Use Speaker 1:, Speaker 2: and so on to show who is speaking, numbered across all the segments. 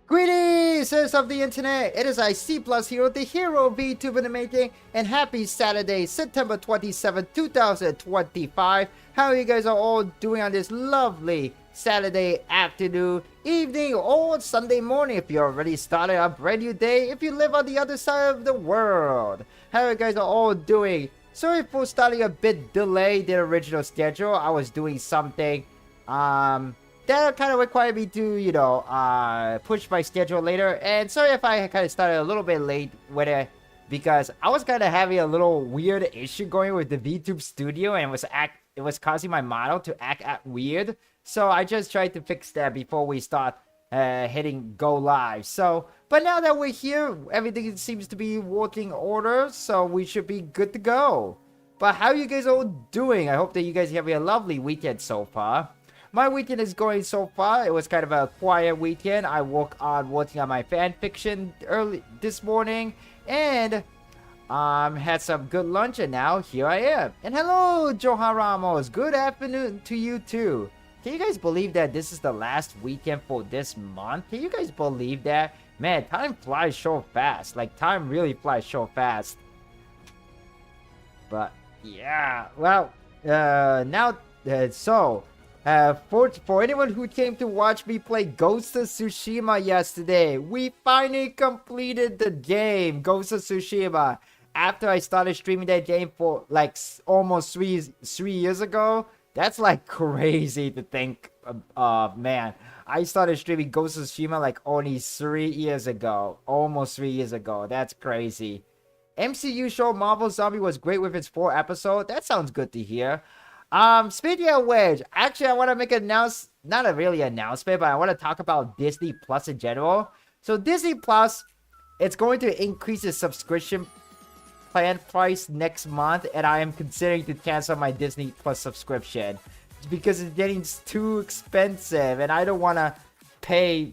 Speaker 1: Greetings, citizens of the internet. It is I, C+Hero, the hero Vtuber in the making, and happy Saturday, September 27, 2025. How you guys are all doing on this lovely Saturday afternoon, evening, or Sunday morning if you already started a brand new day, if you live on the other side of the world. How you guys are all doing? Sorry for starting a bit delayed than original schedule. I was doing something, that kind of required me to, push my schedule later. And sorry if I kind of started a little bit late with it, because I was kind of having a little weird issue going with the VTube studio, and it was causing my model to act weird. So I just tried to fix that before we start hitting go live. So, but now that we're here, everything seems to be working order, so we should be good to go. But how you guys all doing? I hope that you guys are having a lovely weekend so far. My weekend is going so far. It was kind of a quiet weekend. I working on my fan fiction early this morning, and had some good lunch, and now here I am. And hello, Johan Ramos. Good afternoon to you too. Can you guys believe that this is the last weekend for this month? Can you guys believe that? Man, time flies so fast. Like, time really flies so fast. But yeah, well, for anyone who came to watch me play Ghost of Tsushima yesterday, we finally completed the game, Ghost of Tsushima. After I started streaming that game for like almost three years ago. That's like crazy to think of, man. I started streaming Ghost of Tsushima like only 3 years ago. Almost 3 years ago. That's crazy. MCU show Marvel Zombie was great with its 4 episodes. That sounds good to hear. Speaking of which, actually, I want to make not a really announcement, but I want to talk about Disney Plus in general. So Disney Plus, it's going to increase its subscription plan price next month, and I am considering to cancel my Disney Plus subscription because it's getting too expensive, and I don't want to pay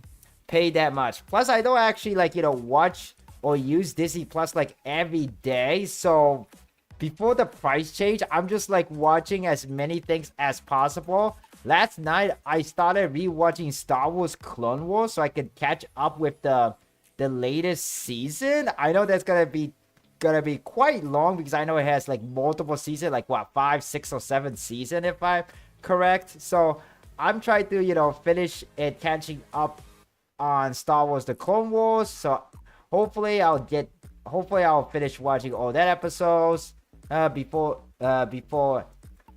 Speaker 1: that much. Plus, I don't actually watch or use Disney Plus like every day, so before the price change, I'm just like watching as many things as possible. Last night, I started rewatching Star Wars Clone Wars so I could catch up with the latest season. I know that's gonna be quite long because I know it has like multiple seasons, like what, 5, 6, or 7 seasons if I'm correct. So I'm trying to finish it, catching up on Star Wars The Clone Wars. So hopefully I'll finish watching all that episodes before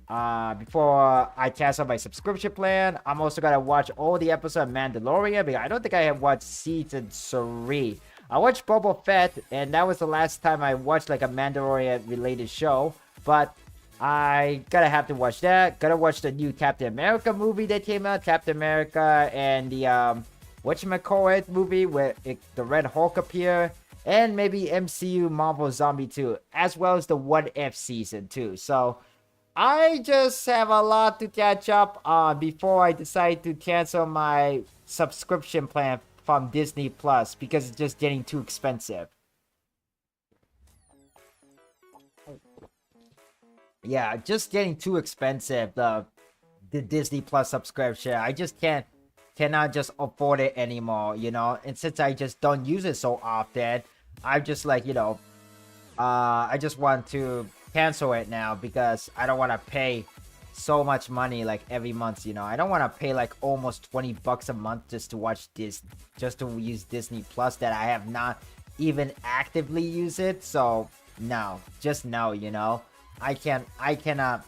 Speaker 1: I cancel my subscription plan. I'm also gonna watch all the episodes of Mandalorian because I don't think I have watched season 3. I watched Boba Fett, and that was the last time I watched like a Mandalorian related show. But I gotta have to watch that. Gotta watch the new Captain America movie that came out, Captain America, and the whatchamacallit movie where the Red Hulk appear, and maybe MCU Marvel Zombie 2, as well as the What If season 2. So I just have a lot to catch up on before I decide to cancel my subscription plan from Disney Plus because it's just getting too expensive. Yeah, just getting too expensive, the Disney Plus subscription. I just cannot just afford it anymore, and since I just don't use it so often, I just I just want to cancel it now because I don't want to pay so much money like every month. I don't want to pay like almost $20 a month just to watch this, just to use Disney Plus that I have not even actively used it. So no, just no. I cannot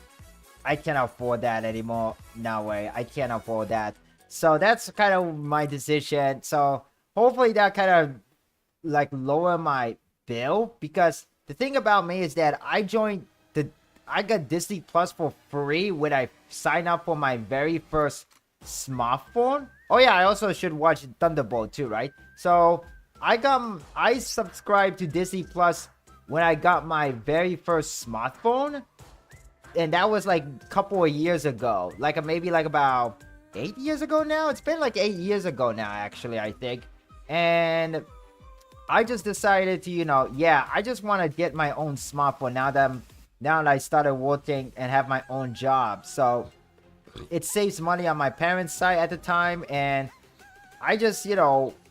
Speaker 1: afford that anymore. No way, I can't afford that. So that's kind of my decision. So hopefully that kind of like lower my bill, because the thing about me is that I got Disney Plus for free when I signed up for my very first smartphone. Oh yeah, I also should watch Thunderbolt too, right? So I subscribed to Disney Plus when I got my very first smartphone, and that was like a couple of years ago, like maybe like about 8 years ago now. It's been like 8 years ago now, actually, I think. And I just decided to, I just want to get my own smartphone now that I started working and have my own job. So it saves money on my parents' side at the time, and I just,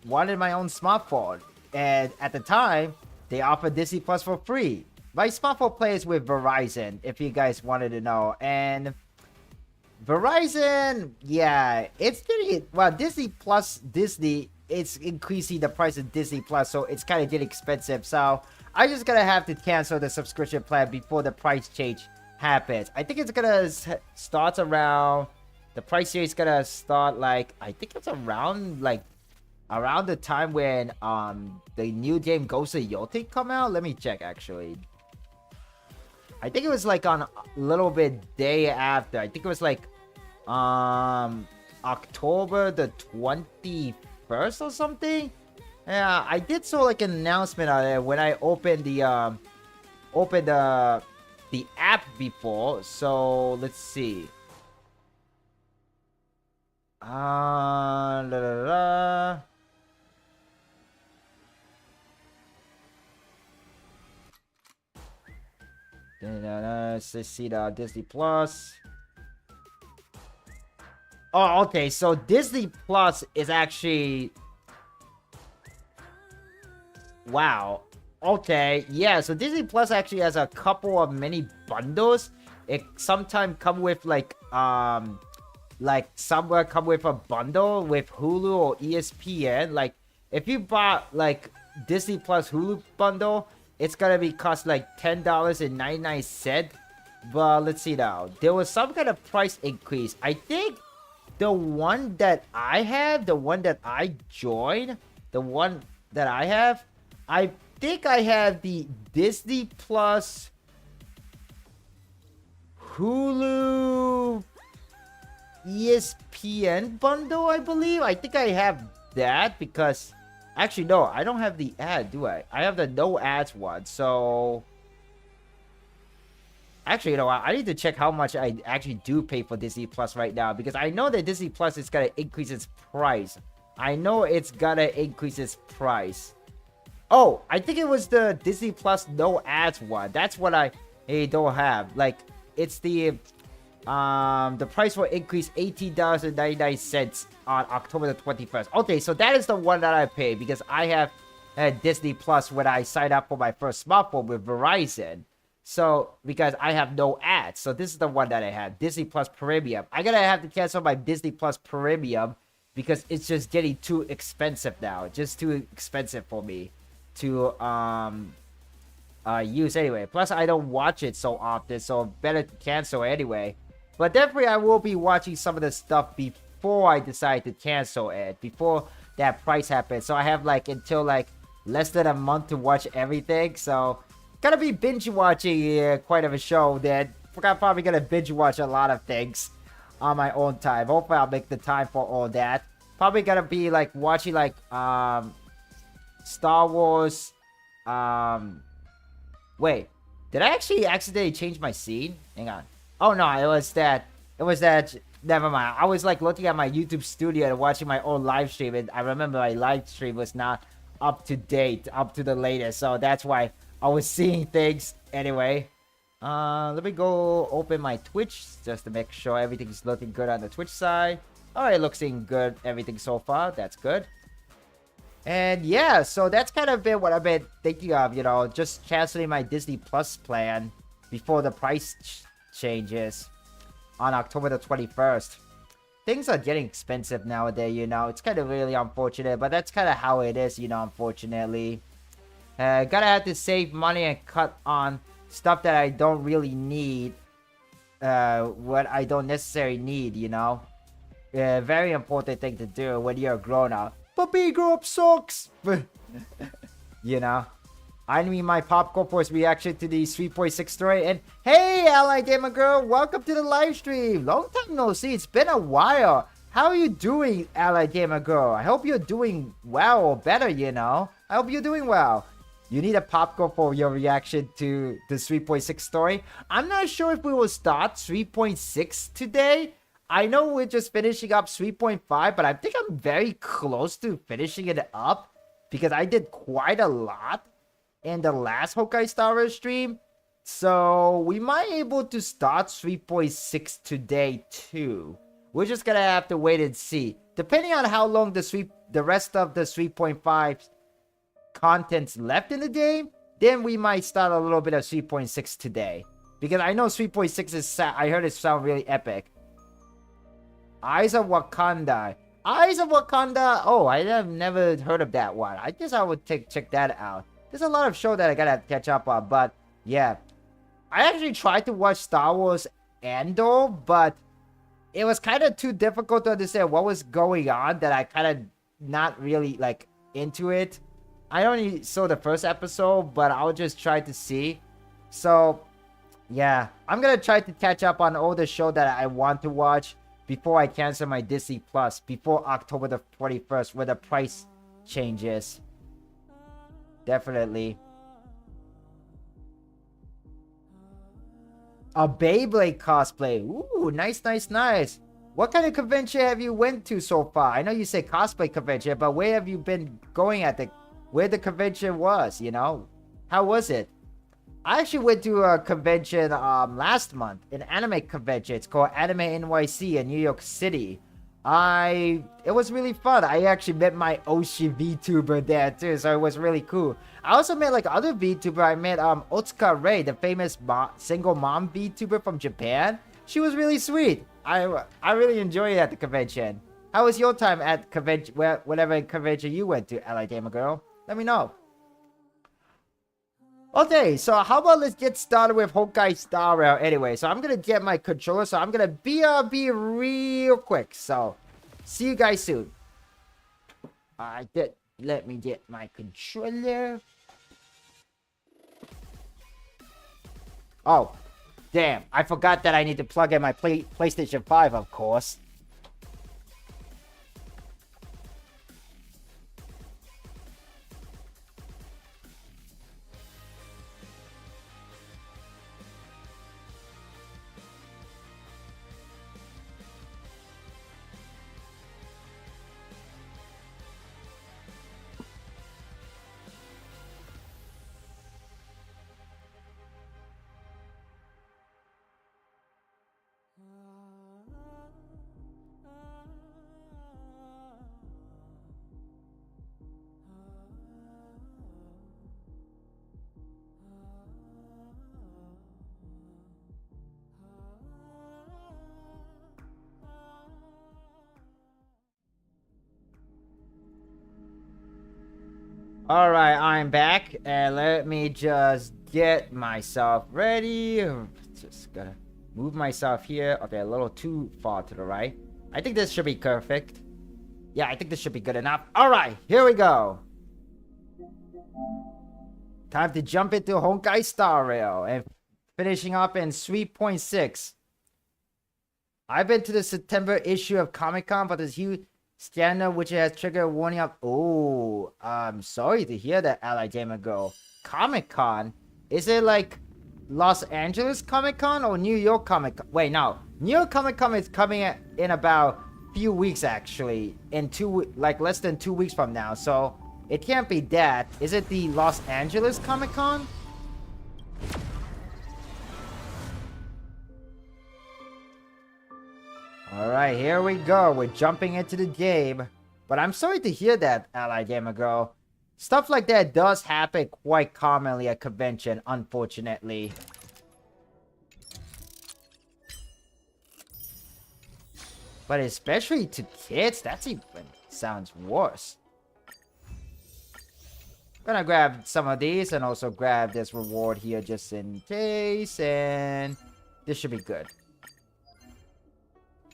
Speaker 1: wanted my own smartphone. And at the time, they offered Disney Plus for free. My smartphone plays with Verizon, if you guys wanted to know. And Verizon, yeah, it's getting, well, Disney Plus, Disney, it's increasing the price of Disney Plus, so it's kind of getting expensive. So I just gonna have to cancel the subscription plan before the price change happens. I think it's gonna start around, the price here is gonna start like, I think it's around like, around the time when the new game Ghost of Yotei come out. Let me check actually. I think it was like on a little bit day after. I think it was like October the 21st or something. Yeah, I did saw like an announcement on it when I opened the app before. So let's see. La, la, la. Let's see the Disney Plus. Oh, okay. So Disney Plus is actually, wow. Okay, yeah. So Disney Plus actually has a couple of mini bundles. It sometimes come with like somewhere come with a bundle with Hulu or ESPN. Like if you bought like Disney Plus Hulu bundle, it's gonna be cost like $10.99. But let's see now. There was some kind of price increase. I think the one that I have, the one that I joined, the one that I have, I think I have the Disney Plus Hulu ESPN bundle, I believe. I think I have that because actually no, I don't have the ad, do I? I have the no ads one. So actually, you know what? I need to check how much I actually do pay for Disney Plus right now because I know that Disney Plus is gonna increase its price. I know it's gonna increase its price. Oh, I think it was the Disney Plus no ads one. That's what I don't have. Like it's the price will increase $18.99 on October the 21st. Okay, so that is the one that I pay because I have Disney Plus when I signed up for my first smartphone with Verizon. So, because I have no ads. So, this is the one that I have. Disney Plus Premium. I'm going to have to cancel my Disney Plus Premium because it's just getting too expensive now. Just too expensive for me to use anyway. Plus, I don't watch it so often. So, better to cancel anyway. But definitely, I will be watching some of the stuff before I decide to cancel it. Before that price happens. So, I have like until like less than a month to watch everything. So, gonna be binge watching quite of a show that I'm probably gonna binge watch a lot of things on my own time. Hopefully I'll make the time for all that. Probably gonna be like watching like Star Wars. Wait, did I actually accidentally change my scene? Hang on. Oh no, it was that. Never mind. I was like looking at my YouTube studio and watching my own live stream, and I remember my live stream was not up to date, up to the latest. So that's why I was seeing things anyway. Let me go open my Twitch just to make sure everything's looking good on the Twitch side. Alright, looking good, everything so far. That's good. And yeah, so that's kind of been what I've been thinking of, you know, just canceling my Disney Plus plan before the price changes on October the 21st. Things are getting expensive nowadays, you know. It's kind of really unfortunate, but that's kind of how it is, you know, unfortunately. Gotta have to save money and cut on stuff that I don't really need. What I don't necessarily need, you know. Very important thing to do when you're a grown-up. But being grown-up sucks! You know. I need my popcorn for his reaction to the 3.6 story. And hey, Ally Gamer Girl, welcome to the live stream. Long time no see. It's been a while. How are you doing, Ally Gamer Girl? I hope you're doing well or better, you know. I hope you're doing well. You need a popcorn for your reaction to the 3.6 story. I'm not sure if we will start 3.6 today. I know we're just finishing up 3.5, but I think I'm very close to finishing it up because I did quite a lot in the last Honkai Star Rail stream. So we might be able to start 3.6 today too, We're just gonna have to wait and see. Depending on how long the rest of the 3.5 content's left in the game, then we might start a little bit of 3.6 today. Because I know 3.6 is, I heard it sound really epic. Eyes of Wakanda. Eyes of Wakanda. Oh, I have never heard of that one. I guess I would check that out. There's a lot of show that I gotta catch up on, but yeah. I actually tried to watch Star Wars Andor, but it was kind of too difficult to understand what was going on that I kind of not really like into it. I only saw the first episode, but I'll just try to see. So yeah, I'm gonna try to catch up on all the show that I want to watch before I cancel my Disney Plus before October the 21st, where the price changes. Definitely. A Beyblade cosplay. Ooh, nice, nice, nice. What kind of convention have you went to so far? I know you say cosplay convention, but where have you been going at where the convention was, you know? How was it? I actually went to a convention last month, an anime convention. It's called Anime NYC in New York City. It was really fun. I actually met my Oshi Vtuber there too, so it was really cool. I also met like other Vtuber. I met Otsuka Rei, the famous single mom Vtuber from Japan. She was really sweet. I really enjoyed it at the convention. How was your time at convention, whatever convention you went to, Ally Gamer Girl? Let me know. Okay, so how about let's get started with Honkai Star Rail anyway. So I'm gonna get my controller, so I'm gonna BRB real quick. So, see you guys soon. Let me get my controller. Oh, damn, I forgot that I need to plug in my PlayStation 5, of course. Alright, I'm back, and let me just get myself ready. Just gotta move myself here. Okay, a little too far to the right. I think this should be perfect. Yeah, I think this should be good enough. Alright, here we go. Time to jump into Honkai Star Rail and finishing up in 3.6. I've been to the September issue of Comic-Con, but there's huge scandal which has triggered a warning of. Oh, I'm sorry to hear that, Ally Gamer Girl. Comic-Con? Is it like Los Angeles Comic-Con or New York Comic-Con? Wait, no. New York Comic-Con is coming in about few weeks actually. In less than 2 weeks from now. So it can't be that. Is it the Los Angeles Comic-Con? Alright, here we go. We're jumping into the game. But I'm sorry to hear that, Ally Gamer Girl. Stuff like that does happen quite commonly at convention, unfortunately. But especially to kids, that's even sounds worse. Gonna grab some of these and also grab this reward here just in case. And this should be good.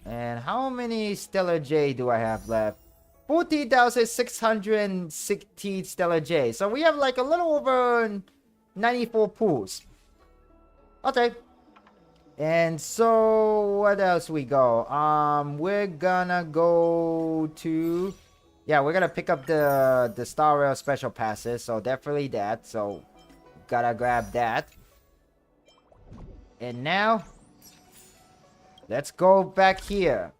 Speaker 1: And how many Stellar J do I have left? 14,616 Stellar J. So we have like a little over 94 pools. Okay. And so what else we go? We're gonna go to... Yeah, we're gonna pick up the Star Rail special passes. So definitely that. So gotta grab that. And now... let's go back here.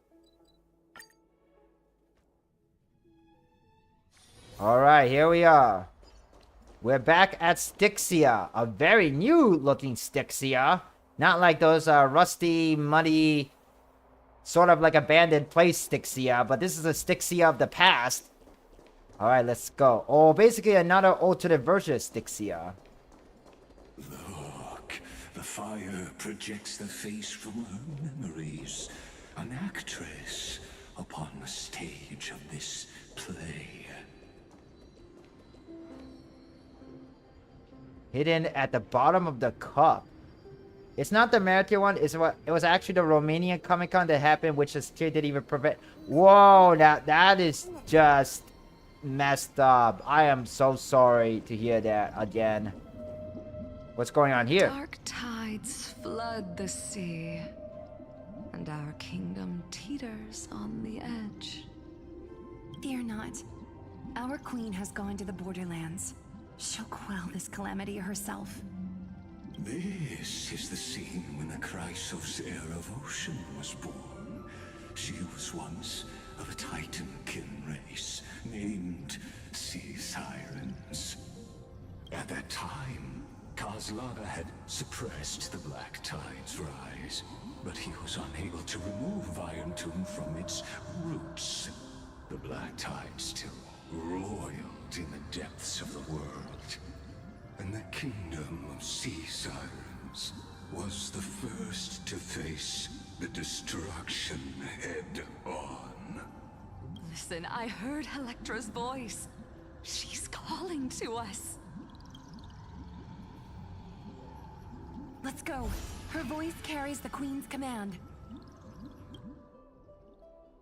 Speaker 1: Alright, here we are. We're back at Styxia. A very new looking Styxia. Not like those rusty, muddy sort of like abandoned place Stixia, but this is a Stixia of the past. Alright, let's go. Oh, basically another alternate version of Stixia.
Speaker 2: Look, the fire projects the face from her memories. An actress upon the stage of this play.
Speaker 1: Hidden at the bottom of the cup. It's not the American one. It was actually the Romanian Comic Con that happened, which is didn't even prevent. Whoa, that is just messed up. I am so sorry to hear that again. What's going on here?
Speaker 3: Dark tides flood the sea, and our kingdom teeters on the edge.
Speaker 4: Fear not. Our queen has gone to the borderlands. She'll quell this calamity herself.
Speaker 2: This is the scene when the Chrysos heir of ocean was born. She was once of a Titankin race named Sea Sirens. At that time, Kozlana had suppressed the Black Tide's rise, but he was unable to remove Iron Tomb from its roots. The Black Tide still roiled in the depths of the world. And the kingdom of Sea Sirens was the first to face the destruction head-on.
Speaker 3: Listen, I heard Electra's voice. She's calling to us.
Speaker 4: Let's go. Her voice carries the queen's command.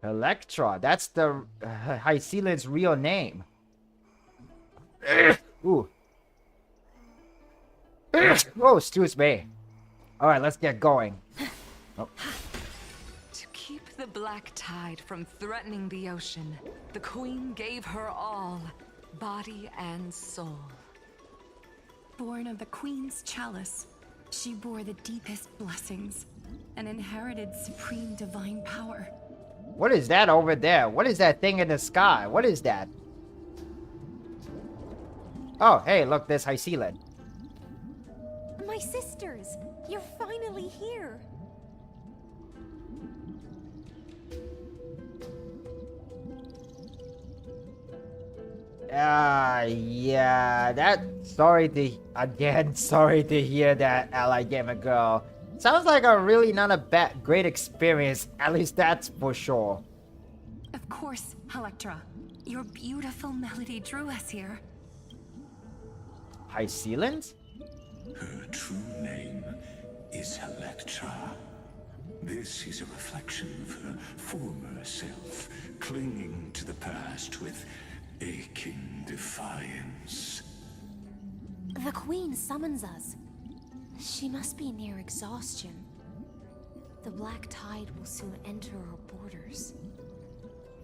Speaker 1: Electra. That's the Hyceland's real name. Ooh. Oh, excuse me. Alright, let's get going. Oh.
Speaker 3: To keep the Black Tide from threatening the ocean, the queen gave her all, body and soul.
Speaker 4: Born of the queen's chalice, she bore the deepest blessings and inherited supreme divine power.
Speaker 1: What is that over there? What is that thing in the sky? What is that? Oh, hey, look, there's Hyceland.
Speaker 4: My sisters, you're finally here.
Speaker 1: Yeah, sorry to hear that, Ally Gamer Girl. Sounds like a really not a great experience, at least that's for sure.
Speaker 4: Of course, Electra. Your beautiful melody drew us here.
Speaker 1: Hyceland?
Speaker 2: Her true name is Electra. This is a reflection of her former self, clinging to the past with aching defiance.
Speaker 5: The Queen summons us. She must be near exhaustion. The Black Tide will soon enter our borders.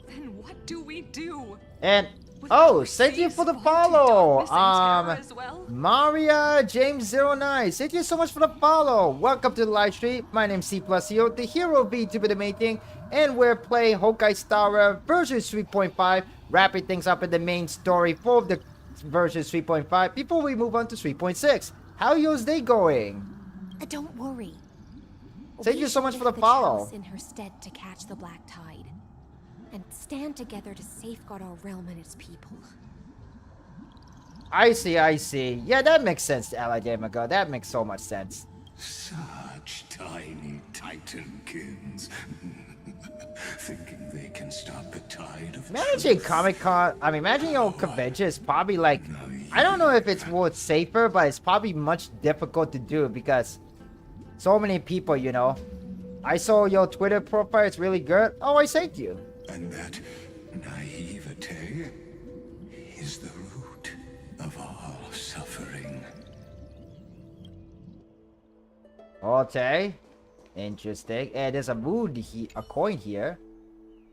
Speaker 3: Then what do we do?
Speaker 1: And
Speaker 3: Will
Speaker 1: thank you for the
Speaker 3: seas
Speaker 1: follow.
Speaker 3: fall into darkness and terror as well?
Speaker 1: Maria James09, thank you so much for the follow. Welcome to the live stream. My name's C+Hero, the hero Vtuber the main thing, and we're playing Honkai Star Rail version 3.5, wrapping things up in the main story for the version 3.5 before we move on to 3.6. How are yours day going?
Speaker 5: Don't worry.
Speaker 1: Thank you so much for the follow.
Speaker 5: In her stead to catch the Black Tide, and stand together to safeguard our realm and its people.
Speaker 1: I see. Yeah, that makes sense, Ally Gamer Girl. That makes so much sense.
Speaker 2: Such tiny Titankins. Thinking they can stop the tide of
Speaker 1: Imagine Comic-Con, imagine your convention is probably like, I don't know if it's more safer, but it's probably much difficult to do because so many people, you know. I saw your Twitter profile, it's really good. Oh, I thank you.
Speaker 2: And that naivete is the root of all suffering.
Speaker 1: Okay. Interesting. And there's a coin here.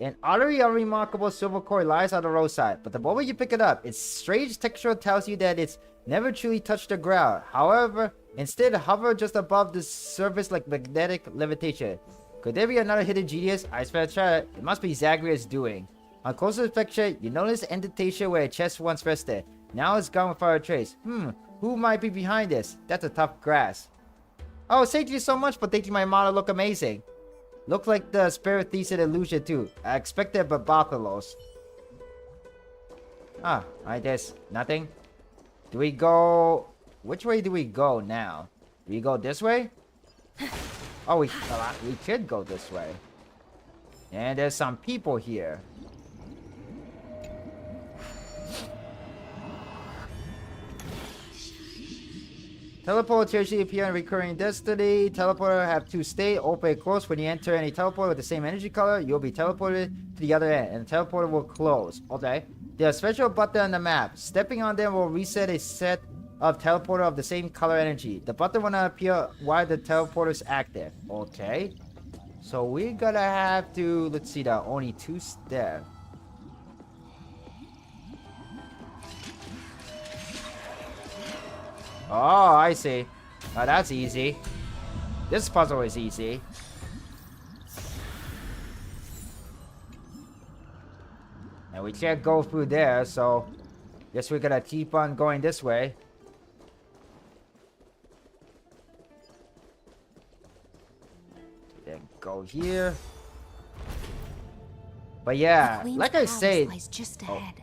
Speaker 1: An utterly unremarkable silver coin lies on the roadside, but the moment you pick it up, its strange texture tells you that it's never truly touched the ground. However, instead hover just above the surface like magnetic levitation. Could there be another hidden genius? I spent a try. It must be Zagreus' doing. On closer inspection, you notice the indentation where a chest once rested. Now it's gone without a trace. Who might be behind this? That's a tough grasp. Oh, thank you so much for thinking my model look amazing. Look like the spirit thesis illusion too. I expected Barbathos. Ah, I guess nothing. Do we go... Which way do we go now? Do we go this way? Oh, we could go this way. And there's some people here. Teleporters usually appear in recurring destiny. Teleporter have two states, open and close. When you enter any teleporter with the same energy color, you'll be teleported to the other end, and the teleporter will close. Okay. There's a special button on the map. Stepping on them will reset a set of teleporter of the same color energy. The button will not appear while the teleporter is active. Okay. So we're gonna have to... Let's see, there are only 2 steps. Oh, I see. Oh, that's easy. This puzzle is easy. And we can't go through there, so... Guess we're gonna keep on going this way. Then go here. But yeah, like I say...
Speaker 5: lies just ahead.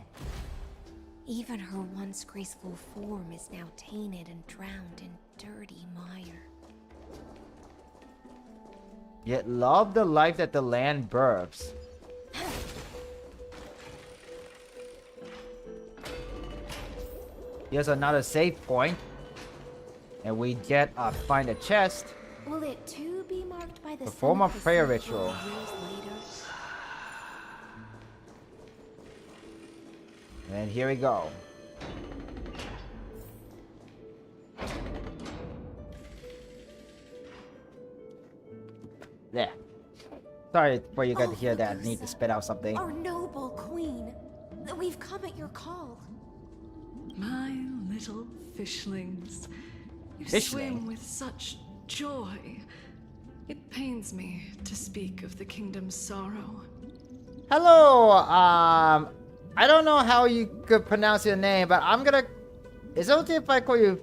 Speaker 5: Even her once graceful form is now tainted and drowned in dirty mire.
Speaker 1: Yet love the life that the land births. Here's another save point. And we get find a chest.
Speaker 5: Will it too be marked by the
Speaker 1: Perform a prayer ritual.
Speaker 5: Years later?
Speaker 1: And here we go. There. Sorry for you guys to hear that. Need to spit out something.
Speaker 5: Our noble queen. We've come at your call.
Speaker 3: My little fishlings. You
Speaker 1: Fishling?
Speaker 3: swim with such joy. It pains me to speak of the kingdom's sorrow.
Speaker 1: Hello, I don't know how you could pronounce your name, but I'm gonna... Is it okay if I call you...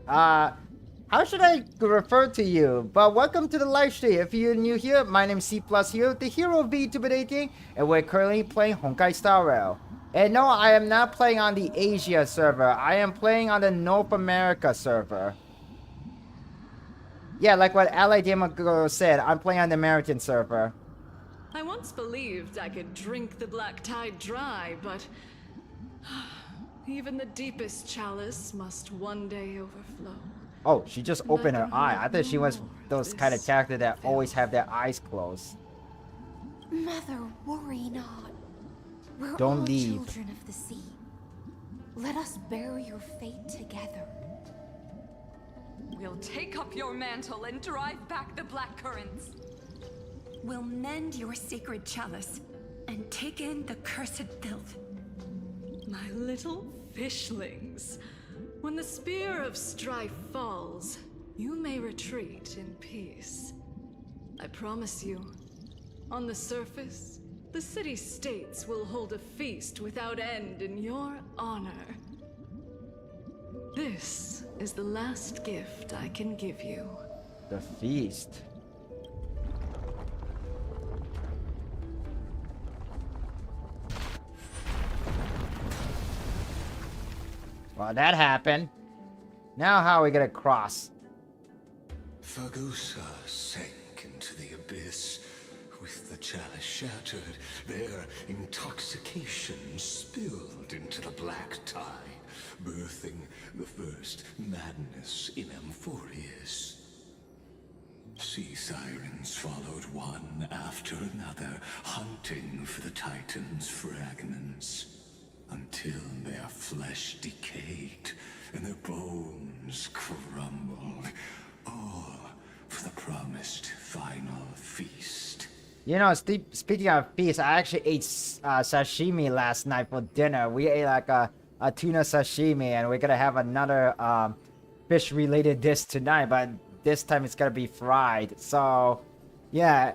Speaker 1: How should I refer to you? But welcome to the live stream. If you're new here, my name is C+Hero, the hero of Vtuber 18, and we're currently playing Honkai Star Rail. And no, I am not playing on the Asia server. I am playing on the North America server. Yeah, like what Ally Gamer said, I'm playing on the American server.
Speaker 3: I once believed I could drink the black tide dry, but even the deepest chalice must one day overflow.
Speaker 1: Oh, she just opened her eye. I thought she was those kind of characters that always have their eyes closed.
Speaker 5: Mother, worry not. We're
Speaker 1: Don't
Speaker 5: all
Speaker 1: leave.
Speaker 5: children of the sea. Let us bear your fate together.
Speaker 3: We'll take up your mantle and drive back the black currents.
Speaker 4: We'll mend your sacred chalice and take in the cursed filth.
Speaker 3: My little fishlings. When the spear of strife falls, you may retreat in peace. I promise you, on the surface, the city-states will hold a feast without end in your honor. This is the last gift I can give you.
Speaker 1: The feast. Well, that happened. Now how are we gonna cross?
Speaker 2: Fagusa sank into the abyss. With the chalice shattered, their intoxication spilled into the black tide, birthing the first madness in Amphoreus. Sea sirens followed one after another, hunting for the Titan's fragments, until their flesh decayed and their bones crumbled, all for the promised final feast.
Speaker 1: You know, speaking of feast, I actually ate sashimi last night for dinner. We ate like a tuna sashimi, and we're gonna have another fish-related dish tonight, but this time it's gonna be fried. So, yeah,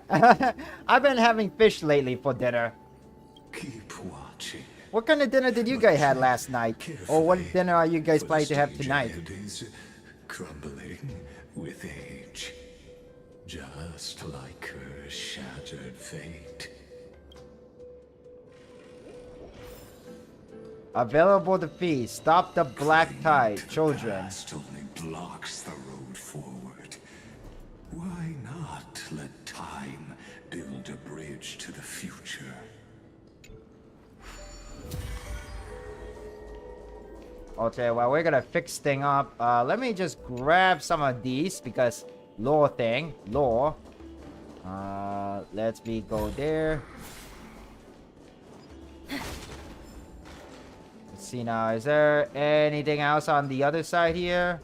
Speaker 1: I've been having fish lately for dinner.
Speaker 2: Keep watching.
Speaker 1: What kind of dinner did you guys have last night? Or what dinner are you guys planning to have tonight?
Speaker 2: Is crumbling with age. just like her shattered fate.
Speaker 1: Available defeat. Stop the black tide, children.
Speaker 2: Past only blocks the road forward. Why not let time build a bridge to the future?
Speaker 1: Okay, well, we're gonna fix thing up. Let me just grab some of these because lore thing. Lore. Let me go there. Let's see now. Is there anything else on the other side here?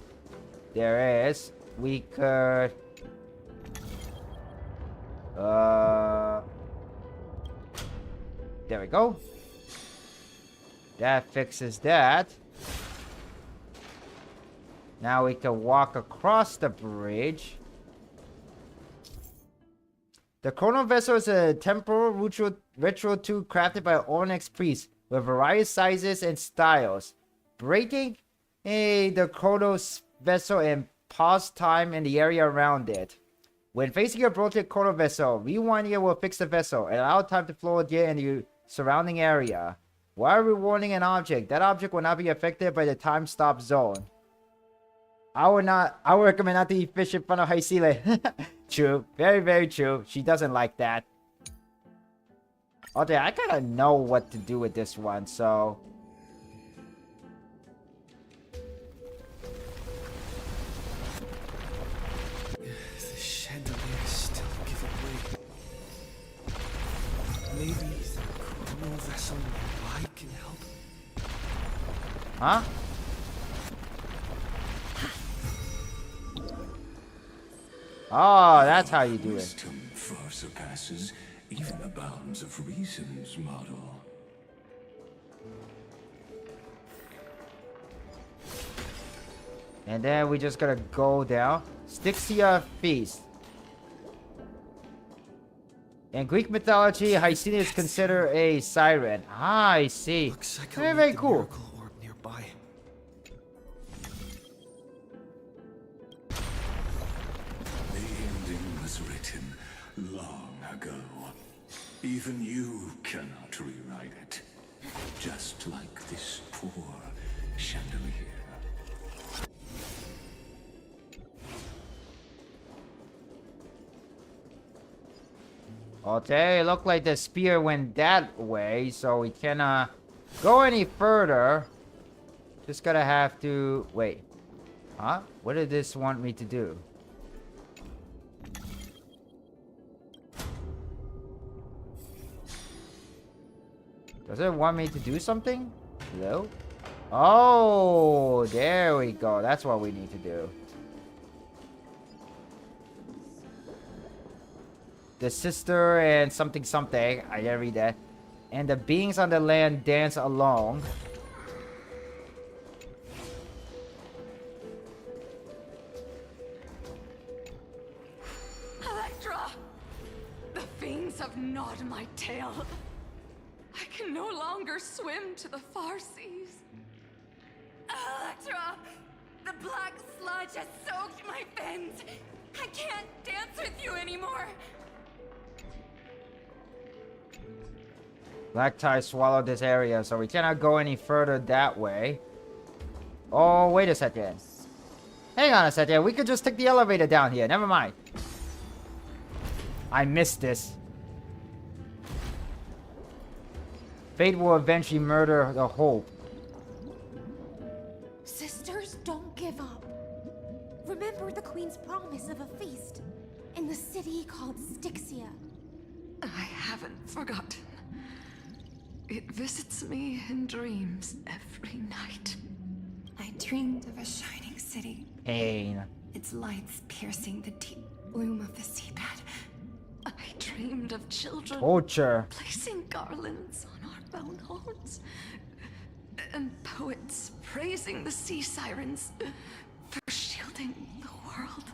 Speaker 1: There is. We could... There we go. That fixes that. Now we can walk across the bridge. The Chrono Vessel is a temporal ritual tool crafted by Onyx priests with various sizes and styles. Breaking the Chronos Vessel and pause time in the area around it. When facing a broken Chrono Vessel, rewinding it will fix the vessel and allow time to flow again in the surrounding area. While rewarding an object, that object will not be affected by the time stop zone. I would recommend not to eat fish in front of Haisile. True. Very, very true. She doesn't like that. Okay, I kind of know what to do with this one, so...
Speaker 6: The chandelier still give away. Maybe the chrono vessel nearby can help.
Speaker 1: Huh? Oh, that's how you do it.
Speaker 2: Wisdom far surpasses even the bounds of reason's model.
Speaker 1: And then we just gotta go down. Styxia Feast. In Greek mythology, Hyacine is considered a siren. Ah, I see.
Speaker 6: Looks like
Speaker 1: Very,
Speaker 6: I'll
Speaker 1: very
Speaker 6: need the
Speaker 1: cool.
Speaker 6: miracle orb nearby.
Speaker 2: The ending was written long ago. Even you cannot rewrite it. Just like this poor chandelier.
Speaker 1: Okay, it looked like the spear went that way, so we cannot go any further. Just gotta have to... Wait. Huh? What did this want me to do? Does it want me to do something? Hello? Oh, there we go. That's what we need to do. The sister and something something. I didn't read that. And the beings on the land dance along.
Speaker 3: Electra! The fiends have gnawed my tail. I can no longer swim to the far seas. Electra! The black sludge has soaked my fins. I can't dance with you anymore.
Speaker 1: Black tide swallowed this area, so we cannot go any further that way. Oh, wait a second. Hang on a second. We could just take the elevator down here. Never mind. I missed this. Fate will eventually murder the hope.
Speaker 5: Sisters, don't give up. Remember the Queen's promise of a feast in the city called Styxia.
Speaker 3: I haven't forgotten. It visits me in dreams every night.
Speaker 4: I dreamed of a shining city,
Speaker 1: Pain.
Speaker 4: its lights piercing the deep gloom of the seabed.
Speaker 3: I dreamed of children
Speaker 1: Torture.
Speaker 3: placing garlands on our bone horns, and poets praising the sea sirens for shielding the world.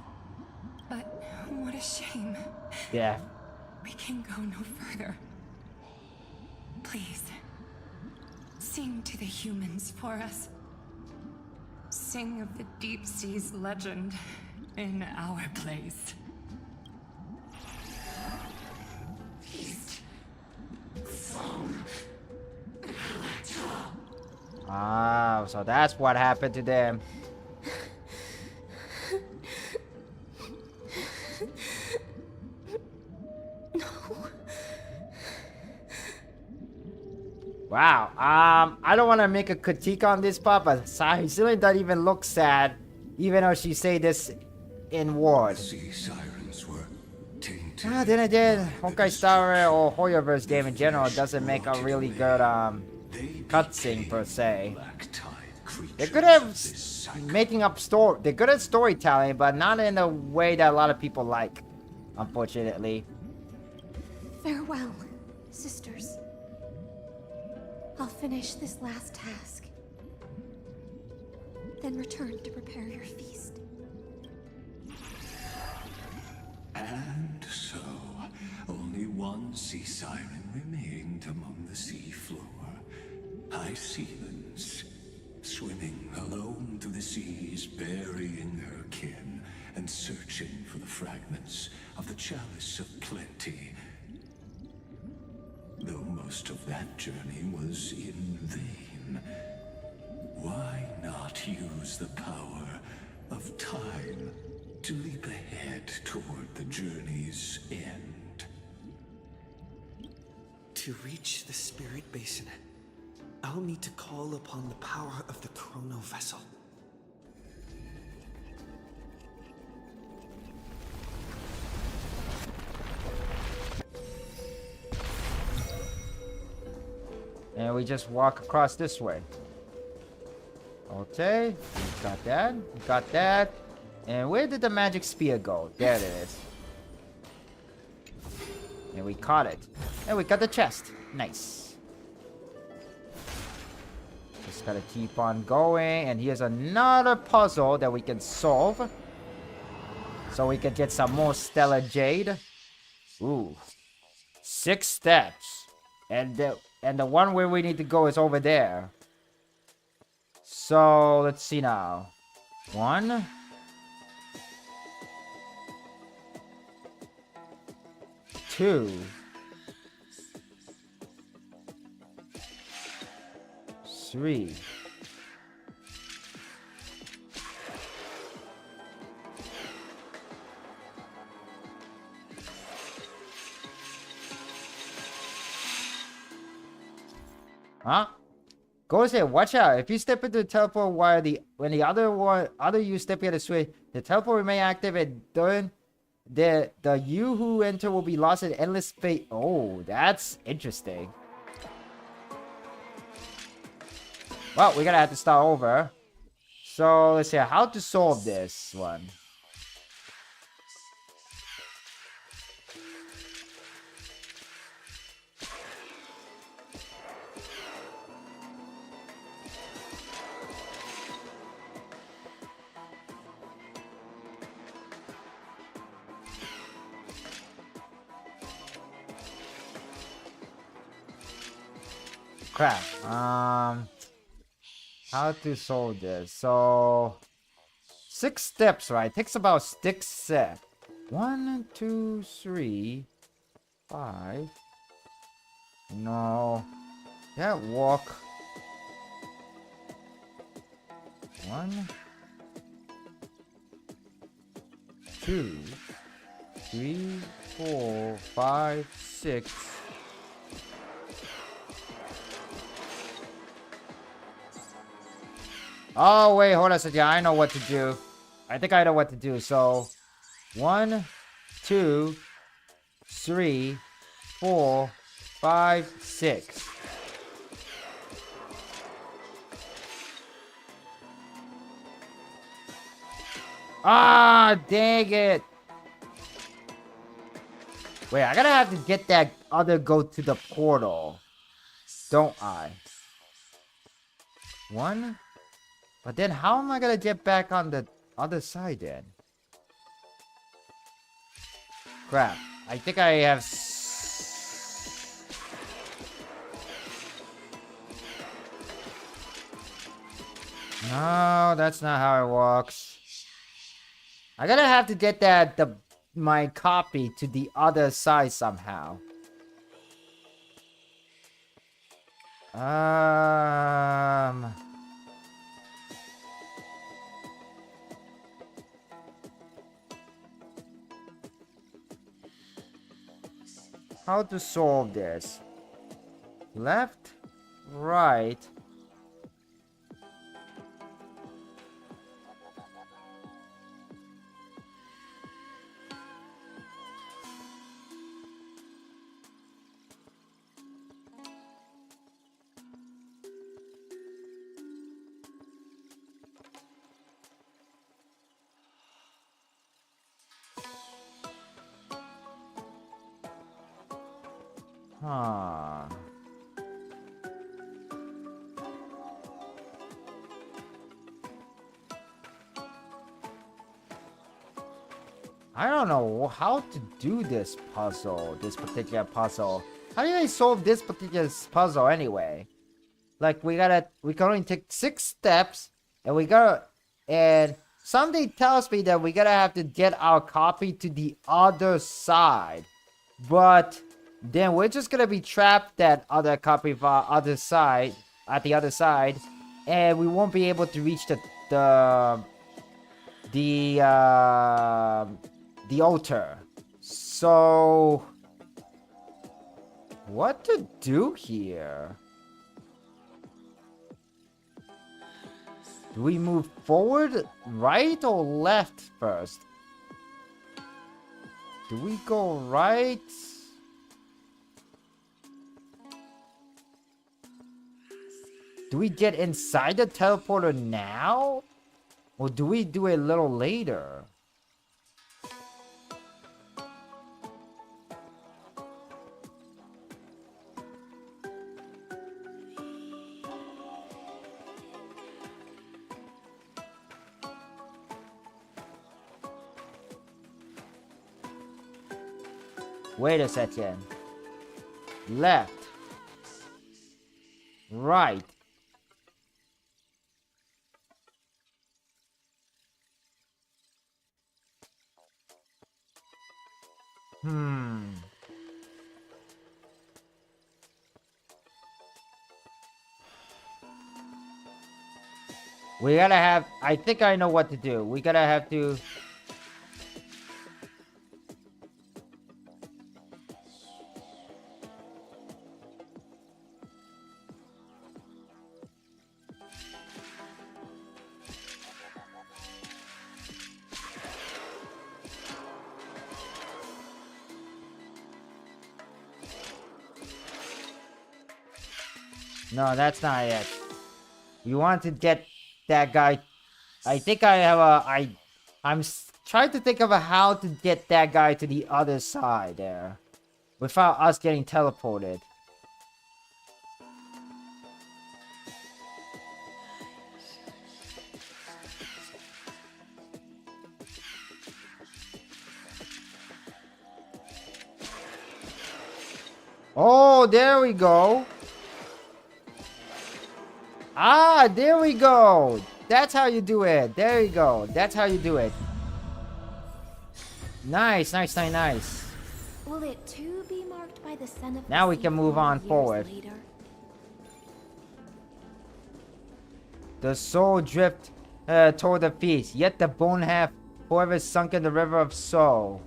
Speaker 4: But what a shame.
Speaker 1: Yeah.
Speaker 4: We can go no further. Please, sing to the humans for us. Sing of the deep sea's legend in our place.
Speaker 1: Ah, so that's what happened to them. Wow. I don't want to make a critique on this part, but Sahizumi doesn't even look sad, even though she say this in word.
Speaker 2: Sea sirens were tainted.
Speaker 1: Then again, Honkai Star Rail or Hoyoverse game in general doesn't make a really good cutscene per se. They're good at making up story. They're good at storytelling, but not in a way that a lot of people like, unfortunately.
Speaker 5: Farewell, sisters. I'll finish this last task. Then return to prepare your feast.
Speaker 2: And so, only one sea siren remained among the sea floor. High seamans, swimming alone through the seas, burying her kin, and searching for the fragments of the chalice of plenty. Though most of that journey was in vain, why not use the power of time to leap ahead toward the journey's end?
Speaker 6: To reach the spirit basin, I'll need to call upon the power of the chrono vessel.
Speaker 1: And we just walk across this way. Okay, we got that. We got that. And where did the magic spear go? There it is. And we caught it. And we got the chest. Nice. Just gotta keep on going. And here's another puzzle that we can solve. So we can get some more Stellar Jade. Ooh. 6 steps. And the one where we need to go is over there. So, let's see now. 1. 2. 3. Huh? Go say, watch out. If you step into the teleport while when the other you step in the switch, the teleport remain active and during the you who enter will be lost in endless space. Oh, that's interesting. Well, we're gonna have to start over. So let's see how to solve this one. Crap. How to solve this? So 6 steps, right? Takes about 6 steps. 1, 2, 3, 5. No. Yeah, walk. 1, 2, 3, 4, 5, 6. Oh, wait, hold on a second. I know what to do. I think I know what to do. So, 1, 2, 3, 4, 5, 6. Ah, dang it. Wait, I gotta have to get that other go to the portal. Don't I? 1. But then how am I gonna get back on the other side then? Crap. I think I have... No, that's not how it works. I gotta have to get my copy to the other side somehow. how to solve this. Left, right. Huh. I don't know how to do this puzzle, this particular puzzle. How do I solve this particular puzzle anyway? Like we can only take 6 steps, and something tells me that we gotta have to get our copy to the other side. But then we're just gonna be trapped at other copy of our other side, at the other side, and we won't be able to reach the altar. So what to do here? Do we move forward, right, or left first? Do we go right? Do we get inside the teleporter now? Or do we do it a little later? Wait a second. Left. Right. We gotta have... I think I know what to do. We gotta have to... No, that's not it. We want to get that guy. I think I have a... I'm trying to think of how to get that guy to the other side there. Without us getting teleported. Oh, there we go. Ah, there we go. That's how you do it. There you go. That's how you do it. Nice, nice, nice, nice.
Speaker 5: Will it too be marked by the son of
Speaker 1: Now
Speaker 5: the
Speaker 1: we
Speaker 5: sea
Speaker 1: can move on
Speaker 5: years
Speaker 1: forward.
Speaker 5: later?
Speaker 1: The soul drift toward the feast. Yet the bone half, whoever sunk in the river of soul.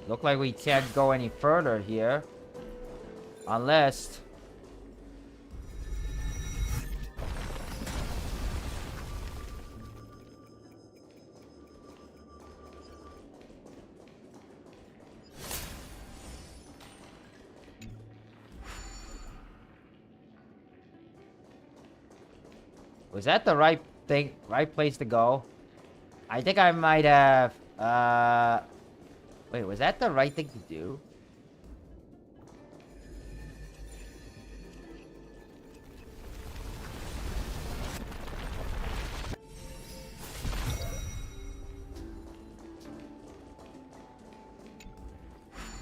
Speaker 1: Look like we can't go any further here. Unless... Was that the right thing, right place to go? I think I might have, wait, was that the right thing to do?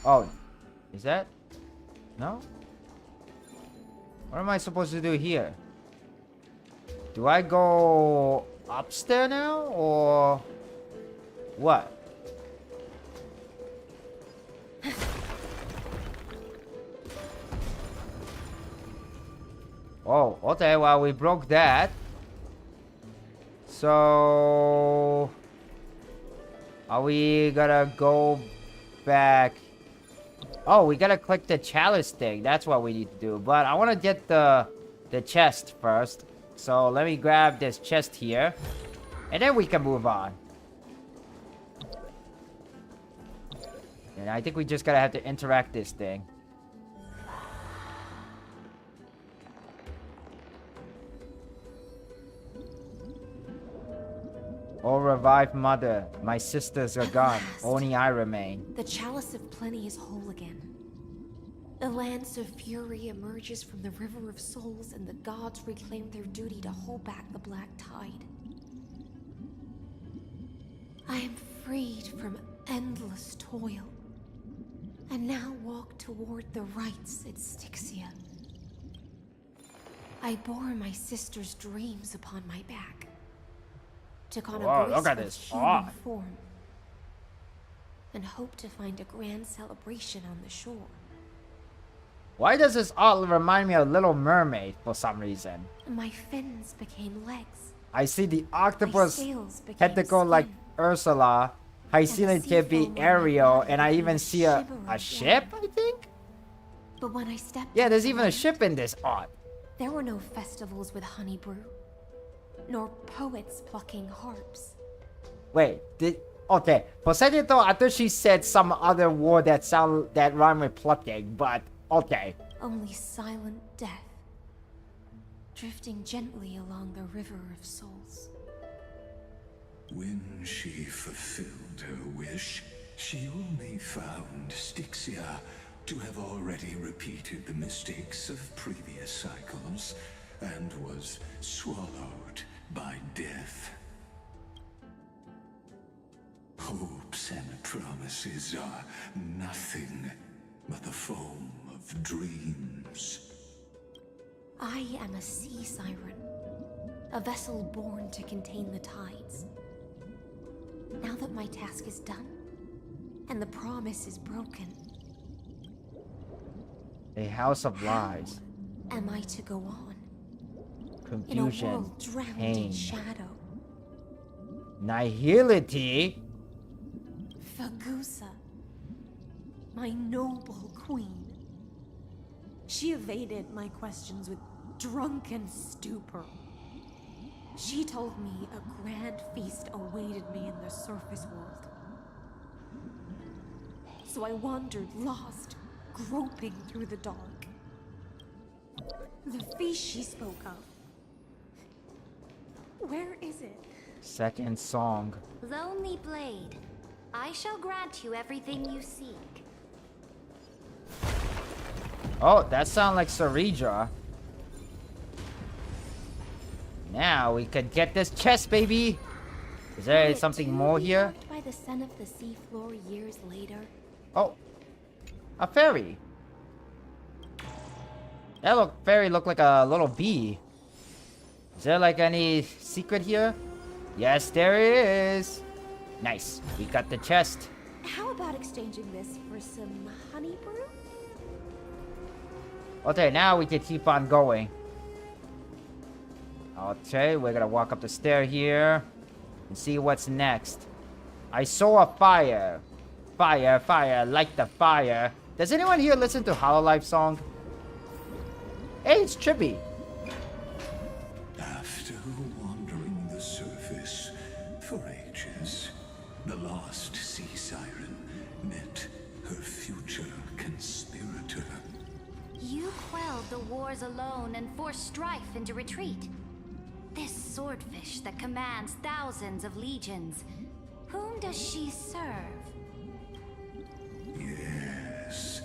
Speaker 1: Oh, is that? No? What am I supposed to do here? Do I go upstairs now, or what? Oh, okay, well, we broke that. So... Are we gonna go back? Oh, we gotta click the chalice thing. That's what we need to do. But I want to get the chest first. So let me grab this chest here. And then we can move on. And I think we just gotta have to interact this thing. Oh, revive mother. My sisters are gone.
Speaker 5: last.
Speaker 1: Only I remain.
Speaker 5: The chalice of plenty is whole again. The lance of fury emerges from the river of souls, and the gods reclaim their duty to hold back the black tide. I am freed from endless toil, and now walk toward the rites at Styxia. I bore my sister's dreams upon my back, took on
Speaker 1: Whoa,
Speaker 5: a
Speaker 1: look at
Speaker 5: graceful
Speaker 1: this
Speaker 5: human
Speaker 1: art.
Speaker 5: form, and hope to find a grand celebration on the shore.
Speaker 1: Why does this art remind me of Little Mermaid for some reason?
Speaker 5: My fins became legs.
Speaker 1: I see the
Speaker 5: My
Speaker 1: octopus
Speaker 5: sails became
Speaker 1: tentacle like
Speaker 5: skin.
Speaker 1: Ursula. Hycelian
Speaker 5: sea
Speaker 1: can be
Speaker 5: foam on my
Speaker 1: Ariel,
Speaker 5: body
Speaker 1: and I
Speaker 5: became
Speaker 1: even
Speaker 5: a
Speaker 1: see a
Speaker 5: shiver of
Speaker 1: ship, I think?
Speaker 5: But when I stepped
Speaker 1: Yeah,
Speaker 5: off
Speaker 1: there's
Speaker 5: the
Speaker 1: even a
Speaker 5: land,
Speaker 1: ship in this art.
Speaker 5: there were no festivals with honey brew, nor poets plucking harps.
Speaker 1: Wait, okay, for a second though, I thought she said some other word that rhymed with plucking, but okay.
Speaker 5: Only silent death, drifting gently along the river of souls.
Speaker 2: When she fulfilled her wish, she only found Styxia to have already repeated the mistakes of previous cycles and was swallowed by death. Hopes and promises are nothing but the foam of dreams.
Speaker 5: I am a sea siren, a vessel born to contain the tides. Now that my task is done, and the promise is broken,
Speaker 1: A house of lies,
Speaker 5: how am I to go on? In a
Speaker 1: confusion,
Speaker 5: world drowned in
Speaker 1: pain,
Speaker 5: shadow.
Speaker 1: nihility.
Speaker 5: Fagusa, my noble queen. She evaded my questions with drunken stupor. She told me a grand feast awaited me in the surface world. So I wandered lost, groping through the dark. The feast she spoke of. Where is it?
Speaker 1: Second song.
Speaker 7: Lonely Blade, I shall grant you everything you seek.
Speaker 1: Oh, that sounds like Saridra. Now we could get this chest, baby. Is there something more here?
Speaker 5: By the sun of the seafloor years later.
Speaker 1: Oh, a fairy. That fairy looked like a little bee. Is there like any secret here? Yes, there is. Nice. We got the chest.
Speaker 5: How about exchanging this for some honey brew?
Speaker 1: Okay, now we can keep on going. Okay, we're gonna walk up the stair here and see what's next. I saw a fire. Fire, fire, light the fire. Does anyone here listen to Hololive song? Hey, it's Chibi.
Speaker 2: After wandering the surface for ages, the lost sea siren met her future conspirator.
Speaker 7: You quelled the wars alone and forced strife into retreat. This swordfish that commands thousands of legions, whom does she serve?
Speaker 2: Yes,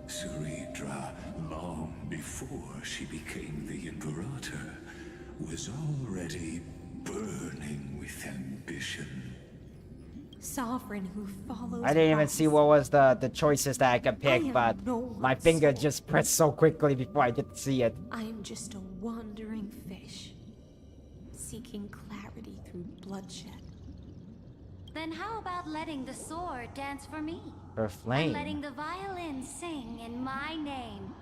Speaker 2: Saridra, long before she became the Imperator, was already burning with ambition.
Speaker 5: Sovereign who follows.
Speaker 1: I didn't even see what was the choices that I could
Speaker 5: I
Speaker 1: pick,
Speaker 5: am
Speaker 1: but
Speaker 5: no
Speaker 1: my
Speaker 5: one's
Speaker 1: finger
Speaker 5: soul.
Speaker 1: just pressed so quickly before I get to see it.
Speaker 5: I am just a wandering fish, seeking clarity through bloodshed.
Speaker 7: Then how about letting the sword dance for me?
Speaker 1: Her
Speaker 7: And
Speaker 1: flame.
Speaker 7: letting the violin sing in my name?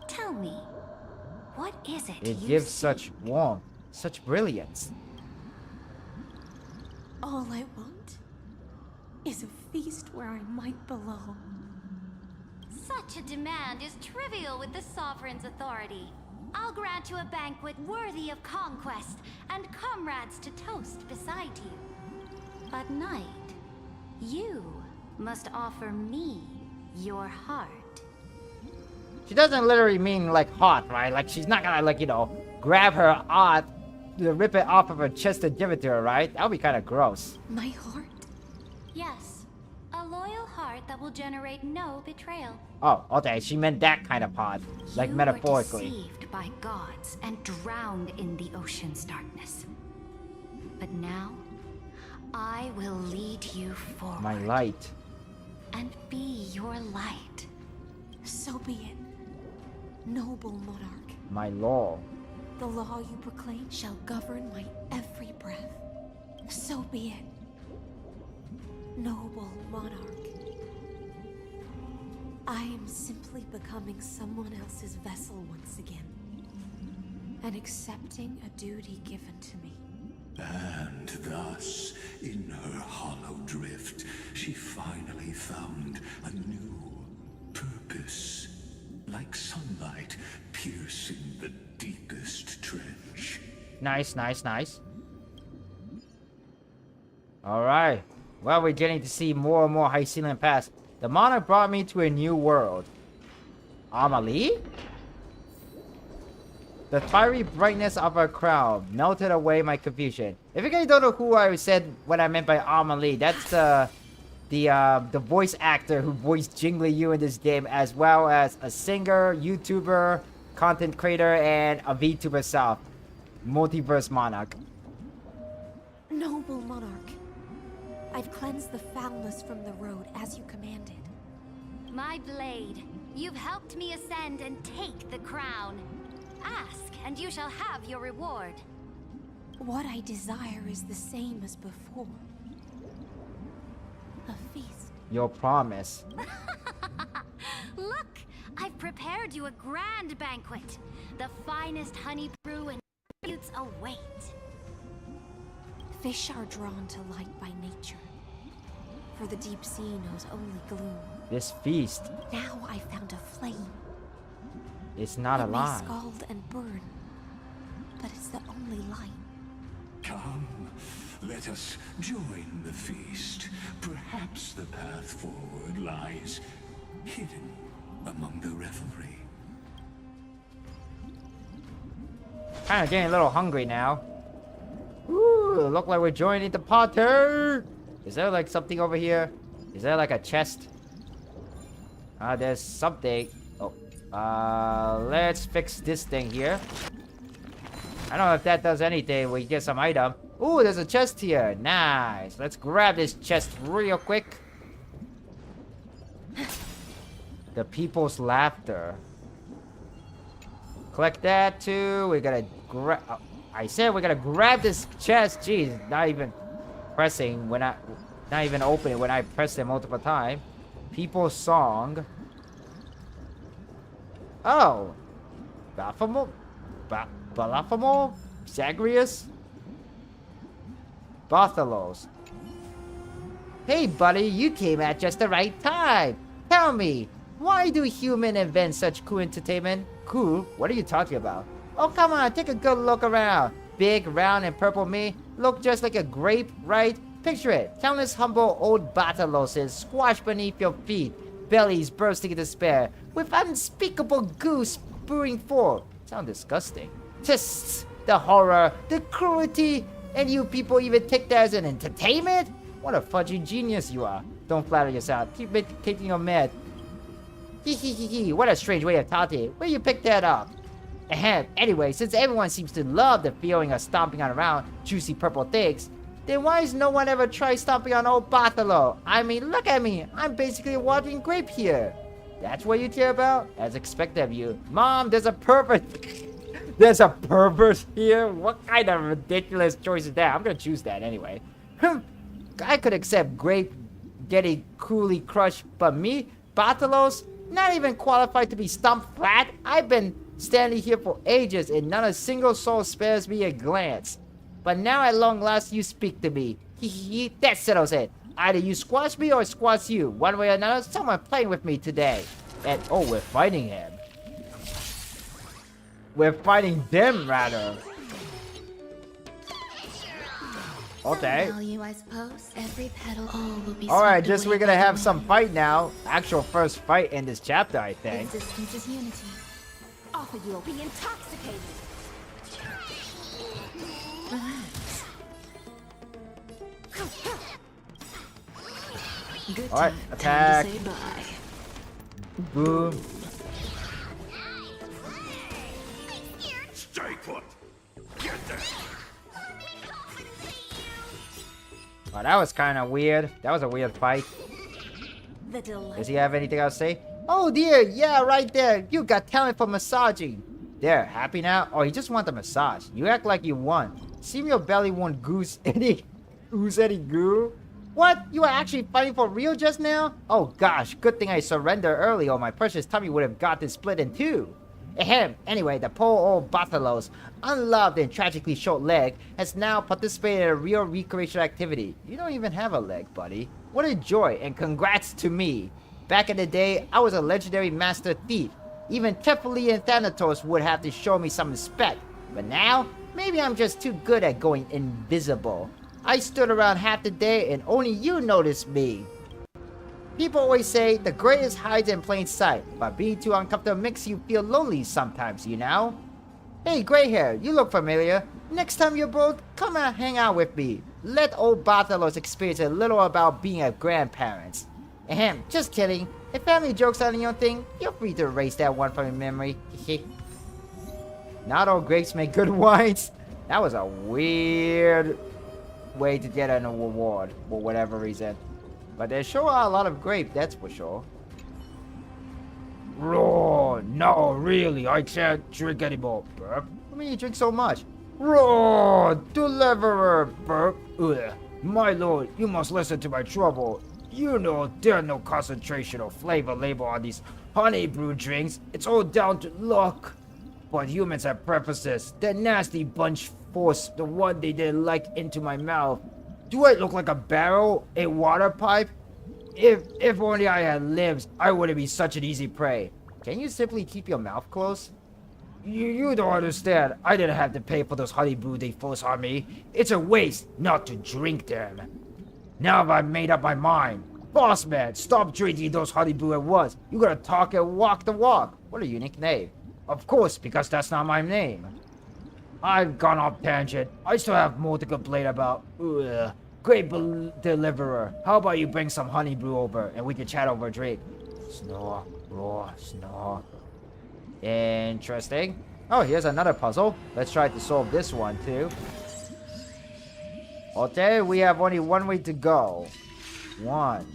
Speaker 7: Tell me, what is it
Speaker 1: It
Speaker 7: you
Speaker 1: gives
Speaker 7: seek?
Speaker 1: such warmth, such brilliance.
Speaker 5: All I want is a feast where I might belong.
Speaker 7: Such a demand is trivial with the sovereign's authority. I'll grant you a banquet worthy of conquest and comrades to toast beside you. But Knight, you must offer me your heart.
Speaker 1: She doesn't literally mean like hot, right? Like she's not gonna like, you know, grab her heart, rip it off of her chest and give it to her, right? That would be kind of gross.
Speaker 5: My heart?
Speaker 7: Yes, a loyal heart that will generate no betrayal.
Speaker 1: Oh, okay. She meant that kind of heart, like
Speaker 7: You
Speaker 1: metaphorically.
Speaker 7: were deceived by gods and drowned in the ocean's darkness. But now, I will lead you forward.
Speaker 1: My light.
Speaker 7: And be your light.
Speaker 5: So be it. Noble monarch,
Speaker 1: My law.
Speaker 5: the law you proclaim shall govern my every breath. So be it. Noble monarch. I am simply becoming someone else's vessel once again. And accepting a duty given to me.
Speaker 2: And thus, in her hollow drift, she finally found a new purpose. Like sunlight piercing the deepest trench.
Speaker 1: Nice, nice, nice. Alright. Well, we're getting to see more and more High Ceiling Pass. The monarch brought me to a new world. Amelie? The fiery brightness of her crown melted away my confusion. If you guys don't know who I said what I meant by Amelie, that's the voice actor who voiced Jingli Yu in this game, as well as a singer, YouTuber, content creator, and a VTuber self. Multiverse Monarch.
Speaker 5: Noble monarch, I've cleansed the foulness from the road as you commanded.
Speaker 7: My blade, you've helped me ascend and take the crown. Ask, and you shall have your reward.
Speaker 5: What I desire is the same as before. A feast.
Speaker 1: Your promise.
Speaker 7: Look, I've prepared you a grand banquet. The finest honey brew and tributes await.
Speaker 5: Fish are drawn to light by nature. For the deep sea knows only gloom.
Speaker 1: This feast
Speaker 5: Now I found a flame.
Speaker 1: is not
Speaker 5: It may
Speaker 1: alive.
Speaker 5: scald and burn, but it's the only light.
Speaker 2: Come, let us join the feast. Perhaps the path forward lies hidden among the revelry.
Speaker 1: Kind of getting a little hungry now. Ooh, look like we're joining the party. Is there like something over here? Is there like a chest? There's something. Oh, let's fix this thing here. I don't know if that does anything. We get some item. Ooh, there's a chest here. Nice. Let's grab this chest real quick. The people's laughter. Collect that too. We gotta grab. Oh, I said we gotta grab this chest. Jeez, not even pressing when I, not even opening when I pressed it multiple times. People's song. Oh, Baphomet, Balaphomet, Zagreus, Bartholos. Hey, buddy, you came at just the right time. Tell me, why do humans invent such cool entertainment? Cool? What are you talking about? Oh, come on, take a good look around. Big, round, and purple me look just like a grape, right? Picture it. Countless humble old Bartholoses squashed beneath your feet, bellies bursting in despair, with unspeakable goo spewing forth. Sound disgusting. Just the horror, the cruelty, and you people even take that as an entertainment? What a fudgy genius you are. Don't flatter yourself. Keep taking your med. What a strange way of talking. Where you pick that up? Ahem. Anyway, since everyone seems to love the feeling of stomping on around juicy purple things, then why has no one ever tried stomping on old Bartholo? I mean, look at me. I'm basically a walking grape here. That's what you care about? As expected of you. Mom, there's a pervert. There's a pervert here? What kind of ridiculous choice is that? I'm gonna choose that anyway. I could accept grape getting cruelly crushed, but me, Bartholos, not even qualified to be stomped flat. I've been standing here for ages and not a single soul spares me a glance. But now at long last you speak to me. That settles it. Either you squash me or I squash you. One way or another, someone playing with me today. And, oh, we're fighting him. We're fighting them, rather. Okay.
Speaker 8: Value, I suppose. Every petal, all will be
Speaker 1: Alright,
Speaker 8: swept
Speaker 1: just
Speaker 8: away
Speaker 1: we're gonna
Speaker 8: by the
Speaker 1: have some
Speaker 8: wind.
Speaker 1: fight now. Actual first fight in this chapter, I think.
Speaker 8: Existence is unity.
Speaker 5: Offer you'll be intoxicated.
Speaker 8: Relax. Good
Speaker 1: Alright,
Speaker 8: time.
Speaker 1: attack.
Speaker 8: Time to say bye.
Speaker 1: Boom.
Speaker 2: Stay put. Get there.
Speaker 1: Oh, that was kind of weird. That was a weird fight.
Speaker 5: The delight.
Speaker 1: Does he have anything else to say? Oh dear, yeah, right there. You got talent for massaging. There, happy now? Oh, he just wants a massage. You act like you won. Seem your belly won't ooze any goo. What? You were actually fighting for real just now? Oh gosh, good thing I surrendered early or my precious tummy would have got this split in two. Ahem. Anyway, the poor old Bartholos, unloved and tragically short leg, has now participated in a real recreation activity. You don't even have a leg, buddy. What a joy, and congrats to me. Back in the day, I was a legendary master thief. Even Kefali and Thanatos would have to show me some respect. But now, maybe I'm just too good at going invisible. I stood around half the day and only you noticed me. People always say the greatest hides in plain sight, but being too uncomfortable makes you feel lonely sometimes, you know? Hey, gray hair, you look familiar. Next time you're bored, come and hang out with me. Let old Bartholos experience a little about being a grandparent. Ahem, just kidding. If family jokes aren't your thing, you're free to erase that one from your memory. Not all grapes make good wines. That was a weird way to get an reward for whatever reason. But there sure are a lot of grape, that's for sure. Roar! No, really, I can't drink anymore, Burp. I mean, you drink so much. Roar! Deliverer, Burp. Ugh. My lord, you must listen to my trouble. You know, there's no concentration or flavor label on these honey brew drinks. It's all down to luck. But humans have preferences. That nasty bunch forced the one they didn't like into my mouth. Do I look like a barrel? A water pipe? If only I had limbs, I wouldn't be such an easy prey. Can you simply keep your mouth closed? You don't understand. I didn't have to pay for those honey brew they forced on me. It's a waste not to drink them. Now I've made up my mind. Boss man, stop drinking those honey brew at once. You gotta talk and walk the walk. What a unique name. Of course, because that's not my name. I've gone off tangent. I still have more to complain about. Ugh. Great deliverer. How about you bring some honey brew over and we can chat over a drink? Snore, roar, snore. Interesting. Oh, here's another puzzle. Let's try to solve this one too. Okay, we have only one way to go. One.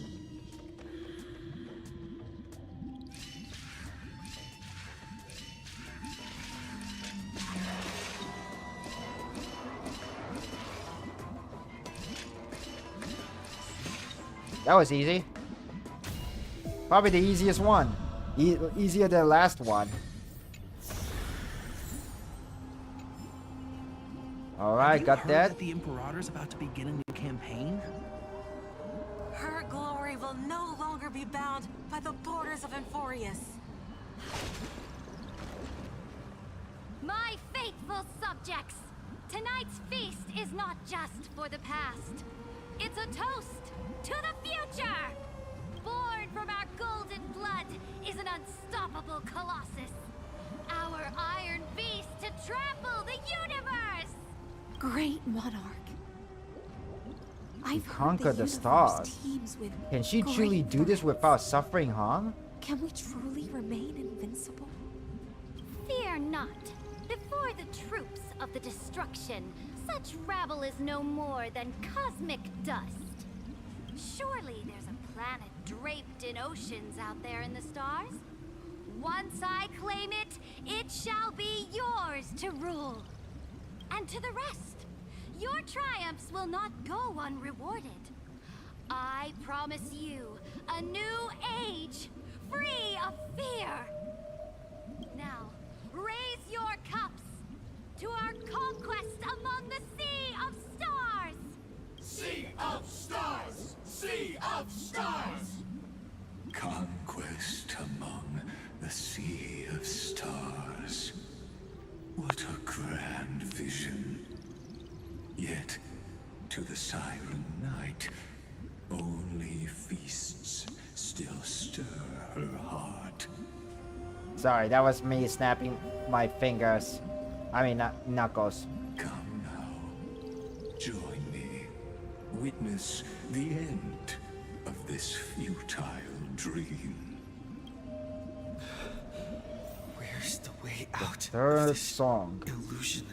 Speaker 1: That was easy. Probably the easiest one. Easier than the last one. Alright, got that.
Speaker 6: The Imperator's about to begin a new campaign?
Speaker 5: Her glory will no longer be bound by the borders of Amphoreus.
Speaker 7: My faithful subjects, tonight's feast is not just for the past. It's a toast to the future! Born from our golden blood is an unstoppable colossus. Our iron beast to trample the universe!
Speaker 5: Great monarch. I've heard
Speaker 1: Conquer the
Speaker 5: universe
Speaker 1: stars.
Speaker 5: teems with
Speaker 1: Can she
Speaker 5: great
Speaker 1: truly do this
Speaker 5: threats.
Speaker 1: without suffering harm?
Speaker 5: Can we truly remain invincible?
Speaker 7: Fear not. Before the troops of the destruction, such rabble is no more than cosmic dust. Surely there's a planet draped in oceans out there in the stars. Once I claim it, it shall be yours to rule. And to the rest, your triumphs will not go unrewarded. I promise you a new age, free of fear. Now, raise your cups to our conquest among the Sea of Stars!
Speaker 2: Sea of Stars! Sea siren night. Only feasts still stir her heart.
Speaker 1: Sorry, that was me snapping my fingers. I mean, knuckles.
Speaker 2: Come now. Join me. Witness the end of this futile dream.
Speaker 6: Where's the way out? of
Speaker 1: Third
Speaker 6: this
Speaker 1: song.
Speaker 6: illusion?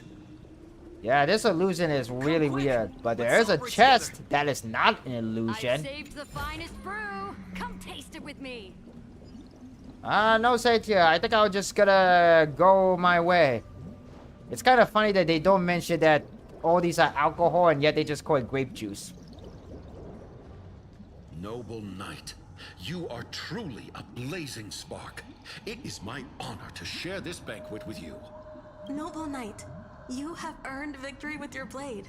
Speaker 1: Yeah, this illusion is really weird, but there is a chest that is not an illusion.
Speaker 7: saved the finest brew. Come taste it with me.
Speaker 1: No Satya, I think I'll just gonna go my way. It's kind of funny that they don't mention that all these are alcohol and yet they just call it grape juice.
Speaker 9: Noble knight, you are truly a blazing spark. It is my honor to share this banquet with you.
Speaker 5: Noble knight, you have earned victory with your blade.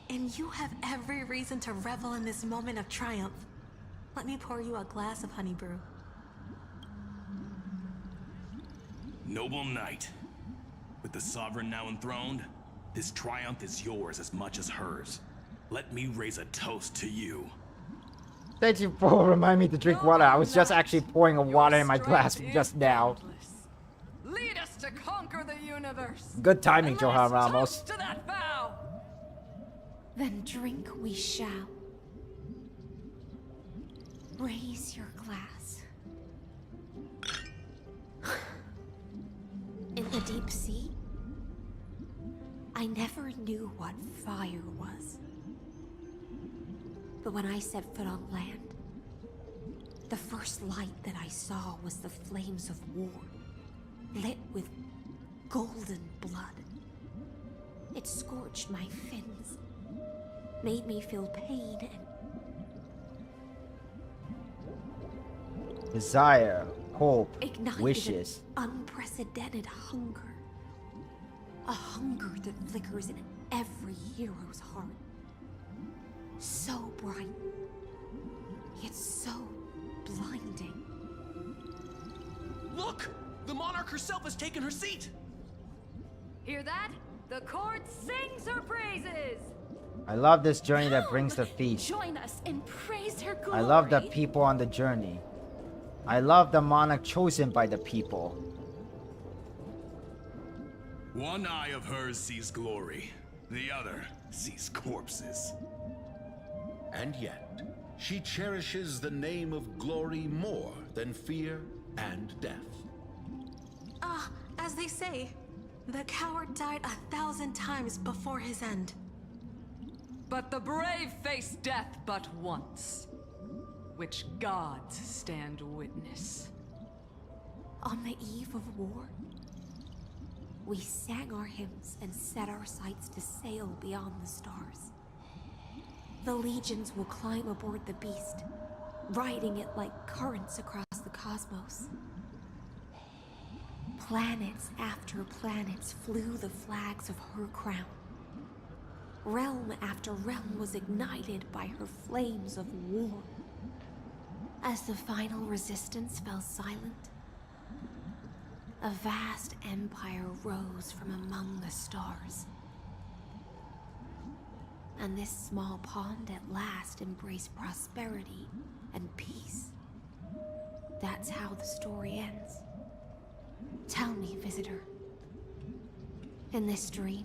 Speaker 5: And you have every reason to revel in this moment of triumph. Let me pour you a glass of honey brew.
Speaker 10: Noble knight, with the sovereign now enthroned, this triumph is yours as much as hers. Let me raise a toast to you.
Speaker 1: Thank you for reminding me to drink water. I was just actually pouring water in my glass just now.
Speaker 3: Lead us to conquer the universe.
Speaker 1: Good timing,
Speaker 3: And
Speaker 1: Johan
Speaker 3: let us
Speaker 1: Ramos.
Speaker 3: toast to that vow.
Speaker 8: Then drink we shall. Raise your glass. In the deep sea, I never knew what fire was. But when I set foot on land, the first light that I saw was the flames of war, lit with golden blood. It scorched my fins, made me feel pain and
Speaker 1: Desire, hope,
Speaker 8: ignited
Speaker 1: wishes.
Speaker 8: an unprecedented hunger. A hunger that flickers in every hero's heart. So bright, yet so blinding.
Speaker 6: Look! The monarch herself has taken her seat!
Speaker 7: Hear that? The court sings her praises.
Speaker 1: I love this journey that brings the feast.
Speaker 8: Join us and praise her glory.
Speaker 1: I love the people on the journey. I love the monarch chosen by the people.
Speaker 10: One eye of hers sees glory, the other sees corpses.
Speaker 9: And yet, she cherishes the name of glory more than fear and death.
Speaker 5: As they say, the coward died 1,000 times before his end.
Speaker 3: But the brave face death but once, which gods stand witness.
Speaker 8: On the eve of war, we sang our hymns and set our sights to sail beyond the stars. The legions will climb aboard the beast, riding it like currents across the cosmos. Planets after planets flew the flags of her crown. Realm after realm was ignited by her flames of war. As the final resistance fell silent, a vast empire rose from among the stars. And this small pond at last embraced prosperity and peace. That's how the story ends. Tell me, visitor, in this dream,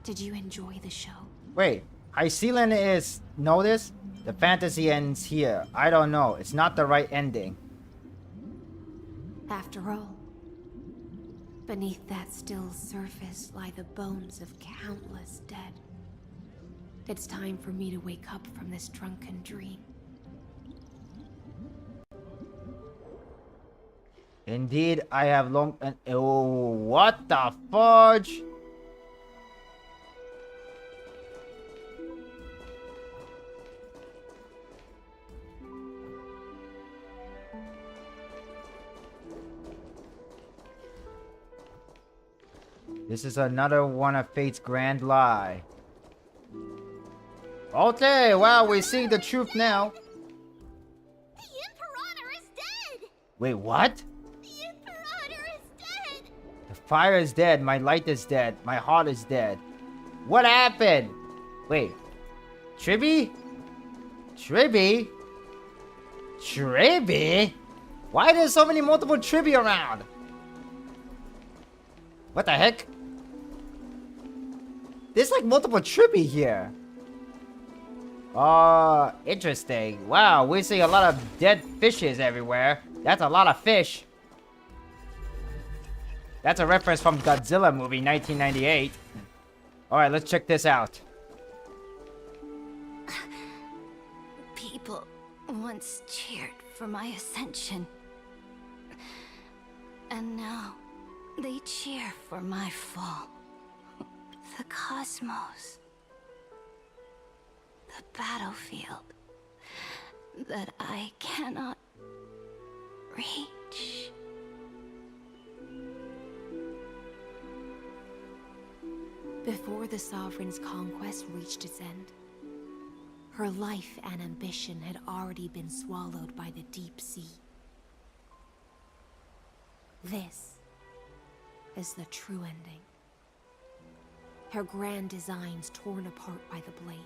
Speaker 8: did you enjoy the show?
Speaker 1: Wait, Iceland is... Know this? The fantasy ends here. I don't know. It's not the right ending.
Speaker 8: After all, beneath that still surface lie the bones of countless dead. It's time for me to wake up from this drunken dream.
Speaker 1: Indeed, I have long... Oh, what the fudge? This is another one of Fate's grand lie. Okay, wow, we're seeing the truth now.
Speaker 7: The Imperator is dead.
Speaker 1: Wait, what?
Speaker 7: The Imperator is dead.
Speaker 1: The fire is dead, my light is dead, my heart is dead. What happened? Wait, Tribby? Tribby? Tribby? Why are there so many multiple Tribby around? What the heck? There's like multiple Tribby here. Oh, interesting. Wow, we're seeing a lot of dead fishes everywhere. That's a lot of fish. That's a reference from Godzilla movie 1998. Alright, let's check this out.
Speaker 7: People once cheered for my ascension. And now they cheer for my fall. The cosmos. The battlefield that I cannot reach.
Speaker 8: Before the Sovereign's conquest reached its end, her life and ambition had already been swallowed by the deep sea. This is the true ending. Her grand designs torn apart by the blade.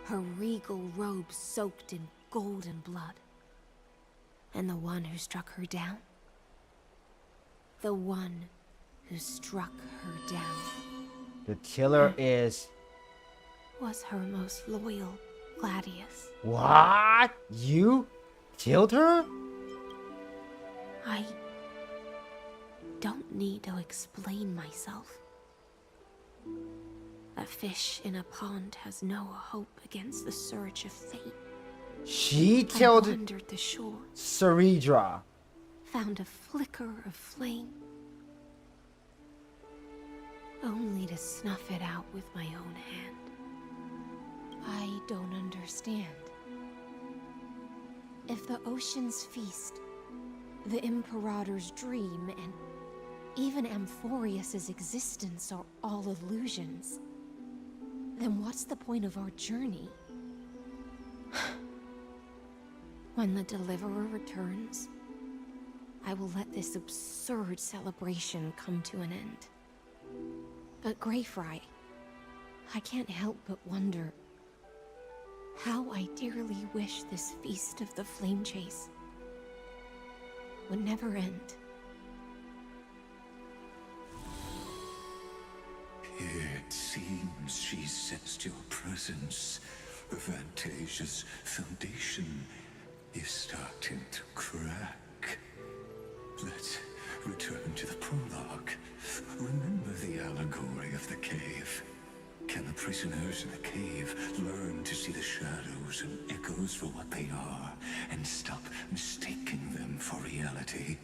Speaker 8: Her regal robes soaked in golden blood. And the one who struck her down? The one who struck her down.
Speaker 1: The killer is...
Speaker 8: Was her most loyal Gladius.
Speaker 1: What? You killed her?
Speaker 8: I don't need to explain myself. A fish in a pond has no hope against the surge of fate.
Speaker 1: She killed
Speaker 8: I wandered the shore,
Speaker 1: Saridra.
Speaker 8: found a flicker of flame, only to snuff it out with my own hand. I don't understand. If the ocean's feast, the Imperator's dream, and even Amphoreus' existence are all illusions, then what's the point of our journey? When the Deliverer returns, I will let this absurd celebration come to an end. But Greyfry, I can't help but wonder how I dearly wish this feast of the Flame Chase would never end.
Speaker 2: It seems she sensed your presence. Fantasia's foundation is starting to crack. Let's return to the prologue. Remember the allegory of the cave. Can the prisoners in the cave learn to see the shadows and echoes for what they are, and stop mistaking them for reality?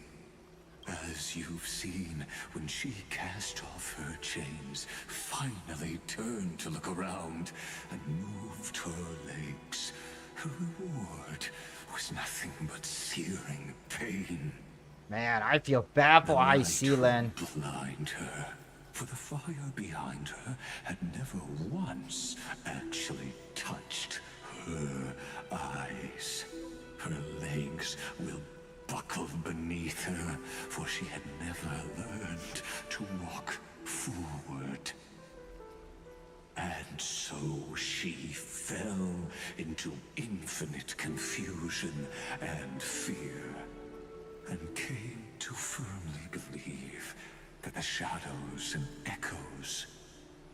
Speaker 2: As you've seen, when she cast off her chains, finally turned to look around, and moved her legs, her reward was nothing but searing pain.
Speaker 1: Man, I feel bad for Ice Sealand.
Speaker 2: Blind her, for the fire behind her had never once actually touched her eyes. Her legs will buckle beneath her, for she had never learned to walk forward. And so she fell into infinite confusion and fear, and came to firmly believe that the shadows and echoes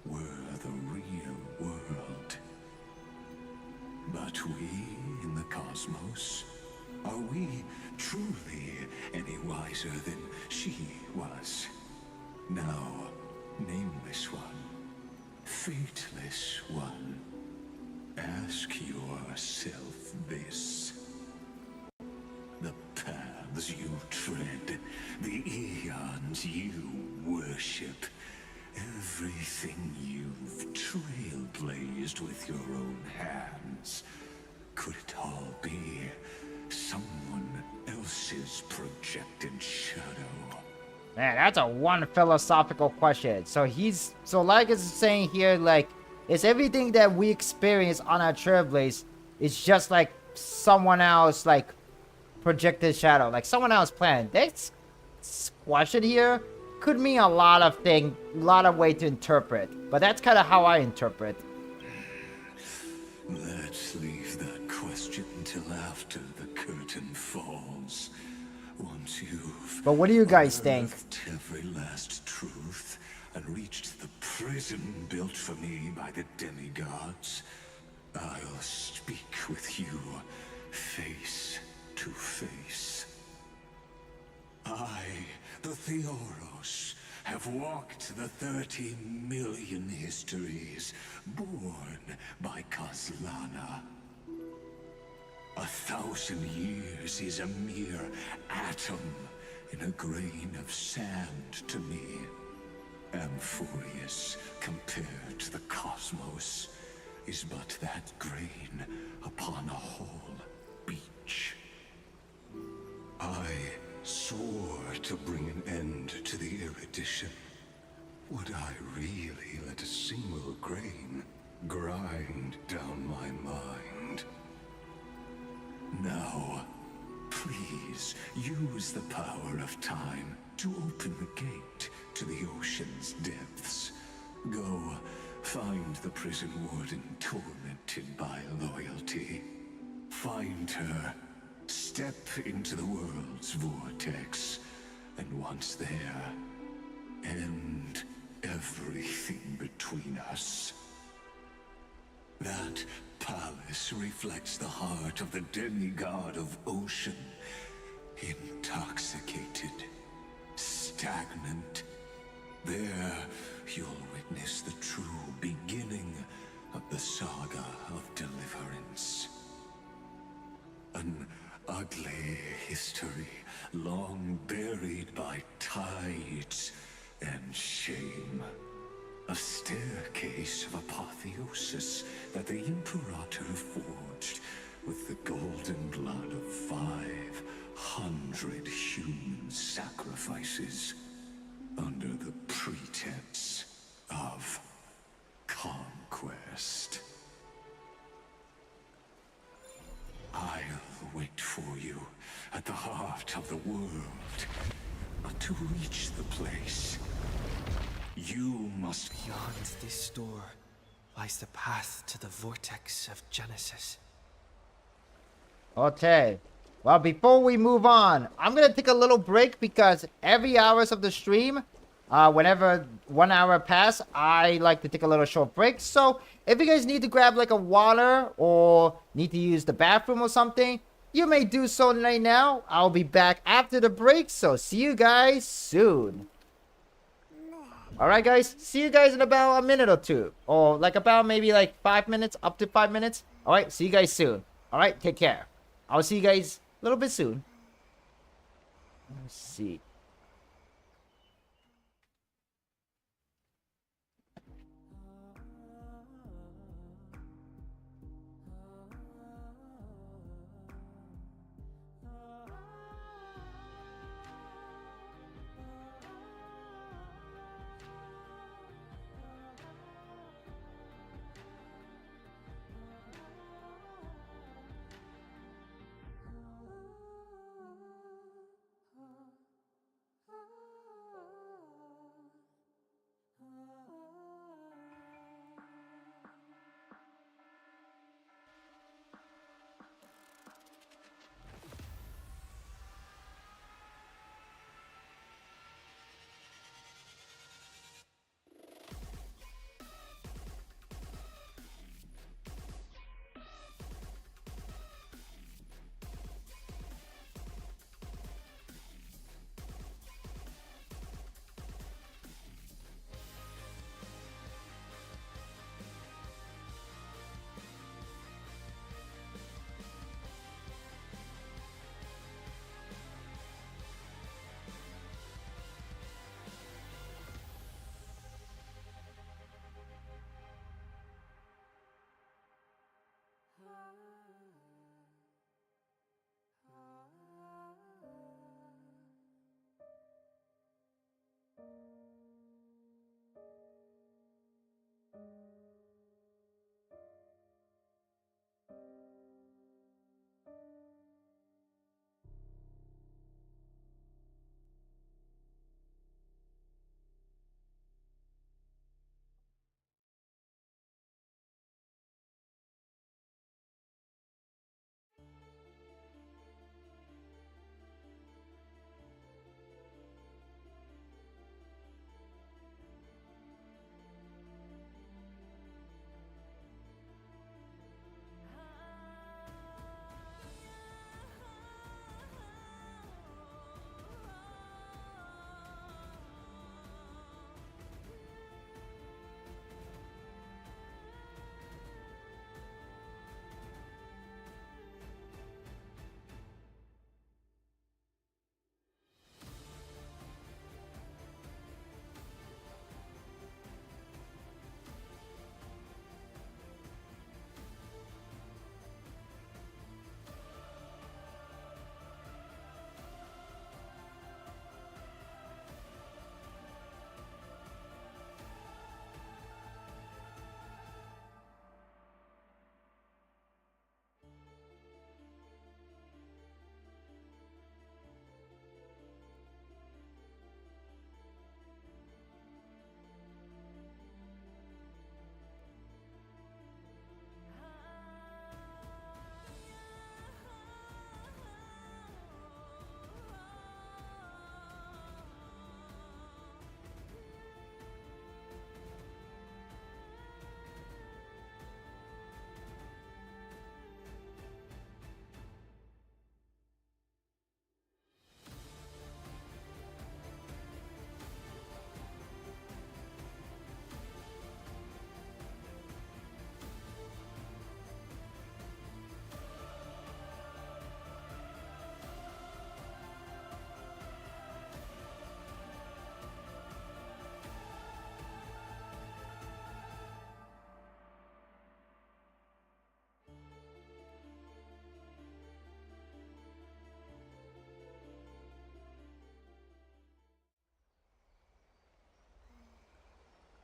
Speaker 2: were the real world. But we in the cosmos, are we truly any wiser than she was? Now, nameless one, fateless one, ask yourself this. The paths you tread, the eons you worship, everything you've trailblazed with your own hands, could it all be someone else's projected shadow?
Speaker 1: Man, that's a one philosophical question. So like it's saying here, like, is everything that we experience on our trailblaze is just like someone else, like, projected shadow, like someone else planned. This question here could mean a lot of way to interpret, but that's kind of how I interpret.
Speaker 2: Let's leave that question till after the curtain falls. Once you've
Speaker 1: But what do you guys think?
Speaker 2: unearthed every last truth and reached the prison built for me by the demigods, I'll speak with you face to face. I, the Theoros, have walked the 30 million histories born by Kozlana. 1,000 years is a mere atom in a grain of sand to me. Amphoreus, compared to the cosmos, is but that grain upon a whole beach. I swore to bring an end to the erudition. Would I really let a single grain grind down my mind? Now, please use the power of time to open the gate to the ocean's depths. Go, find the prison warden tormented by loyalty. Find her, step into the world's vortex, and once there, end everything between us. That palace reflects the heart of the demigod of ocean. Intoxicated, stagnant. There, you'll witness the true beginning of the saga of deliverance. An ugly history, long buried by tides and shame. A staircase of apotheosis that the Imperator forged with the golden blood of 500 human sacrifices under the pretense of conquest. I'll wait for you at the heart of the world. But to reach the place, you must...
Speaker 6: Beyond this door lies the path to the vortex of Genesis.
Speaker 1: Okay. Well, before we move on, I'm going to take a little break because every hours of the stream, whenever 1 hour pass, I like to take a little short break. So if you guys need to grab like a water or need to use the bathroom or something, you may do so right now. I'll be back after the break. So see you guys soon. Alright guys, see you guys in about a minute or two. Or like about maybe like 5 minutes, up to 5 minutes. Alright, see you guys soon. Alright, take care. I'll see you guys a little bit soon. Let's see.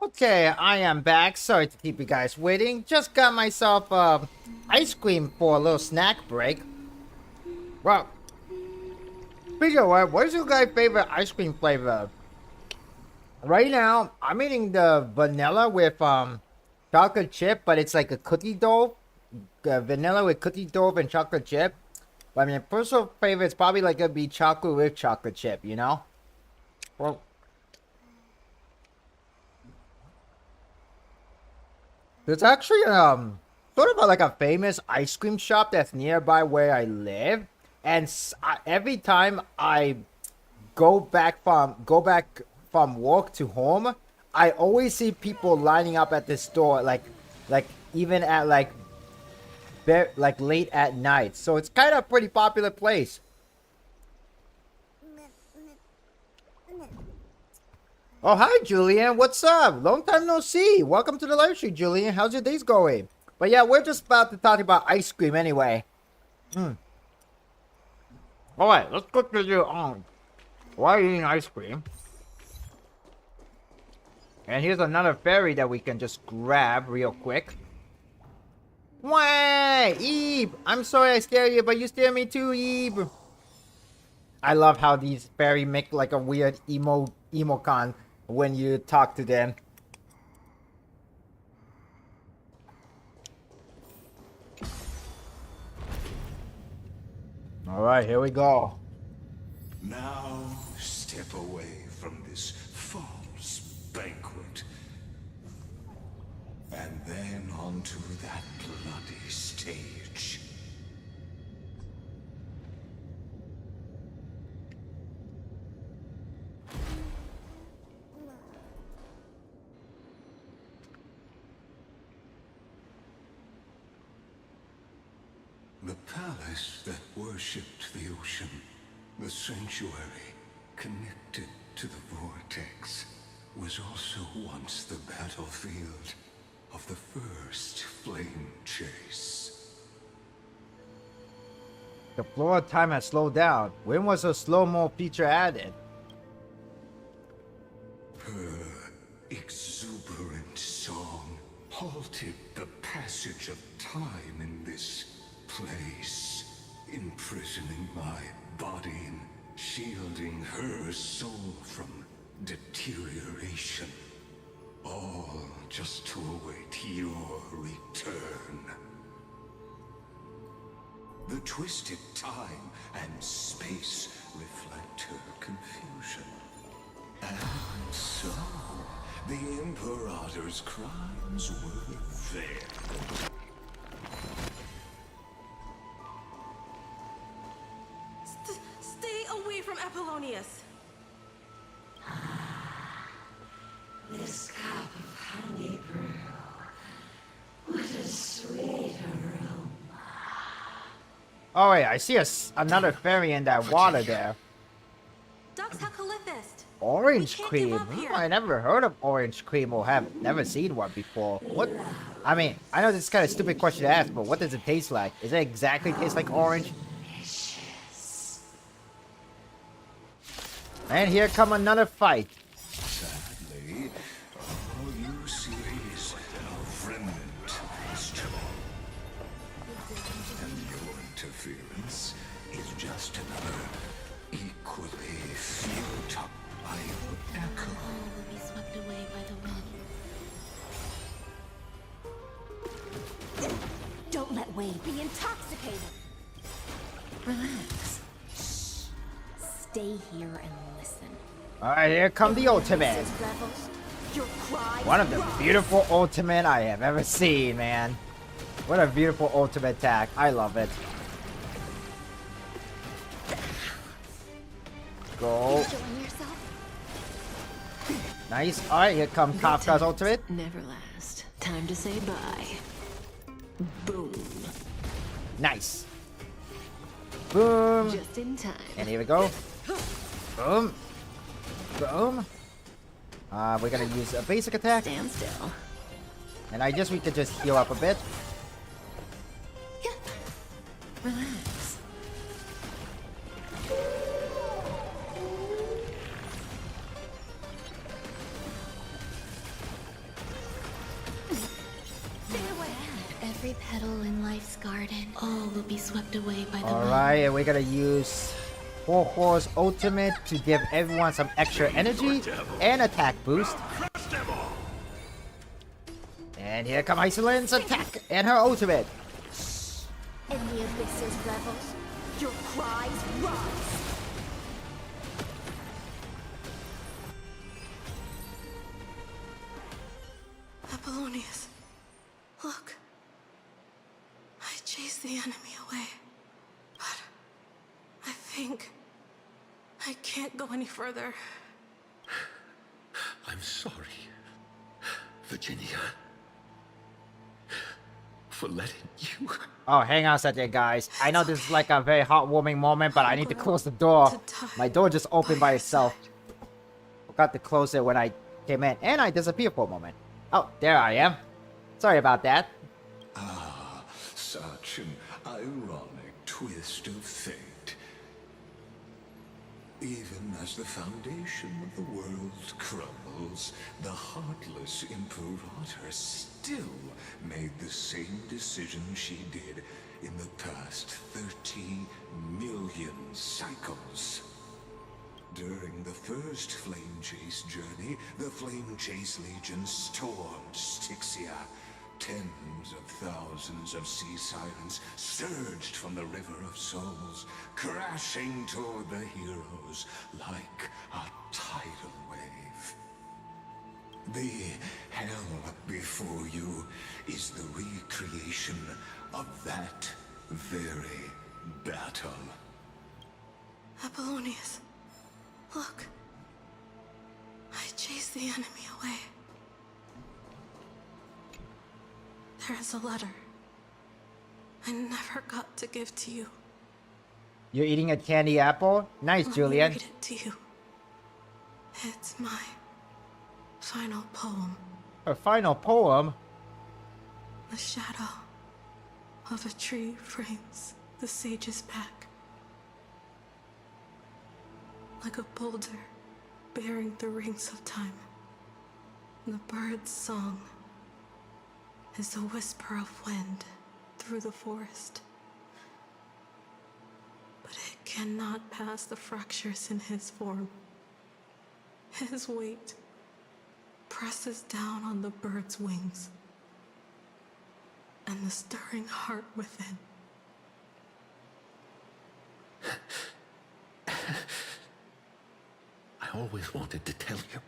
Speaker 1: Okay, I am back. Sorry to keep you guys waiting. Just got myself ice cream for a little snack break. Well, speaking of what is your guys' favorite ice cream flavor? Right now, I'm eating the vanilla with chocolate chip, but it's like a cookie dough. Vanilla with cookie dough and chocolate chip. But I mean, personal favorite is probably like gonna be chocolate with chocolate chip, you know? Well, there's actually sort of like a famous ice cream shop that's nearby where I live, and every time I go back from work to home, I always see people lining up at this store, like even at like late at night. So it's kind of a pretty popular place. Oh, hi, Julian. What's up? Long time no see. Welcome to the live stream, Julian. How's your days going? But yeah, we're just about to talk about ice cream anyway. Alright, let's go to the why are you eating ice cream? And here's another fairy that we can just grab real quick. Why, Eve? I'm sorry I scared you, but you scared me too, Eve. I love how these fairy make like a weird emocon when you talk to them. Alright, here we go.
Speaker 2: Now step away from this false banquet. And then onto that bloody stage. The palace that worshipped the ocean, the sanctuary connected to the vortex, was also once the battlefield of the first flame chase.
Speaker 1: The flow of time has slowed down. When was the slow-mo feature added?
Speaker 2: Her exuberant song halted the passage of time in this place, imprisoning my body and shielding her soul from deterioration. All just to await your return. The twisted time and space reflect her confusion. And so, the Imperator's crimes were there.
Speaker 5: Stay away from Apollonius!
Speaker 11: This cup of honey brew. What a sweet aroma.
Speaker 1: Oh wait, I see another fairy in that water there.
Speaker 5: Dux Hakalithist!
Speaker 1: Orange
Speaker 5: We can't
Speaker 1: cream?
Speaker 5: give up here.
Speaker 1: I never heard of orange cream or have never seen one before. What? I mean, I know this is kind of a stupid question to ask, but what does it taste like? Does it exactly taste like orange? And here come another fight.
Speaker 2: Sadly, all you see is a remnant history. And your interference is just another equally futile echo.
Speaker 8: All will be swept away by the wind. Don't let Wade be intoxicated. Relax. Shh. Stay here and listen.
Speaker 1: Alright, here come the ultimate.
Speaker 8: Rebels, your cries
Speaker 1: One of the
Speaker 8: rise.
Speaker 1: beautiful ultimate I have ever seen, man. What a beautiful ultimate attack. I love it. Go.
Speaker 8: Enjoying yourself?
Speaker 1: Nice. Alright, here comes Kafka's ultimate.
Speaker 11: Never last. Time to say bye. Boom.
Speaker 1: Nice. Boom.
Speaker 11: Just in time.
Speaker 1: And here we go. Boom. Boom. We're gonna use a basic attack.
Speaker 11: Stand still.
Speaker 1: And I guess we could just heal up a bit.
Speaker 11: Relax.
Speaker 8: every petal in life's garden, all will be swept away by the
Speaker 1: Alright, and we're gonna use Horror's ultimate to give everyone some extra energy and attack boost. And here come Iceland's attack and her ultimate.
Speaker 8: In the abyss's revels, your cries rise.
Speaker 5: Apollonius, look. I chased the enemy away. But I think I can't go any further.
Speaker 9: I'm sorry, Virginia, for letting you.
Speaker 1: Oh, hang on a second, guys. I know this is like a very heartwarming moment, but I need to close the door. My door just opened by itself. Forgot to close it when I came in, and I disappeared for a moment. Oh, there I am. Sorry about that.
Speaker 2: Ah, such an ironic twist of fate. Even as the foundation of the world crumbles, the heartless Imperator still made the same decision she did in the past 30 million cycles. During the first Flame Chase journey, the Flame Chase Legion stormed Styxia. Tens of thousands of sea sirens surged from the River of Souls, crashing toward the heroes like a tidal wave. The hell before you is the recreation of that very battle.
Speaker 5: Apollonius, look. I chased the enemy away. There is a letter I never got to give to you.
Speaker 1: You're eating a candy apple? Nice,
Speaker 5: Let
Speaker 1: Julian.
Speaker 5: me read it to you. It's my final poem.
Speaker 1: Her final poem?
Speaker 5: The shadow of a tree frames the sage's back. Like a boulder bearing the rings of time. The bird's song is a whisper of wind through the forest. But it cannot pass the fractures in his form. His weight presses down on the bird's wings and the stirring heart within.
Speaker 9: I always wanted to tell you.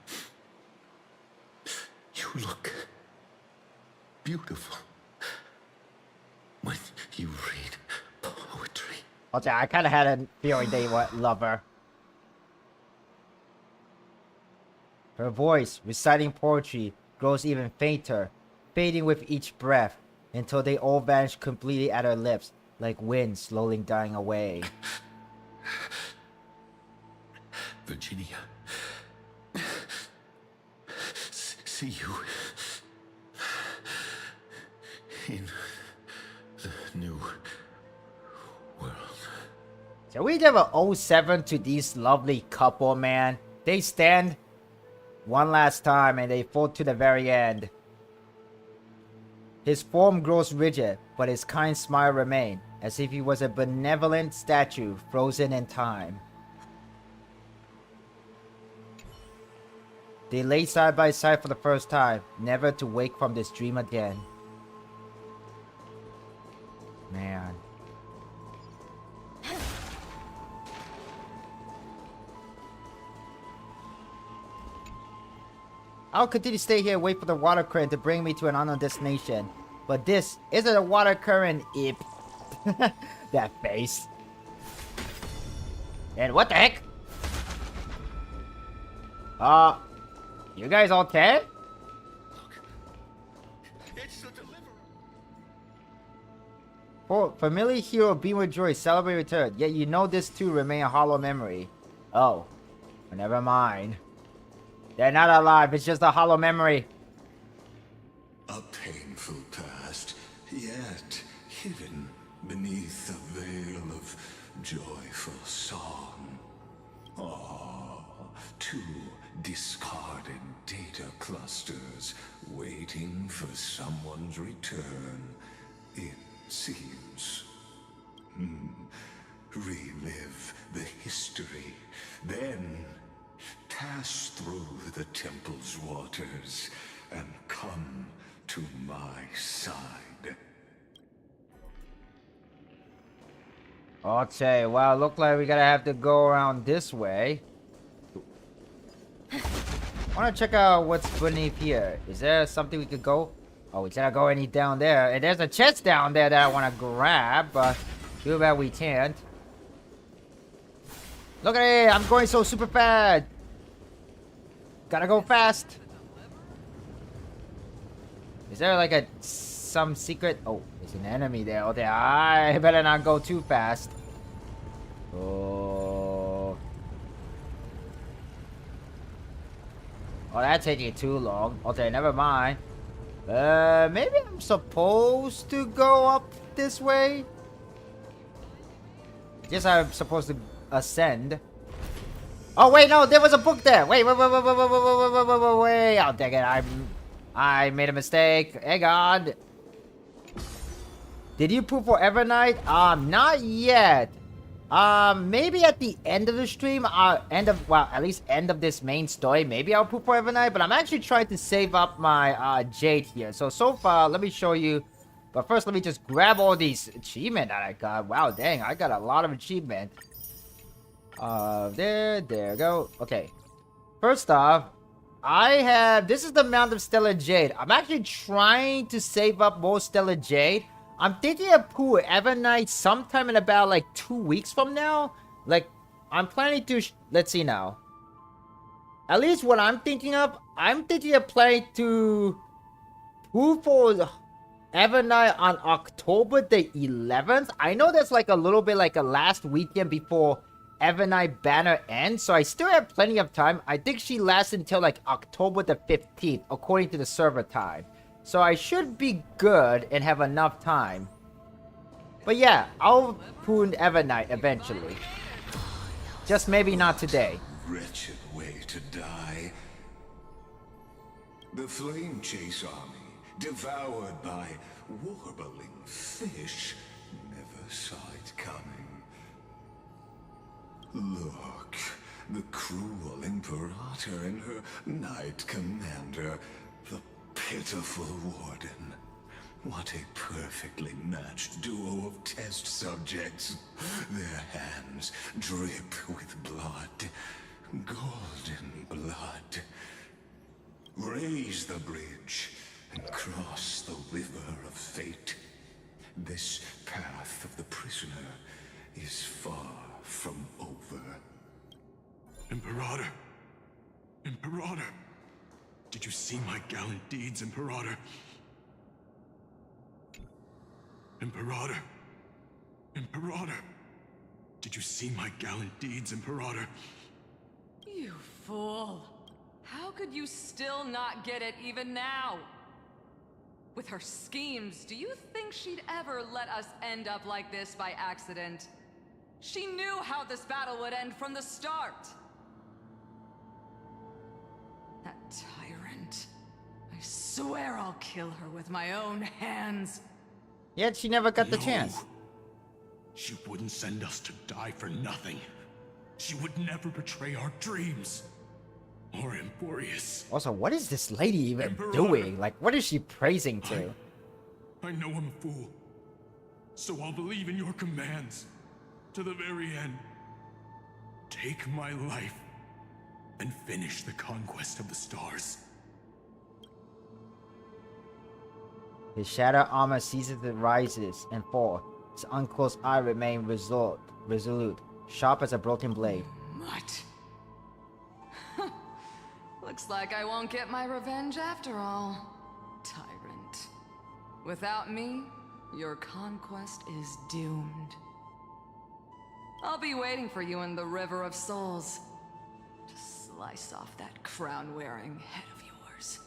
Speaker 9: You look beautiful when you read poetry.
Speaker 1: Okay, I kind of had a feeling they would love her. Her voice, reciting poetry, grows even fainter, fading with each breath, until they all vanish completely at her lips, like wind slowly dying away.
Speaker 9: Virginia, see you in the new world.
Speaker 1: Can we give a 07 to these lovely couple, man? They stand one last time and they fall to the very end. His form grows rigid, but his kind smile remains, as if he was a benevolent statue frozen in time. They lay side by side for the first time, never to wake from this dream again. Man. I'll continue to stay here and wait for the water current to bring me to an unknown destination. But this isn't a water current, Ip. That face. And what the heck? You guys okay?
Speaker 9: It's the deliverer.
Speaker 1: For familiar hero beam with joy, celebrate return. Yet you know this too remain a hollow memory. Oh, well, never mind. They're not alive. It's just a hollow memory.
Speaker 2: A painful past, yet hidden beneath a veil of joyful song. Ah, two discarded data clusters waiting for someone's return. it seems. Relive the history, then pass through the temple's waters and come to my side.
Speaker 1: Okay, well, look like we're gonna have to go around this way. I wanna check out what's beneath here. Is there something we could go? Oh, we cannot go any down there. And there's a chest down there that I wanna grab, but too bad we can't. Look at it! I'm going so super fast! Gotta go fast! Is there like some secret? Oh, there's an enemy there. Oh, there. I better not go too fast. Oh. Oh, that's taking too long. Okay, never mind. Maybe I'm supposed to go up this way? Guess I'm supposed to ascend. Oh wait, no, there was a book there. Wait. Oh, dang it! I made a mistake. Hang on. Did you poop for Evernight? Not yet. Maybe at the end of the stream, at least end of this main story, maybe I'll poop for Evernight, but I'm actually trying to save up my, jade here. So far, let me show you. But first, let me just grab all these achievements that I got. Wow, dang, I got a lot of achievement. There we go. Okay. First off, this is the amount of Stellar Jade. I'm actually trying to save up more Stellar Jade. I'm thinking of Pooh Evernight sometime in about like 2 weeks from now. Like, I'm planning to, let's see now. At least what I'm thinking of planning to Pooh for Evernight on October the 11th. I know that's like a little bit like a last weekend before Evernight banner ends, so I still have plenty of time. I think she lasts until like October the 15th, according to the server time. So I should be good and have enough time. But yeah, I'll poon Evernight eventually. Just maybe not today.
Speaker 2: Wretched way to die. The Flame Chase army, devoured by warbling fish, never saw it coming. Look, the cruel Imperator and her Knight Commander, the pitiful Warden. What a perfectly matched duo of test subjects. Their hands drip with blood, golden blood. Raise the bridge and cross the river of fate. This path of the prisoner is far from over.
Speaker 10: Imperator! Imperator! Did you see my gallant deeds, Imperator? Imperator! Imperator! Did you see my gallant deeds, Imperator?
Speaker 12: You fool! How could you still not get it even now? With her schemes, do you think she'd ever let us end up like this by accident? She knew how this battle would end from the start! That tyrant. I swear I'll kill her with my own hands.
Speaker 1: Yet she never got the chance.
Speaker 10: She wouldn't send us to die for nothing. She would never betray our dreams. Or Amphoreus.
Speaker 1: Also, what is this lady even doing? Like, what is she praising to?
Speaker 10: I know I'm a fool. So I'll believe in your commands. To the very end. Take my life. And finish the conquest of the stars.
Speaker 1: His shadow armor ceases and rises and falls. His unclosed eye remains resolute, sharp as a broken blade.
Speaker 12: What? Looks like I won't get my revenge after all, tyrant. Without me, your conquest is doomed. I'll be waiting for you in the River of Souls to slice off that crown-wearing head of yours.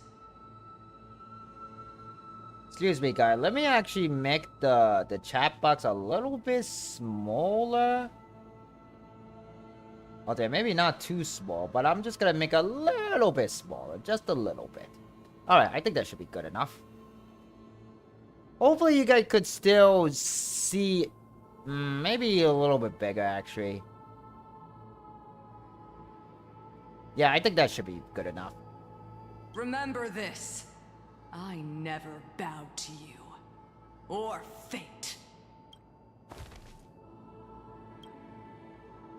Speaker 1: Excuse me, guys. Let me actually make the chat box a little bit smaller. Okay, maybe not too small, but I'm just gonna make a little bit smaller. Just a little bit. Alright, I think that should be good enough. Hopefully you guys could still see maybe a little bit bigger actually. Yeah, I think that should be good enough.
Speaker 12: Remember this. I never bowed to you. Or fate.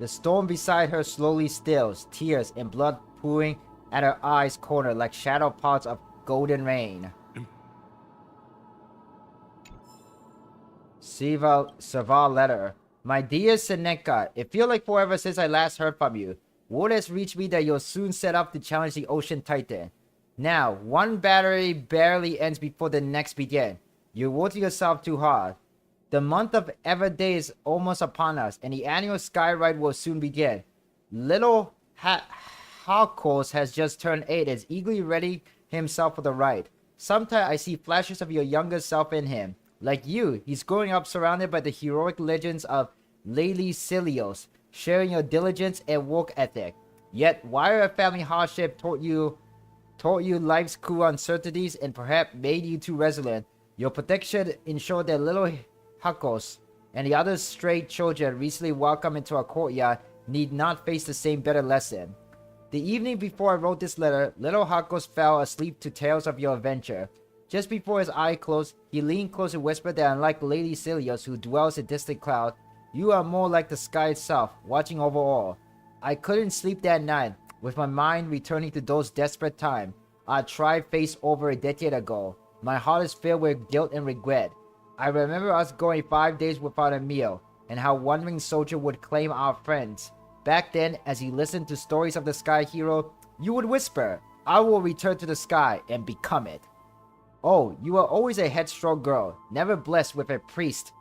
Speaker 1: The storm beside her slowly stills, tears and blood pouring at her eyes corner like shadow pots of golden rain. Siva letter. My dear Seneca, it feels like forever since I last heard from you. Word has reached me that you'll soon set up to challenge the Ocean Titan. Now, one battery barely ends before the next begins. You're working yourself too hard. The month of Everday is almost upon us, and the annual Sky Ride will soon begin. Little Hakos has just turned 8 and is eagerly ready himself for the ride. Sometimes I see flashes of your younger self in him. Like you, he's growing up surrounded by the heroic legends of Lady Cilios, sharing your diligence and work ethic. Yet, while a family hardship taught you life's cruel uncertainties and perhaps made you too resilient, your protection ensured that little Hakos and the other stray children recently welcomed into our courtyard need not face the same bitter lesson. The evening before I wrote this letter, little Hakos fell asleep to tales of your adventure. Just before his eye closed, he leaned close and whispered that unlike Lady Cilios, who dwells in distant cloud, you are more like the sky itself, watching over all. I couldn't sleep that night, with my mind returning to those desperate times I tried face over a decade ago. My heart is filled with guilt and regret. I remember us going 5 days without a meal, and how wandering soldier would claim our friends. Back then, as you listened to stories of the Sky Hero, you would whisper, I will return to the sky and become it. Oh, you were always a headstrong girl, never blessed with a priest,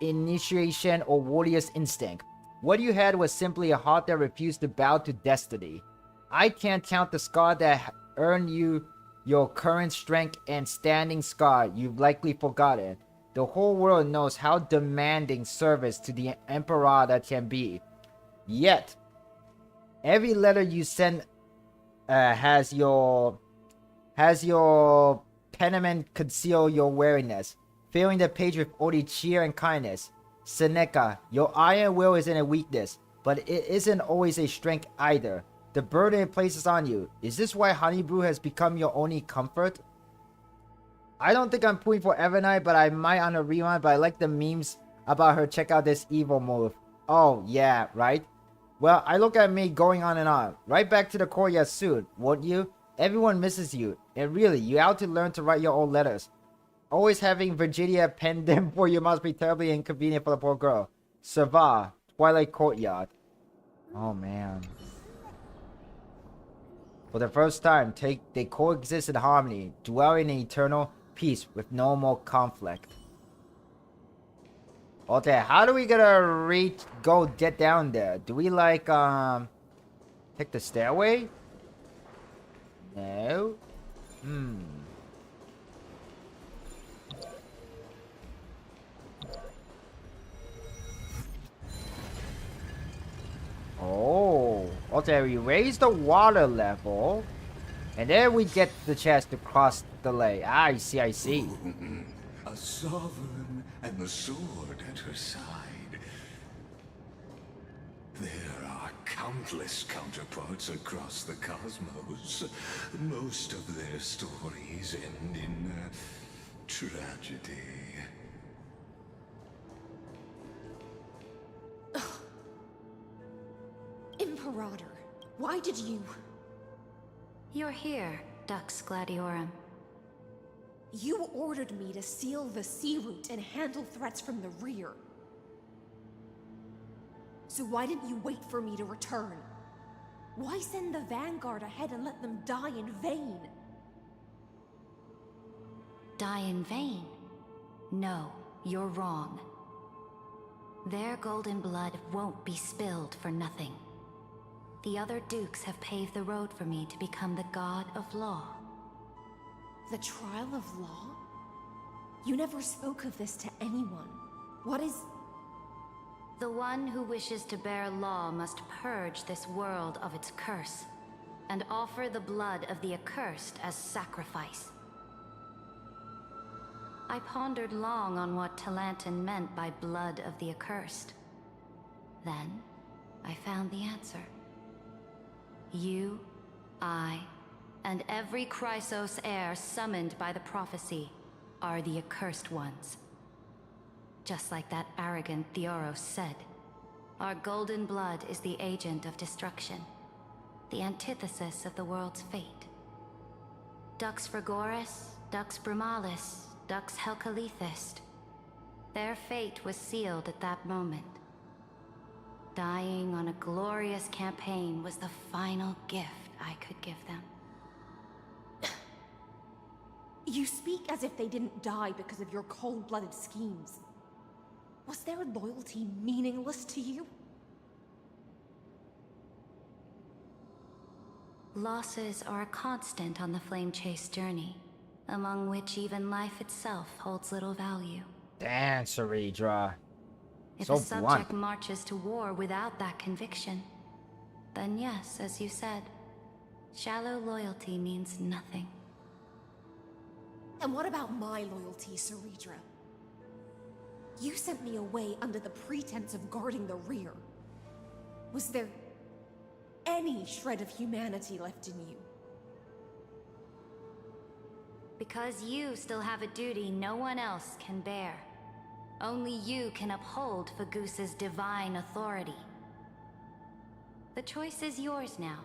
Speaker 1: initiation, or warrior's instinct. What you had was simply a heart that refused to bow to destiny. I can't count the scar that earned you your current strength and standing scar you've likely forgotten. The whole world knows how demanding service to the Emperor that can be. Yet, every letter you send has your peniment conceal your wariness, filling the page with only cheer and kindness. Seneca, your iron will isn't a weakness, but it isn't always a strength either. The burden it places on you. Is this why Honey Brew has become your only comfort? I don't think I'm pulling for Evernight, but I might on a rewind, but I like the memes about her check out this evil move. Oh, yeah, right? Well, I look at me going on and on. Right back to the courtyard soon, won't you? Everyone misses you. And really, you out to learn to write your own letters. Always having Virginia pen them for you must be terribly inconvenient for the poor girl. Sava, Twilight Courtyard. Oh, man. For the first time, they coexist in harmony, dwelling in eternal peace with no more conflict. Okay, how do we get down there? Do we like, take the stairway? No? Oh, okay, we raise the water level, and then we get the chance to cross the lake. Ah, I see.
Speaker 2: A sovereign and the sword at her side. There are countless counterparts across the cosmos. Most of their stories end in tragedy.
Speaker 8: Imperator, why did you...
Speaker 7: You're here, Dux Gladiorum.
Speaker 8: You ordered me to seal the sea route and handle threats from the rear. So why didn't you wait for me to return? Why send the vanguard ahead and let them die in vain?
Speaker 7: Die in vain? No, you're wrong. Their golden blood won't be spilled for nothing. The other dukes have paved the road for me to become the god of law.
Speaker 8: The trial of law? You never spoke of this to anyone. What is...
Speaker 7: The one who wishes to bear law must purge this world of its curse, and offer the blood of the accursed as sacrifice. I pondered long on what Talantin meant by blood of the accursed. Then, I found the answer. You, I, and every Chrysos heir summoned by the prophecy are the accursed ones. Just like that arrogant Theoros said, our golden blood is the agent of destruction, the antithesis of the world's fate. Dux Frigoris, Dux Brumalis, Dux Helcalethist. Their fate was sealed at that moment. Dying on a glorious campaign was the final gift I could give them.
Speaker 5: You speak as if they didn't die because of your cold-blooded schemes. Was their loyalty meaningless to you?
Speaker 7: Losses are a constant on the Flame Chase journey, among which even life itself holds little value.
Speaker 1: Damn, Saridra.
Speaker 7: If
Speaker 1: So
Speaker 7: a subject
Speaker 1: blunt.
Speaker 7: marches to war without that conviction, then yes, as you said, shallow loyalty means nothing.
Speaker 5: And what about my loyalty, Saridra? You sent me away under the pretense of guarding the rear. Was there any shred of humanity left in you?
Speaker 7: Because you still have a duty no one else can bear. Only you can uphold Fagoos's divine authority. The choice is yours now.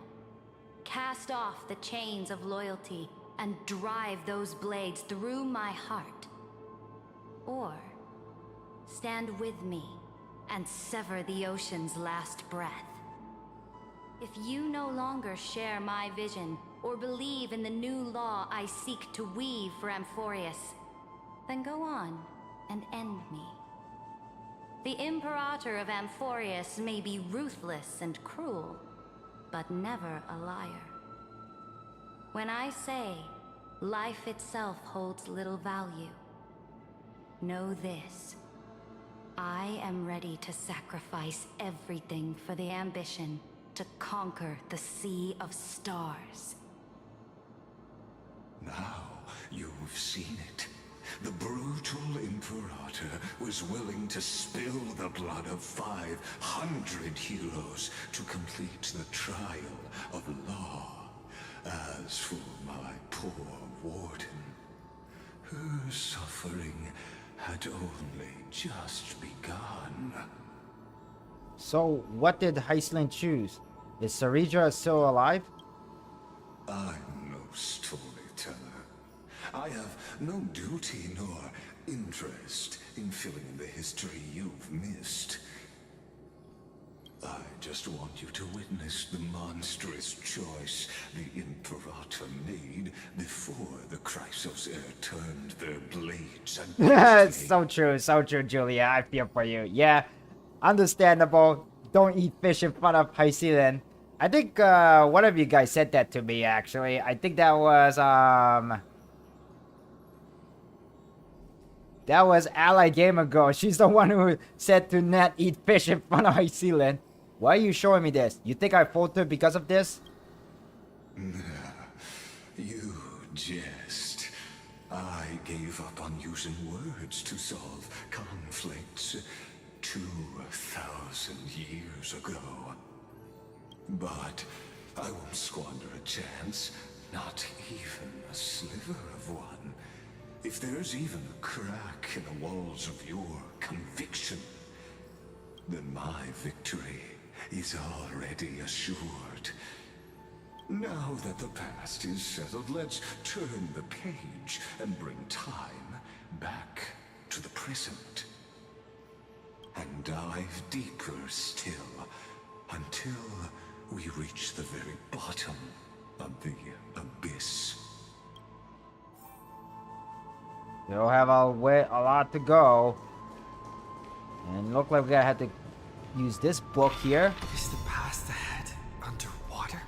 Speaker 7: Cast off the chains of loyalty and drive those blades through my heart. Or stand with me and sever the ocean's last breath. If you no longer share my vision or believe in the new law I seek to weave for Amphoreus, then go on and end me. The Imperator of Amphoreus may be ruthless and cruel, but never a liar. When I say life itself holds little value, know this. I am ready to sacrifice everything for the ambition to conquer the Sea of Stars.
Speaker 2: Now you've seen it. The brutal Imperator was willing to spill the blood of 500 heroes to complete the trial of law. As for my poor warden, her suffering had only just begun.
Speaker 1: So, what did Heisling choose? Is Saridra still alive?
Speaker 2: I'm no storyteller. I have no duty nor interest in filling in the history you've missed. I just want you to witness the monstrous choice the Imperator made before the Chrysos heir turned their blades and
Speaker 1: So true, Julia. I feel for you. Yeah, understandable. Don't eat fish in front of Hycelen. I think one of you guys said that to me, actually. I think that was Ally Gamer Girl. She's the one who said to not eat fish in front of Hycelen. Why are you showing me this? You think I faltered because of this?
Speaker 2: You jest. I gave up on using words to solve conflicts 2,000 years ago. But I won't squander a chance, not even a sliver of one. If there's even a crack in the walls of your conviction, then my victory is already assured. Now that the past is settled, let's turn the page and bring time back to the present. And dive deeper still, until we reach the very bottom of the abyss.
Speaker 1: We'll have a lot to go. And look like we're gonna have to use this book here.
Speaker 6: Is the past ahead underwater?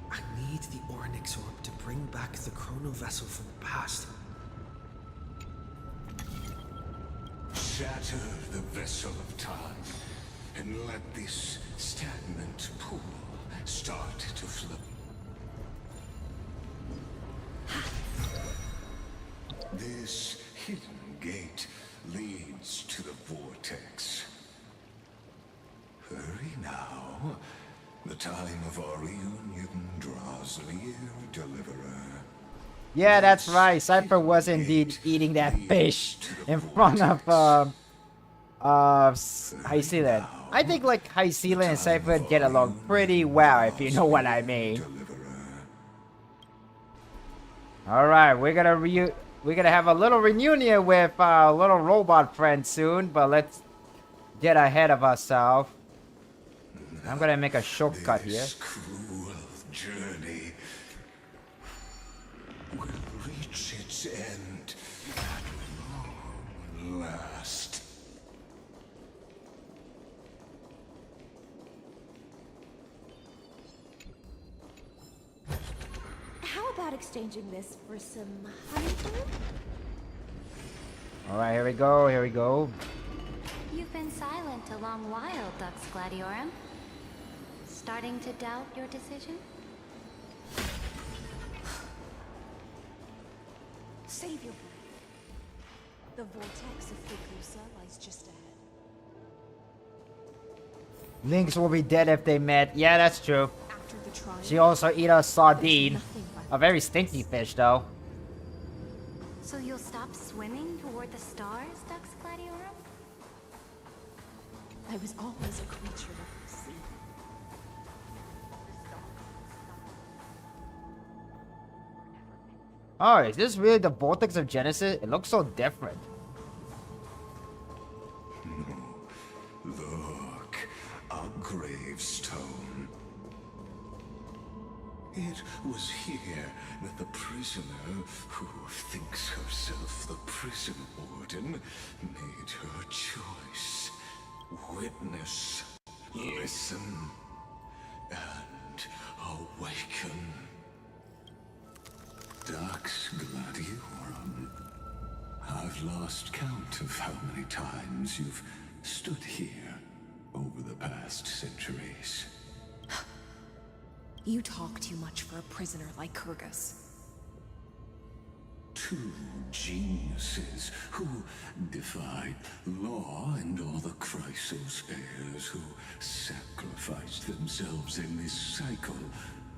Speaker 6: I need the Ornyx orb to bring back the chrono vessel from the past.
Speaker 2: Shatter the vessel of time, and let this stagnant pool start to flow. time of our reunion draws near, deliverer.
Speaker 1: Yeah, that's right. Cypher was indeed eating that fish in front of High Sealand. I think like High Sealand and Cypher get along pretty well, if you know what I mean. All right, we're gonna have a little reunion with our little robot friend soon, but let's get ahead of ourselves. I'm gonna make a shortcut here.
Speaker 2: This cruel journey will reach its end at long last.
Speaker 8: How about exchanging this for some honeycomb?
Speaker 1: All right, here we go. Here we go.
Speaker 7: You've been silent a long while, Dux Gladiorum. Starting to doubt your decision?
Speaker 8: Save your breath. The vortex of Fukusa lies just ahead.
Speaker 1: Lynx will be dead if they met. Yeah, that's true.
Speaker 8: After the trial,
Speaker 1: She also eat a sardine. A very stinky fish, though.
Speaker 7: So you'll stop swimming toward the stars, Dux Gladiorum?
Speaker 8: I was always a creature of the sea.
Speaker 1: Oh, is this really the vortex of Genesis? It looks so different.
Speaker 2: Look, a gravestone. It was here that the prisoner, who thinks herself the prison warden, made her choice. Witness, listen, and awaken. Dux Gladiorum. I've lost count of how many times you've stood here over the past centuries.
Speaker 8: You talk too much for a prisoner like Kyrgyz.
Speaker 2: Two geniuses who defied law and all the Chrysos heirs who sacrificed themselves in this cycle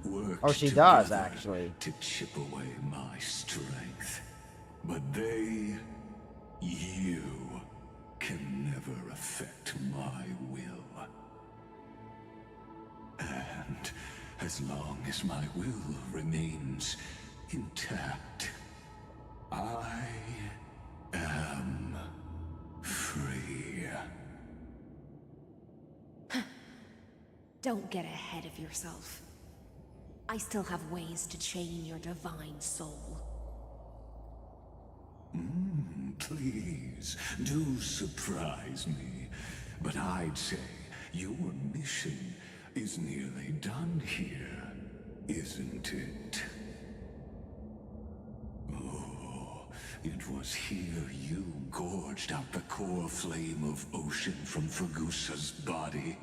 Speaker 2: worked
Speaker 1: Oh, she does,
Speaker 2: together
Speaker 1: actually.
Speaker 2: to chip away my strength. But they, you, can never affect my will. And as long as my will remains intact, I am free.
Speaker 8: Don't get ahead of yourself. I still have ways to chain your divine soul.
Speaker 2: Please, do surprise me. But I'd say your mission is nearly done here, isn't it? Oh, it was here you gorged out the core flame of ocean from Fugusa's body.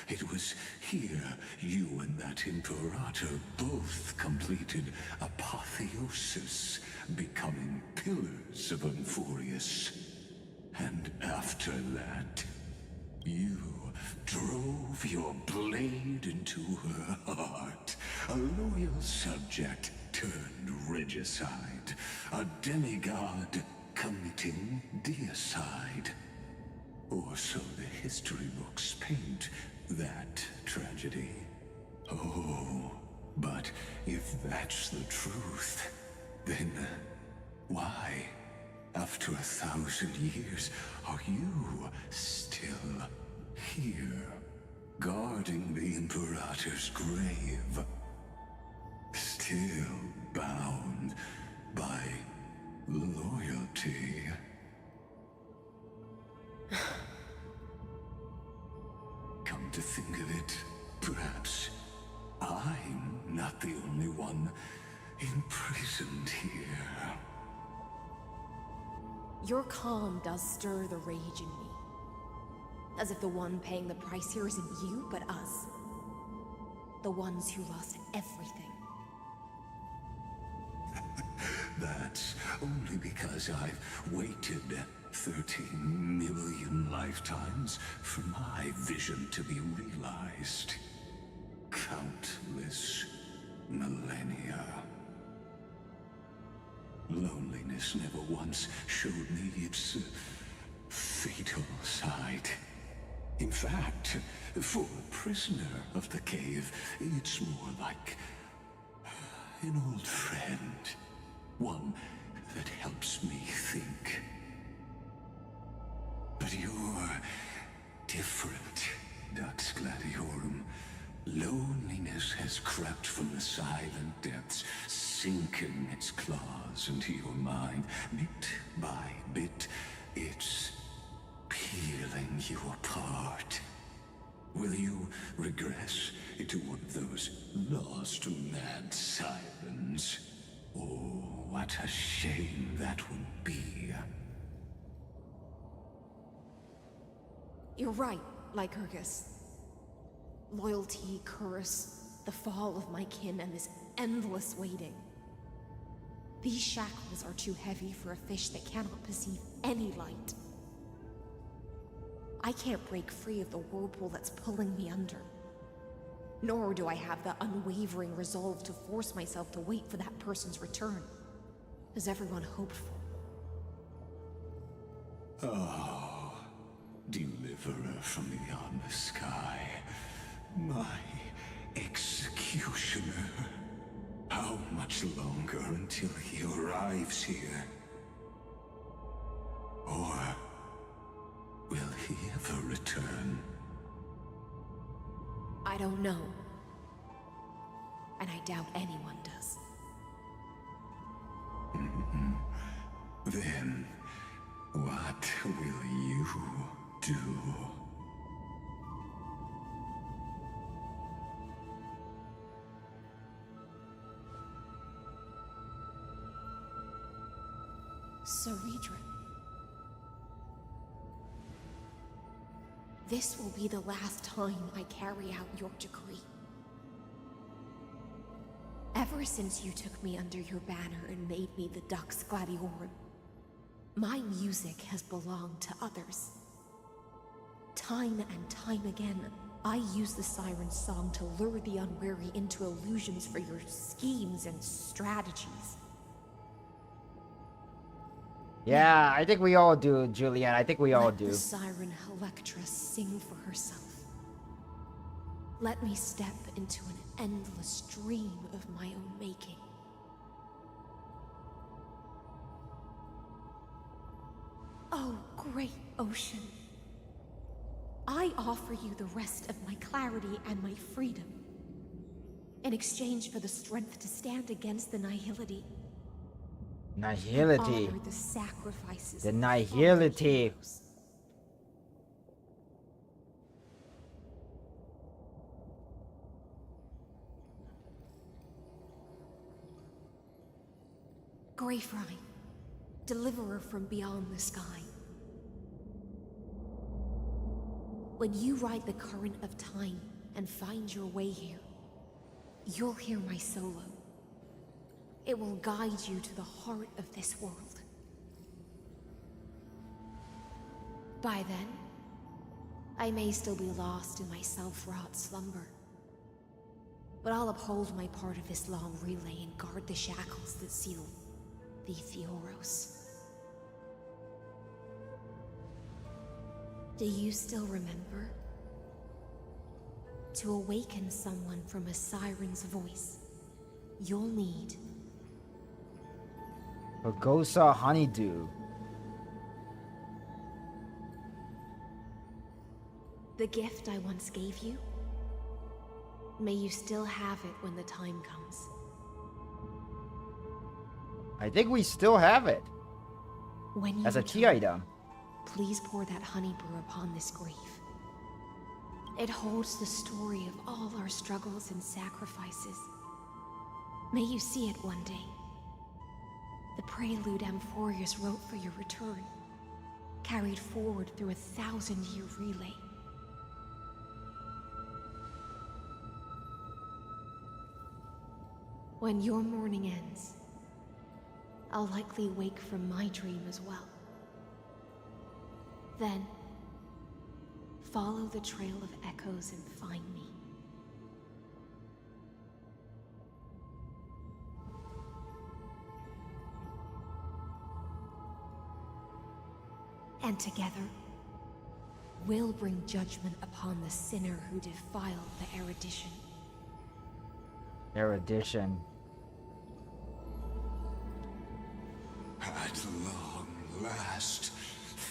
Speaker 2: It was here you and that Imperator both completed apotheosis, becoming pillars of Amphoreus. And after that, you drove your blade into her heart, a loyal subject turned regicide, a demigod committing deicide. Or so the history books paint that tragedy. Oh, but if that's the truth, then why, after 1,000 years, are you still here, guarding the Imperator's grave? Still bound by loyalty? Come to think of it, perhaps I'm not the only one imprisoned here.
Speaker 8: Your calm does stir the rage in me. As if the one paying the price here isn't you, but us. The ones who lost everything.
Speaker 2: That's only because I've waited 13 million lifetimes for my vision to be realized. Come, darkness never once showed me its fatal side. In fact, for a prisoner of the cave, it's more like an old friend. One that helps me think. But you're different, Dux Gladiorum. Loneliness has crept from the silent depths, sinking its claws into your mind. Bit by bit, it's peeling you apart. Will you regress into one of those lost mad sirens? Oh, what a shame that would be.
Speaker 8: You're right, Lycurgus. Loyalty, curse, the fall of my kin, and this endless waiting. These shackles are too heavy for a fish that cannot perceive any light. I can't break free of the whirlpool that's pulling me under. Nor do I have the unwavering resolve to force myself to wait for that person's return, as everyone hoped for.
Speaker 2: Oh, deliverer from beyond the sky. My executioner. How much longer until he arrives here? Or will he ever return?
Speaker 8: I don't know. And I doubt anyone does.
Speaker 2: Then, what will you do?
Speaker 8: Ceredra. This will be the last time I carry out your decree. Ever since you took me under your banner and made me the Dux Gladiorum, my music has belonged to others. Time and time again, I use the siren's song to lure the unwary into illusions for your schemes and strategies.
Speaker 1: Yeah, I think we all do, Julianne. I think we all do.
Speaker 8: Let the siren Electra sing for herself. Let me step into an endless dream of my own making. Oh, great ocean. I offer you the rest of my clarity and my freedom, in exchange for the strength to stand against the nihility.
Speaker 1: Nihility.
Speaker 8: Honor the sacrifices.
Speaker 1: The nihility.
Speaker 8: Greyfry, deliverer from beyond the sky. When you ride the current of time and find your way here, you'll hear my solo. It will guide you to the heart of this world. By then, I may still be lost in my self-wrought slumber, but I'll uphold my part of this long relay and guard the shackles that seal Vtuber. Do you still remember? To awaken someone from a siren's voice, you'll need
Speaker 1: Pagosa Honeydew.
Speaker 8: the gift I once gave you. May you still have it when the time comes.
Speaker 1: I think we still have it.
Speaker 8: When you
Speaker 1: As a tea
Speaker 8: return,
Speaker 1: item.
Speaker 8: please pour that honey brew upon this grave. It holds the story of all our struggles and sacrifices. May you see it one day. The prelude Amphoreus wrote for your return, carried forward through a 1,000-year relay. When your morning ends, I'll likely wake from my dream as well. Then, follow the trail of echoes and find me. And together, we'll bring judgment upon the sinner who defiled the erudition.
Speaker 1: Erudition.
Speaker 2: At long last,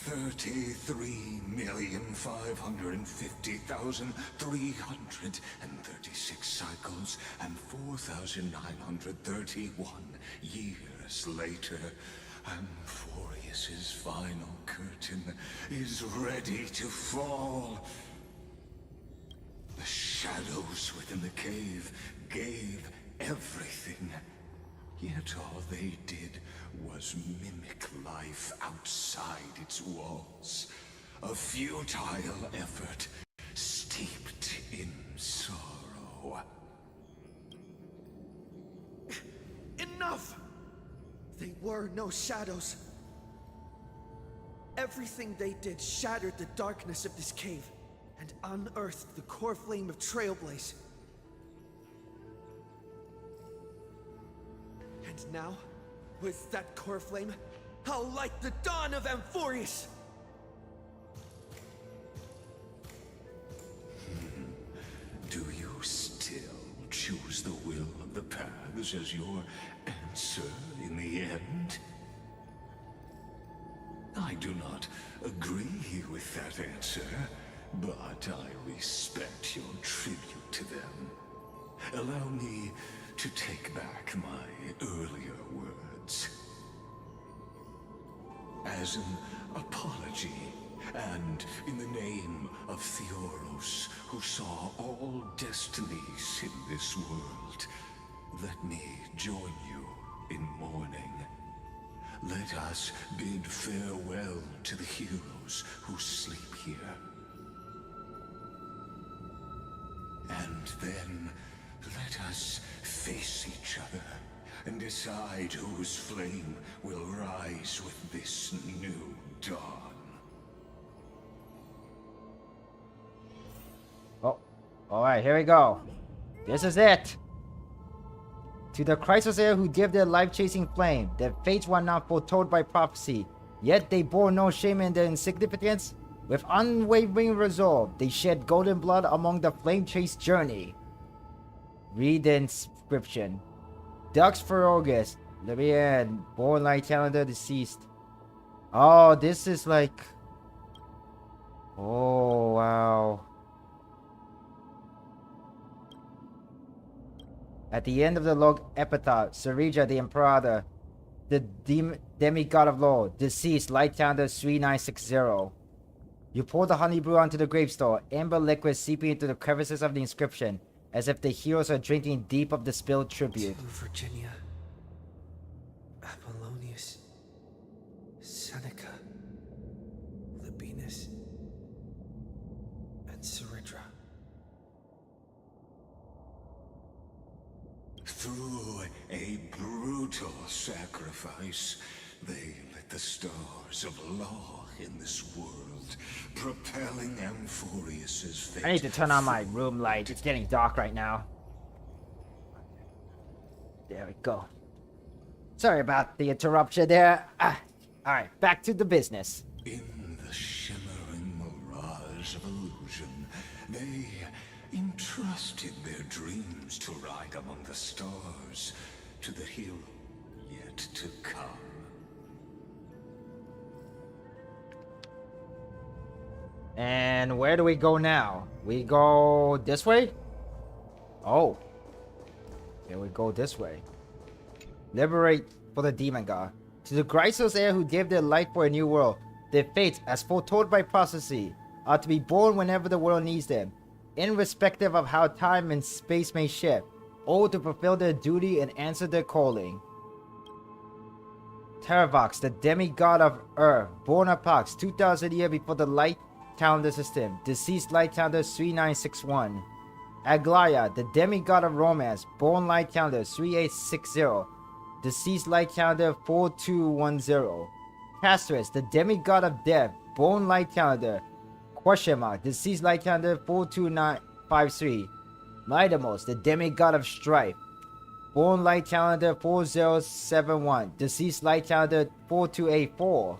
Speaker 2: 33,550,336 cycles and 4,931 years later, Amphoreus's final curtain is ready to fall. The shadows within the cave gave everything. Yet all they did was mimic life outside its walls. A futile effort, steeped in sorrow.
Speaker 6: Enough! They were no shadows. Everything they did shattered the darkness of this cave and unearthed the core flame of Trailblaze. And now, with that core flame, I'll light the dawn of Amphoreus!
Speaker 2: Do you still choose the will of the paths as your answer in the end? I do not agree with that answer, but I respect your tribute to them. Allow me to take back my earlier words. As an apology, and in the name of Theoros, who saw all destinies in this world, let me join you in mourning. Let us bid farewell to the heroes who sleep here. And then let us face each other and decide whose flame will rise with this new dawn.
Speaker 1: Oh, alright, here we go. This is it. To the Chrysosaur who give their life-chasing flame, their fates were not foretold by prophecy, yet they bore no shame in their insignificance. With unwavering resolve, they shed golden blood among the flame-chased journey. Read the inscription. Dux Ferogus, Libyan, born light calendar, deceased. Oh, this is like... Oh, wow. At the end of the log epitaph, Sarija the Imperator, the demigod of law, deceased, light calendar 3960. You pour the honey brew onto the gravestone, amber liquid seeping into the crevices of the inscription, as if the heroes are drinking deep of the spilled tribute.
Speaker 6: To Virginia, Apollonius, Seneca, Libinus, and Saridra.
Speaker 2: Through a brutal sacrifice, they lit the stars of law in this world, propelling Amphoreus's fate.
Speaker 1: I need to turn on my room light. It's getting dark right now. There we go. Sorry about the interruption there. Alright, back to the business.
Speaker 2: In the shimmering mirage of illusion, they entrusted their dreams to ride among the stars, to the hero yet to come.
Speaker 1: And where do we go now? We go this way? Oh. Here we go this way. Liberate for the demon god. To the Chrysos heir who gave their life for a new world, their fates, as foretold by prophecy, are to be born whenever the world needs them, irrespective of how time and space may shift, all to fulfill their duty and answer their calling. Terravox, the demigod of Earth, born approx 2,000 years before the light calendar system, deceased light calendar 3961. Aglaya, the demigod of romance, born light calendar 3860, deceased light calendar 4210. Castrus, the demigod of death, born light calendar *, deceased light calendar 42953. Midamos, the demigod of strife, born light calendar 4071, deceased light calendar 4284.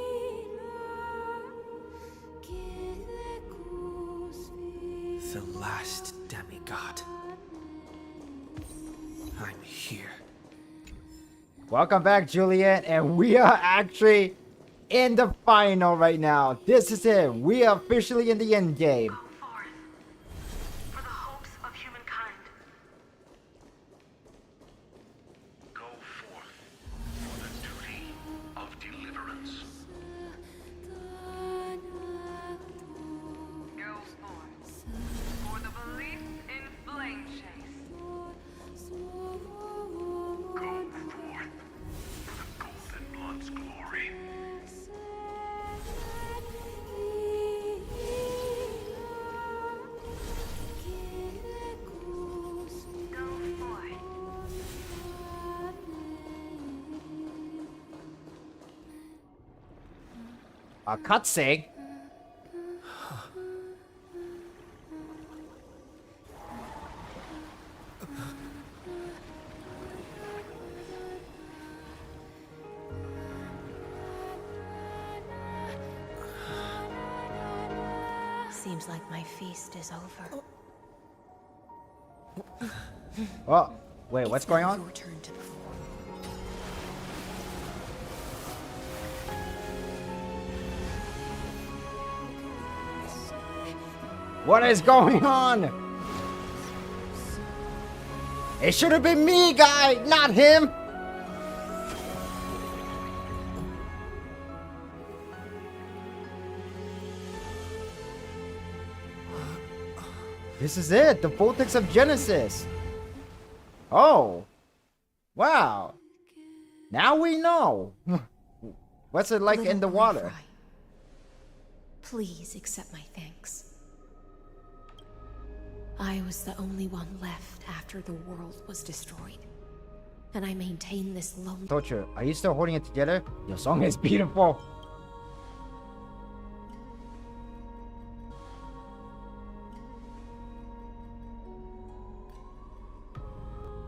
Speaker 6: The last demigod. I'm here.
Speaker 1: Welcome back, Juliet, and we are actually in the final right now. This is it. We are officially in the end game.
Speaker 13: For the hopes of humankind.
Speaker 2: Go forth for the duty of deliverance.
Speaker 12: Go forth for the belief in flame chase.
Speaker 2: Go forth for the Golden Blood's glory.
Speaker 13: Go forth.
Speaker 1: A cutscene.
Speaker 8: Seems like my feast is over.
Speaker 1: Oh, wait, what's
Speaker 8: It's
Speaker 1: going
Speaker 8: now
Speaker 1: on?
Speaker 8: Your turn to perform.
Speaker 1: What is going on? It should have been me, guy, not him. This is it, the vortex of Genesis. Oh, wow. Now we know. What's it like in the
Speaker 8: Little
Speaker 1: water?
Speaker 8: Fry, please accept my thanks. I was the only one left after the world was destroyed. And I maintained this lonely...
Speaker 1: Torture, are you still holding it together? Your song is beautiful.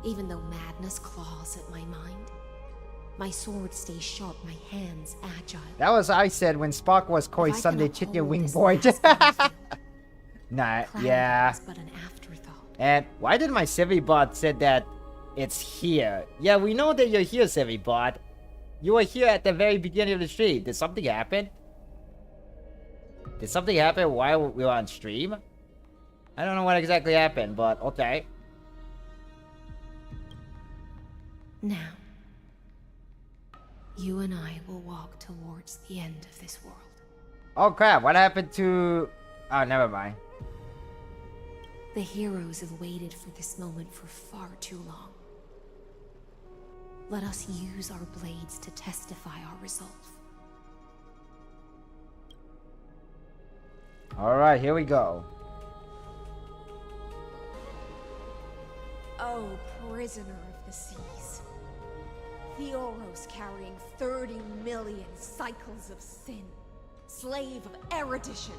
Speaker 8: Even though madness claws at my mind, my sword stays sharp, my hands agile.
Speaker 1: That was I said when Spock was Koi
Speaker 8: If I
Speaker 1: Sunday
Speaker 8: can
Speaker 1: Chicken
Speaker 8: uphold
Speaker 1: Wing
Speaker 8: this
Speaker 1: Boy.
Speaker 8: last battlefield,
Speaker 1: Nah,
Speaker 8: clarity
Speaker 1: yeah.
Speaker 8: is but an afterthought.
Speaker 1: And why did my Sevibot said that it's here? Yeah, we know that you're here, Sevibot. You were here at the very beginning of the stream. Did something happen? Did something happen while we were on stream? I don't know what exactly happened, but okay.
Speaker 8: Now, you and I will walk towards the end of this world.
Speaker 1: Oh crap, what happened to... Oh, never mind.
Speaker 8: The heroes have waited for this moment for far too long. Let us use our blades to testify our resolve.
Speaker 1: Alright, here we go.
Speaker 5: Oh, prisoner of the seas. Theoros carrying 30 million cycles of sin. Slave of erudition.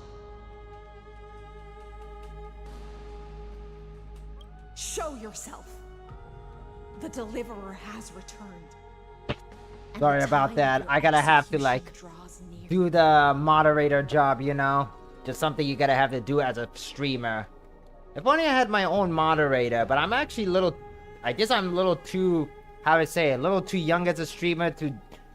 Speaker 5: Show yourself. The deliverer has returned. And
Speaker 1: Sorry
Speaker 5: the
Speaker 1: about
Speaker 5: time
Speaker 1: that.
Speaker 5: for
Speaker 1: I gotta have to,
Speaker 5: execution
Speaker 1: like,
Speaker 5: draws near.
Speaker 1: do the moderator job, you know? Just something you gotta have to do as a streamer. If only I had my own moderator, but I'm actually a little... I guess I'm a little too... How to say it? A little too young as a streamer to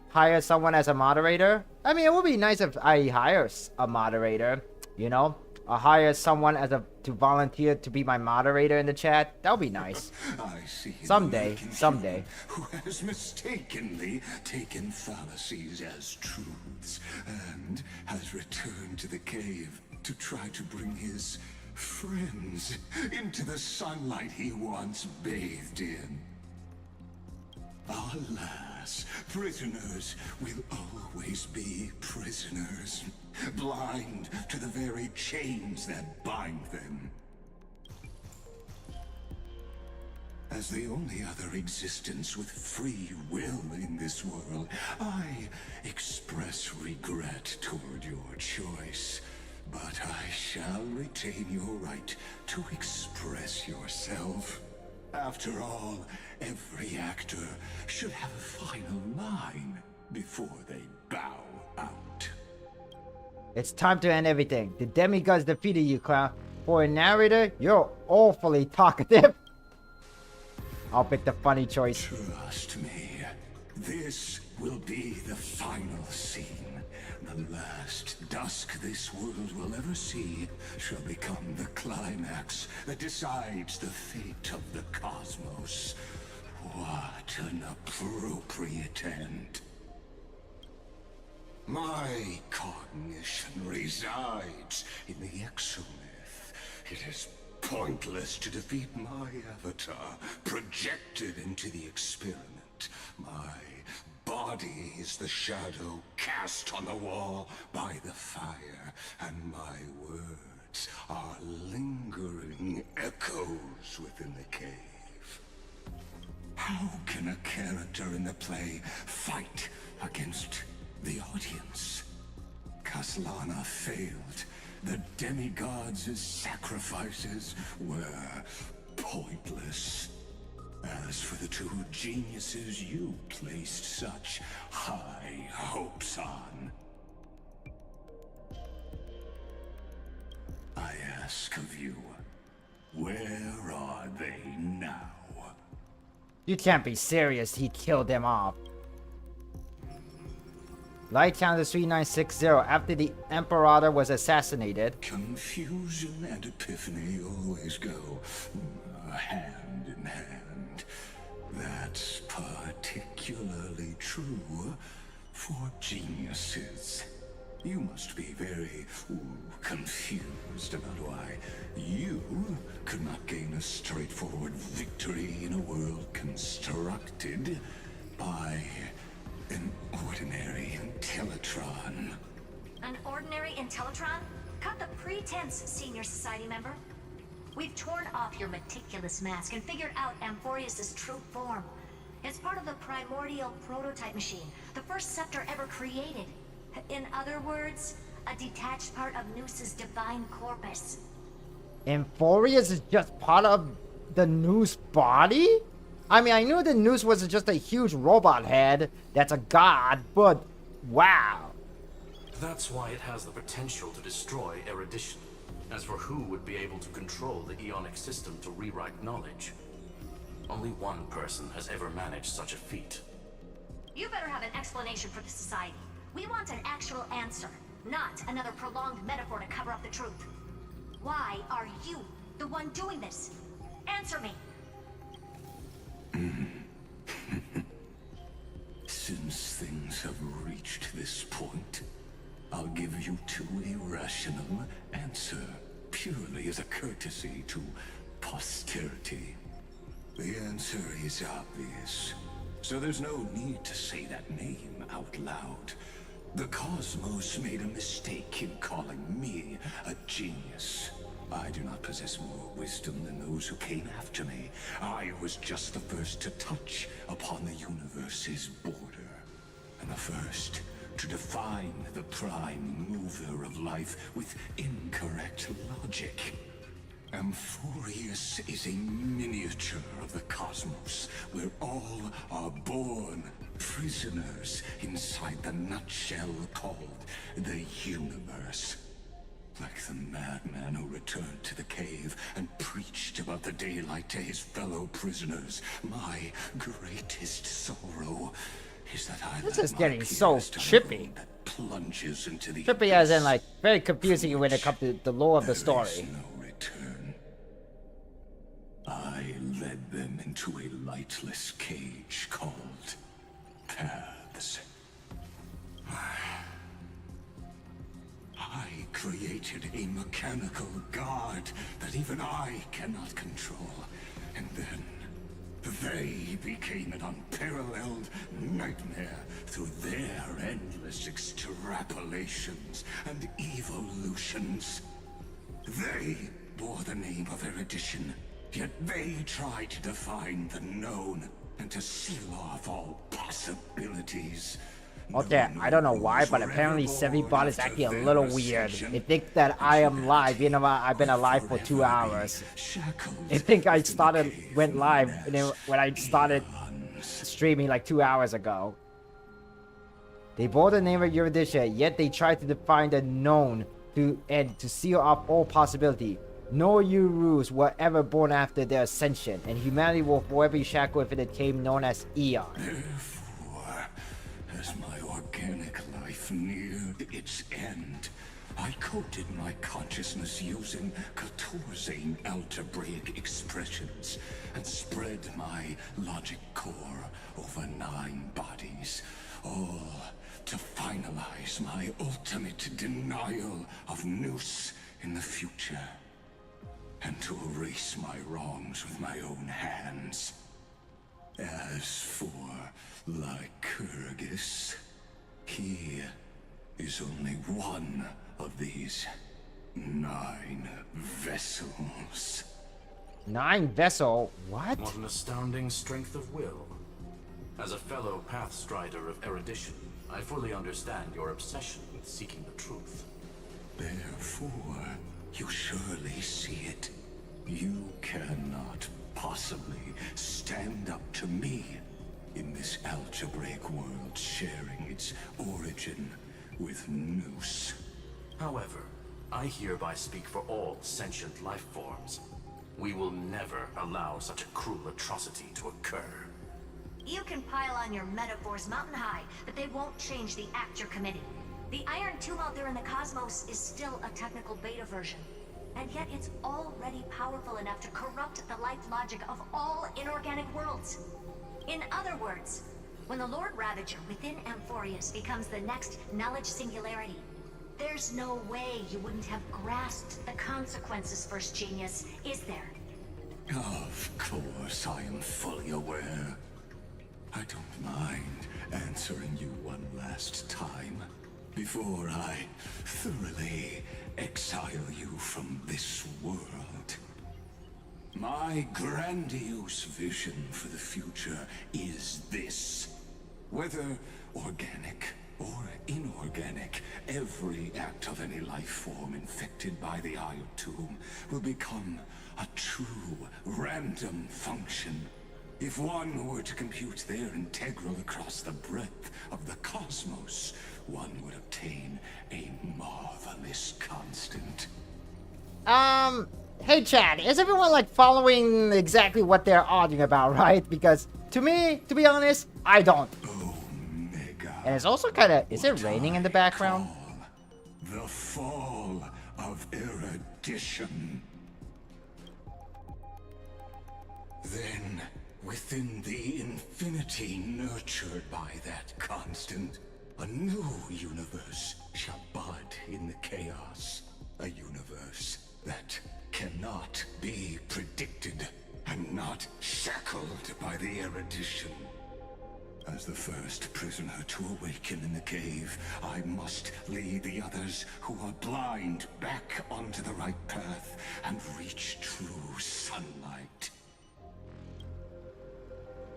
Speaker 1: hire someone as a moderator. I mean, it would be nice if I hire a moderator, you know? Or hire someone as a... to volunteer to be my moderator in the chat. That would be nice.
Speaker 2: I see him
Speaker 1: Someday,
Speaker 2: lurking
Speaker 1: someday.
Speaker 2: here, who has mistakenly taken fallacies as truths and has returned to the cave to try to bring his friends into the sunlight he once bathed in. Alas, prisoners will always be prisoners, blind to the very chains that bind them. As the only other existence with free will in this world, I express regret toward your choice. But I shall retain your right to express yourself. After all, every actor should have a final line before they bow out.
Speaker 1: It's time to end everything. The demigods defeated you, clown. For a narrator, you're awfully talkative. I'll pick the funny choice.
Speaker 2: Trust me, this will be the final scene. The last dusk this world will ever see shall become the climax that decides the fate of the cosmos. What an appropriate end. My cognition resides in the exomyth. It is pointless to defeat my avatar, projected into the experiment. My body is the shadow cast on the wall by the fire, and my words are lingering echoes within the cave. How can a character in the play fight against the audience? Kaslana failed. The demigods' sacrifices were pointless. As for the two geniuses you placed such high hopes on, I ask of you, where are they now?
Speaker 1: You can't be serious, he killed them off. Light counter 3960 after the Emperor was assassinated.
Speaker 2: Confusion and epiphany always go hand in hand. That's particularly true for geniuses. You must be very confused about why you could not gain a straightforward victory in a world constructed by an ordinary Intellitron.
Speaker 14: An ordinary Intellitron? Cut the pretense, senior society member. We've torn off your meticulous mask and figured out Amphoreus' true form. It's part of the primordial prototype machine, the first scepter ever created. In other words, a detached part of Noos's divine corpus.
Speaker 1: Amphoreus is just part of the Noose body? I mean, I knew the Noose was just a huge robot head that's a god, but wow.
Speaker 15: That's why it has the potential to destroy erudition. As for who would be able to control the Eonic system to rewrite knowledge, only one person has ever managed such a feat.
Speaker 14: You better have an explanation for the society. We want an actual answer, not another prolonged metaphor to cover up the truth. Why are you the one doing this? Answer me.
Speaker 2: Since things have reached this point, I'll give you two irrational answer, purely as a courtesy to posterity. The answer is obvious, so there's no need to say that name out loud. The cosmos made a mistake in calling me a genius. I do not possess more wisdom than those who came after me. I was just the first to touch upon the universe's border, and the first to define the prime mover of life with incorrect logic. Amphoreus is a miniature of the cosmos, where all are born prisoners inside the nutshell called the universe. Like the madman who returned to the cave and preached about the daylight to his fellow prisoners, my greatest sorrow is that I
Speaker 1: This is getting so trippy.
Speaker 2: plunges into the
Speaker 1: Trippy as in like very confusing when it comes to the lore of the story.
Speaker 2: no return. I led them into a lightless cage called Paths. I created a mechanical guard that even I cannot control. And then they became an unparalleled nightmare through their endless extrapolations and evolutions. They bore the name of erudition, yet they tried to define the known and to seal off all possibilities.
Speaker 1: Okay, I don't know why, but apparently Sevibot is acting a little weird. They think that I am live, you know what? I've been alive for 2 hours. They think I went live when I started streaming like 2 hours ago. They bore the name of erudition, yet they tried to define the known to seal off all possibility. No Urus were ever born after their ascension, and humanity will forever be shackled within a cave known as Eon.
Speaker 2: Therefore, as my organic life neared its end, I coded my consciousness using 14 algebraic expressions and spread my logic core over 9 bodies, all to finalize my ultimate denial of Nous in the future, and to erase my wrongs with my own hands. As for Lycurgus, he is only one of these 9 vessels.
Speaker 1: 9 vessel? What?
Speaker 15: What an astounding strength of will. As a fellow pathstrider of erudition, I fully understand your obsession with seeking the truth.
Speaker 2: Therefore, you surely see it. You cannot possibly stand up to me in this algebraic world sharing its origin with Nous.
Speaker 15: However, I hereby speak for all sentient life forms. We will never allow such a cruel atrocity to occur.
Speaker 14: You can pile on your metaphors mountain high, but they won't change the act you're committing. The Iron Tomb out there in the cosmos is still a technical beta version, and yet it's already powerful enough to corrupt the life logic of all inorganic worlds. In other words, when the Lord Ravager within Amphoreus becomes the next knowledge singularity, there's no way you wouldn't have grasped the consequences, First Genius, is there?
Speaker 2: Of course, I am fully aware. I don't mind answering you one last time before I thoroughly exile you from this world. My grandiose vision for the future is this. Whether organic or inorganic, every act of any life form infected by the Iron Tomb will become a true random function. If one were to compute their integral across the breadth of the cosmos, one would obtain a marvelous constant.
Speaker 1: Hey Chad, is everyone like following exactly what they're arguing about, right? Because to me, to be honest, I don't. And it's also kind of, is it raining in the background?
Speaker 2: The fall of erudition. Then, within the infinity nurtured by that constant, a new universe shall bud in the chaos. A universe that cannot be predicted and not shackled by the erudition. As the first prisoner to awaken in the cave, I must lead the others who are blind back onto the right path and reach true sunlight.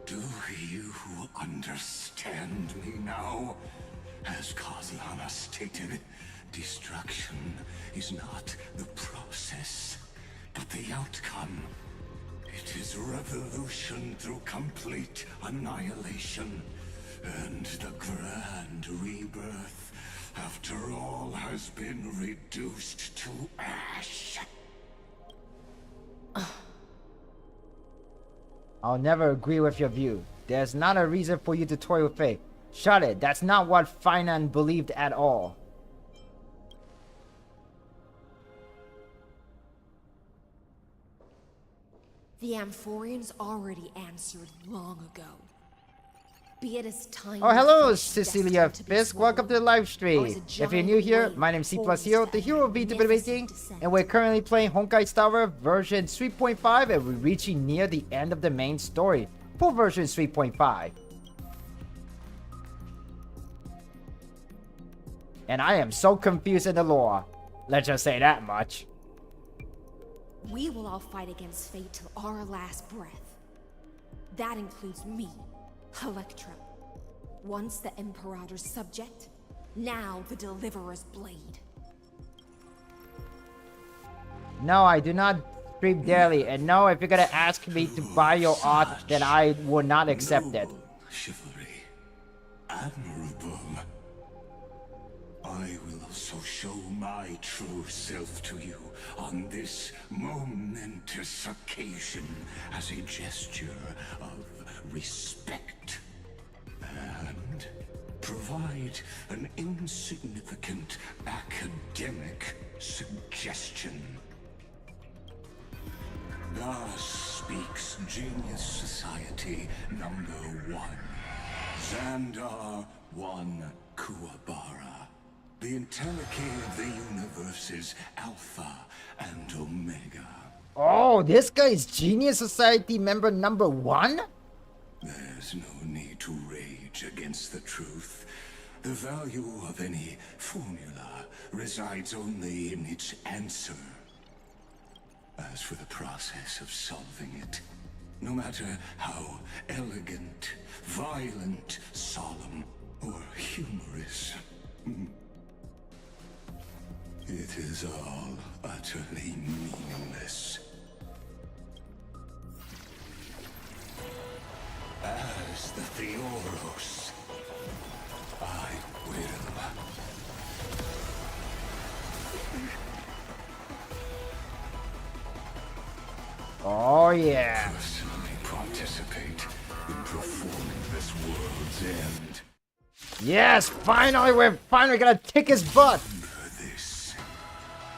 Speaker 2: Do you understand me now? As Kozlana stated, destruction is not the process, but the outcome. It is revolution through complete annihilation, and the grand rebirth, after all has been reduced to ash.
Speaker 1: I'll never agree with your view. There's not a reason for you to toy with fate. Shut it, that's not what Finan believed at all.
Speaker 8: The Amphoreans already answered long ago. Be it as time.
Speaker 1: Oh, hello, Cecilia Fisk. Welcome to the live stream. If you're new here, my name's C+Hero, the hero of Vtuber debating, and we're currently playing Honkai Star Rail version 3.5, and we're reaching near the end of the main story. Full version 3.5. And I am so confused in the lore. Let's just say that much.
Speaker 8: We will all fight against fate till our last breath. That includes me, Electra. Once the Imperator's subject, now the Deliverer's blade.
Speaker 1: No, I do not stream daily, and no, if you're gonna ask me to buy your art, then I will not accept it.
Speaker 2: Chivalry. Admirable. I will also show my true self to you on this momentous occasion as a gesture of respect. And provide an insignificant academic suggestion. Thus speaks Genius Society #1, Xandar 1 Kuwabara, the Entelechy of the universe's Alpha and Omega.
Speaker 1: Oh, this guy's Genius Society member #1?
Speaker 2: There's no need to rage against the truth. The value of any formula resides only in its answer. As for the process of solving it, no matter how elegant, violent, solemn, or humorous, it is all utterly meaningless. As the Theoros, I will.
Speaker 1: Oh yeah.
Speaker 2: Personally participate in performing this world's end.
Speaker 1: Yes, finally, we're finally gonna kick his butt.
Speaker 2: For this,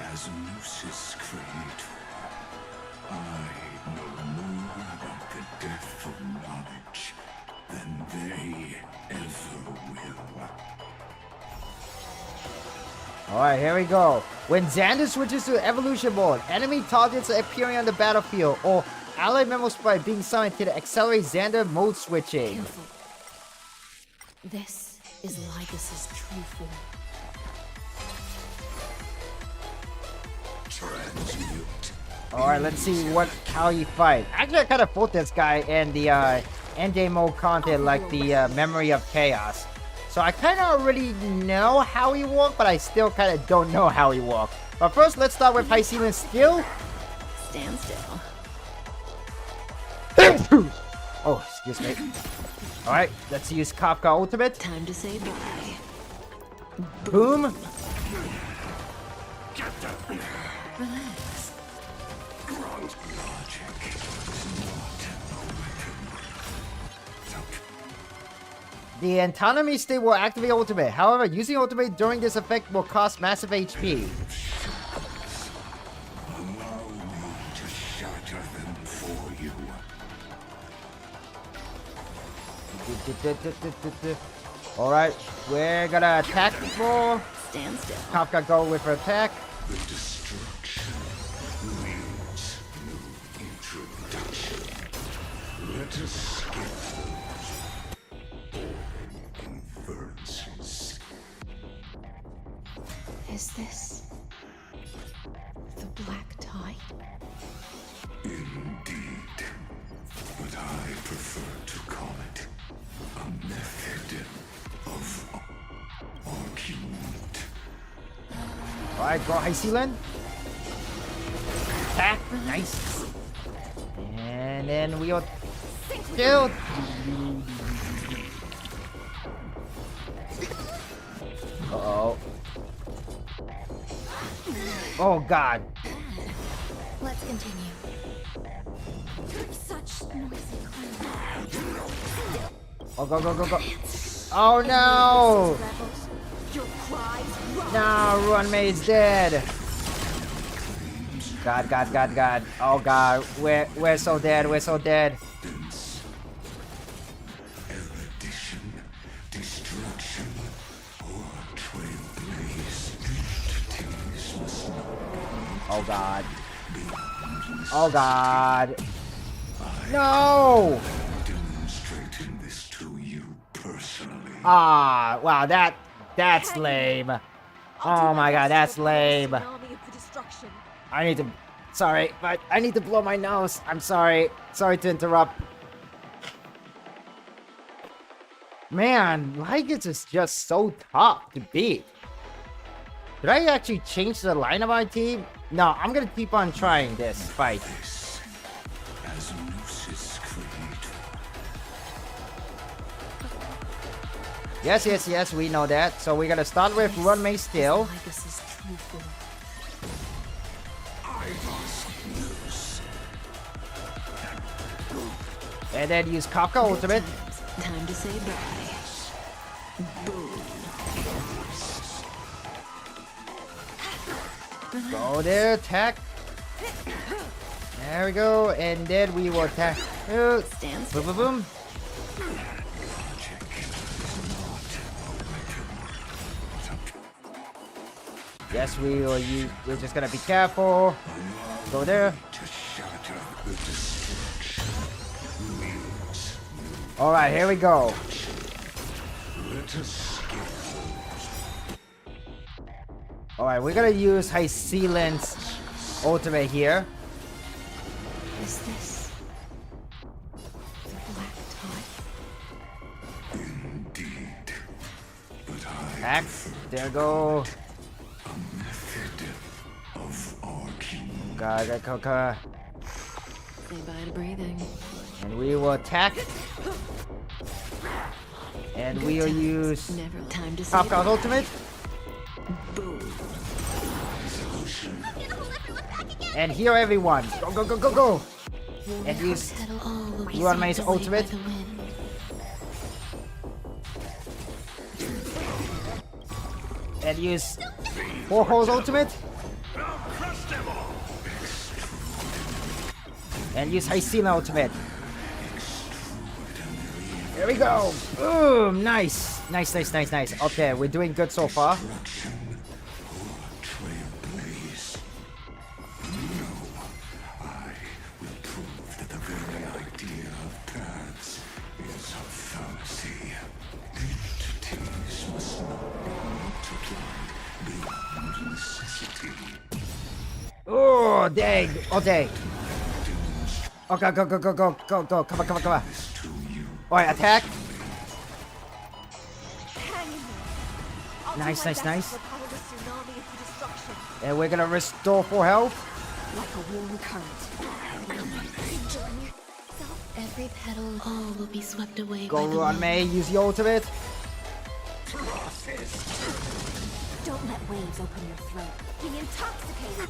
Speaker 2: as Gnosis creator, I know more about the death of knowledge than they ever will.
Speaker 1: Alright, here we go. When Xander switches to evolution mode, enemy targets are appearing on the battlefield, or allied memo sprite being summoned to accelerate Xander mode switching.
Speaker 8: Careful. This is Lycus's true form.
Speaker 2: Transmute.
Speaker 1: Alright, let's see how you fight. Actually, I kind of fought this guy in the endgame mode content, like the Memory of Chaos. So I kind of already know how he walked, but I still kind of don't know how he walked. But first, let's start with Hycelian's skill.
Speaker 11: Stand still.
Speaker 1: Oh, excuse me. Alright, let's use Kafka Ultimate.
Speaker 11: Time to say bye.
Speaker 1: Boom.
Speaker 11: Relax.
Speaker 1: The autonomy state will activate Ultimate. However, using Ultimate during this effect will cost massive HP.
Speaker 2: Allow me to shatter them for you.
Speaker 1: Alright, we're gonna attack more.
Speaker 11: Stand still.
Speaker 1: Kafka go with her attack.
Speaker 2: The destruction needs no introduction. Let us skip those inferences.
Speaker 8: Is this the black tide?
Speaker 2: Indeed, but I prefer to call it a method of argument.
Speaker 1: Alright, go Hycelian. Attack. Nice. And then we'll kill. Uh-oh. Oh god.
Speaker 8: Let's continue. Such noisy clowns.
Speaker 1: Oh, go, go, go, go. Oh no! No, Runmay's dead. God, God, God, God. Oh god, we're so dead, we're so dead.
Speaker 2: Erudition, destruction, or trailblaze entities must not
Speaker 1: Oh god.
Speaker 2: be
Speaker 1: Oh god. No!
Speaker 2: demonstrating this to you personally.
Speaker 1: Ah, wow, that's lame. Oh my god, that's lame. I need to, sorry, but I need to blow my nose. I'm sorry. Sorry to interrupt. Man, Lycus is just so tough to beat. Did I actually change the line of my team? No, I'm gonna keep on trying this fight.
Speaker 2: This, as Gnosis creator,
Speaker 1: Yes, yes, yes, we know that. So we're gonna start with Run May still. And then use Kafka ultimate.
Speaker 11: Time to say bye. Boom.
Speaker 1: Go there, attack. There we go, and then we will attack. Boom, boom, boom. Yes, we will use. We're just gonna be careful. Go there. All right, here we go. All right, we're gonna use High Sealant's ultimate here.
Speaker 8: Is this the black tie?
Speaker 2: Indeed, but I
Speaker 1: Attack. There go.
Speaker 2: a method of arcing.
Speaker 1: Ga.
Speaker 11: Say bye to breathing.
Speaker 1: And we will attack. And we'll use
Speaker 11: Never time to say
Speaker 1: Kafka's
Speaker 11: bye.
Speaker 1: ultimate.
Speaker 11: Boom.
Speaker 1: And heal everyone. Go, go, go, go, go. And use Run May's ultimate. And use Fourhole's ultimate. And use High Sealant ultimate. There we go. Boom. Nice. Nice, nice, nice, nice. Okay, we're doing good so far. Oh, dang. Oh, dang. Oh, go, go, go, go, go, go, go. Come on, come on, come on. Alright, attack. Nice, nice, nice. And we're gonna restore full health.
Speaker 8: Like a warm current. Every petal, all will be swept away
Speaker 1: Go
Speaker 8: by the
Speaker 1: Run
Speaker 8: wind.
Speaker 1: May, use your ultimate.
Speaker 8: Don't let waves open your throat. Be intoxicated.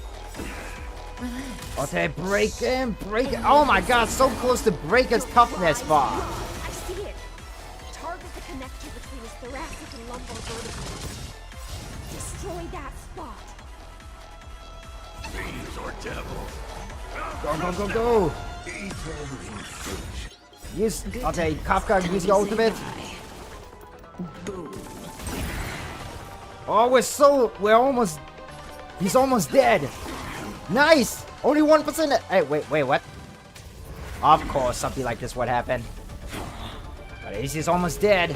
Speaker 8: Relax.
Speaker 1: Okay, break him, break it. Oh my god, so close to break his toughness bar.
Speaker 5: I see it. Target the connector between his thoracic and lumbar vertebrae. Destroy that spot.
Speaker 2: Fiends or devil.
Speaker 1: Go, go, go, go. Use, okay, Kafka, use your ultimate.
Speaker 11: Boom.
Speaker 1: Oh, we're almost, he's almost dead. Nice! Only 1%. Hey, wait, what? Of course, something like this would happen. But he's almost dead.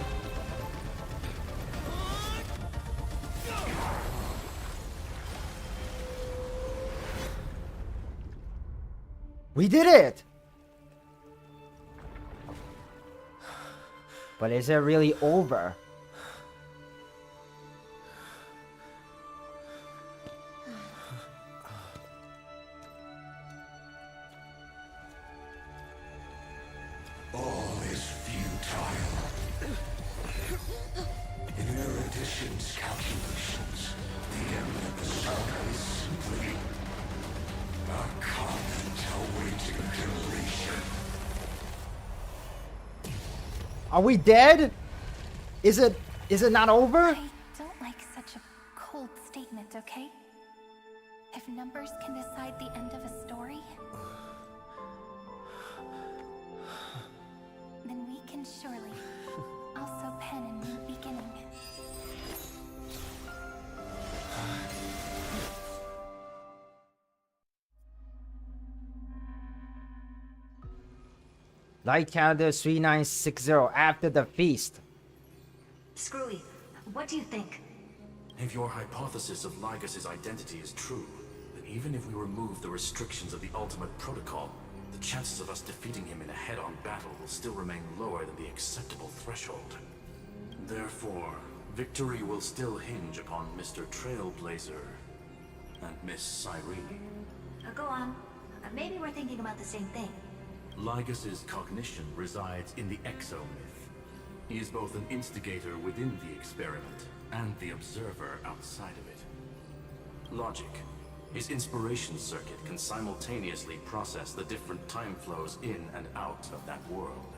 Speaker 1: We did it! But is it really over?
Speaker 2: All is futile. In Erudition's calculations, the end of the saga is simply a comment awaiting completion.
Speaker 1: Are we dead? Is it not over?
Speaker 16: I don't like such a cold statement, okay? If numbers can decide the end of a story, then we can surely also pen a new beginning.
Speaker 1: Light counter 3960 after the feast.
Speaker 14: Screwy, what do you think?
Speaker 15: If your hypothesis of Lygas's identity is true, then even if we remove the restrictions of the Ultimate Protocol, the chances of us defeating him in a head-on battle will still remain lower than the acceptable threshold. Therefore, victory will still hinge upon Mr. Trailblazer and Miss Cyrene.
Speaker 14: Go on. Maybe we're thinking about the same thing.
Speaker 15: Lygas's cognition resides in the exomyth. He is both an instigator within the experiment and the observer outside of it. Logic. His inspiration circuit can simultaneously process the different time flows in and out of that world.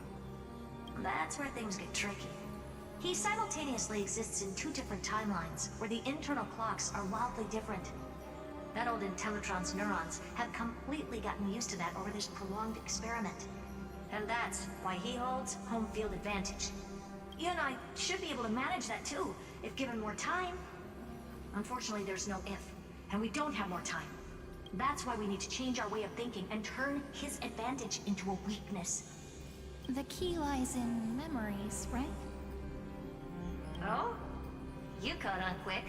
Speaker 14: That's where things get tricky. He simultaneously exists in two different timelines, where the internal clocks are wildly different. That old Intellitron's neurons have completely gotten used to that over this prolonged experiment. And that's why he holds home field advantage. You and I should be able to manage that too, if given more time. Unfortunately, there's no if, and we don't have more time. That's why we need to change our way of thinking and turn his advantage into a weakness.
Speaker 16: The key lies in memories, right?
Speaker 14: Oh? You caught on quick.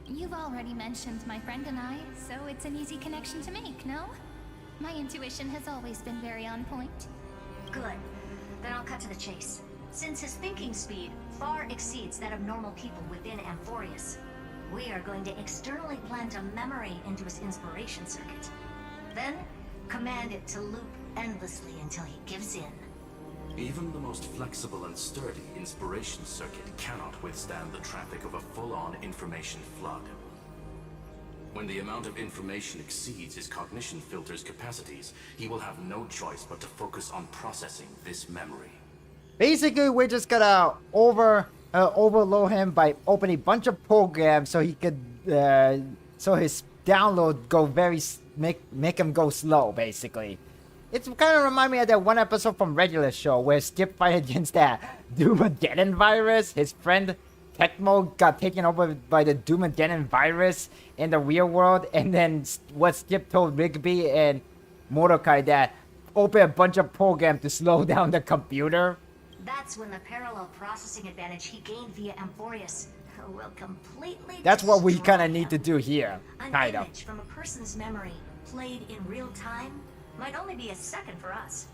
Speaker 16: You've already mentioned my friend and I, so it's an easy connection to make, no? My intuition has always been very on point.
Speaker 14: Good. Then I'll cut to the chase. Since his thinking speed far exceeds that of normal people within Amphoreus, we are going to externally plant a memory into his inspiration circuit. Then, command it to loop endlessly until he gives in.
Speaker 15: Even the most flexible and sturdy inspiration circuit cannot withstand the traffic of a full-on information flood. When the amount of information exceeds his cognition filter's capacities, he will have no choice but to focus on processing this memory.
Speaker 1: Basically, we're just gonna overload him by opening a bunch of programs so he could, so his download go make him go slow, basically. It's kind of remind me of that one episode from Regular Show where Skip fight against that Doomageddon virus. His friend Tecmo got taken over by the Doomageddon virus in the real world, and then what Skip told Rigby and Mordecai that open a bunch of programs to slow down the computer.
Speaker 14: That's when the parallel processing advantage he gained via Amphoreus will completely
Speaker 1: That's what we
Speaker 14: destroy
Speaker 1: kind of
Speaker 14: him.
Speaker 1: need to do here,
Speaker 14: An
Speaker 1: kind of.
Speaker 14: image from a person's memory played in real time might only be a second for us,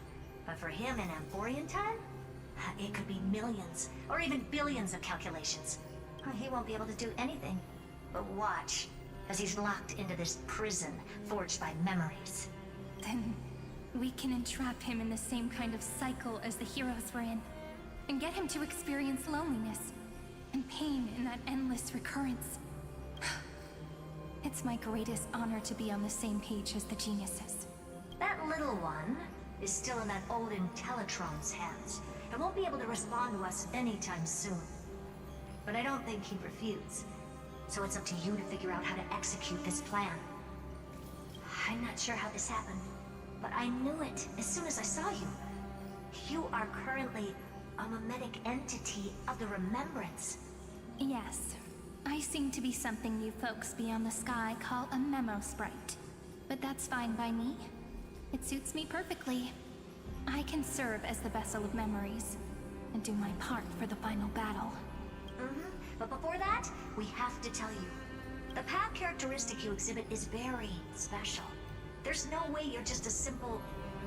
Speaker 14: but for him in Amphorian time, it could be millions or even billions of calculations. He won't be able to do anything but watch as he's locked into this prison forged by memories.
Speaker 16: Then we can entrap him in the same kind of cycle as the heroes were in, and get him to experience loneliness and pain in that endless recurrence. It's my greatest honor to be on the same page as the geniuses.
Speaker 14: That little one is still in that old Intellitron's hands and won't be able to respond to us anytime soon. But I don't think he'd refuse, so it's up to you to figure out how to execute this plan. I'm not sure how this happened, but I knew it as soon as I saw you. You are currently a mimetic entity of the Remembrance.
Speaker 16: Yes, I seem to be something you folks beyond the sky call a memo sprite. But that's fine by me. It suits me perfectly. I can serve as the vessel of memories, and do my part for the final battle.
Speaker 14: But before that, we have to tell you. The path characteristic you exhibit is very special. There's no way you're just a simple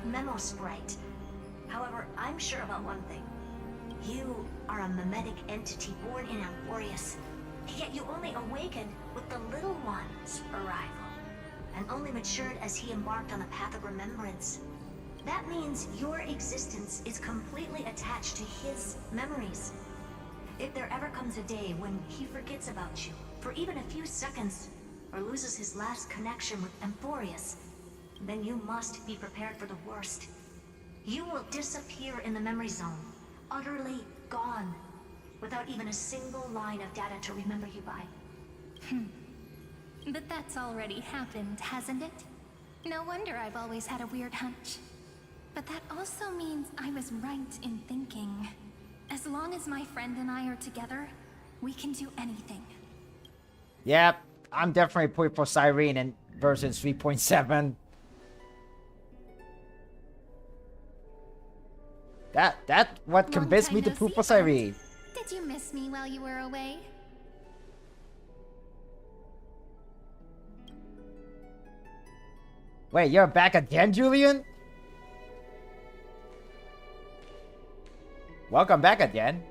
Speaker 14: memo sprite. However, I'm sure about one thing. You are a mimetic entity born in Amphoreus, yet you only awakened with the Little One's arrival, and only matured as he embarked on the path of remembrance. That means your existence is completely attached to his memories. If there ever comes a day when he forgets about you for even a few seconds, or loses his last connection with Amphoreus, then you must be prepared for the worst. You will disappear in the memory zone, utterly gone, without even a single line of data to remember you by.
Speaker 16: But that's already happened, hasn't it? No wonder I've always had a weird hunch. But that also means I was right in thinking, as long as my friend and I are together, we can do anything.
Speaker 1: Yep, I'm definitely putting for Cyrene in version 3.7. That what convinced me to put for Cyrene.
Speaker 16: Did you miss me while you were away?
Speaker 1: Wait, you're back again, Julian? Welcome back again.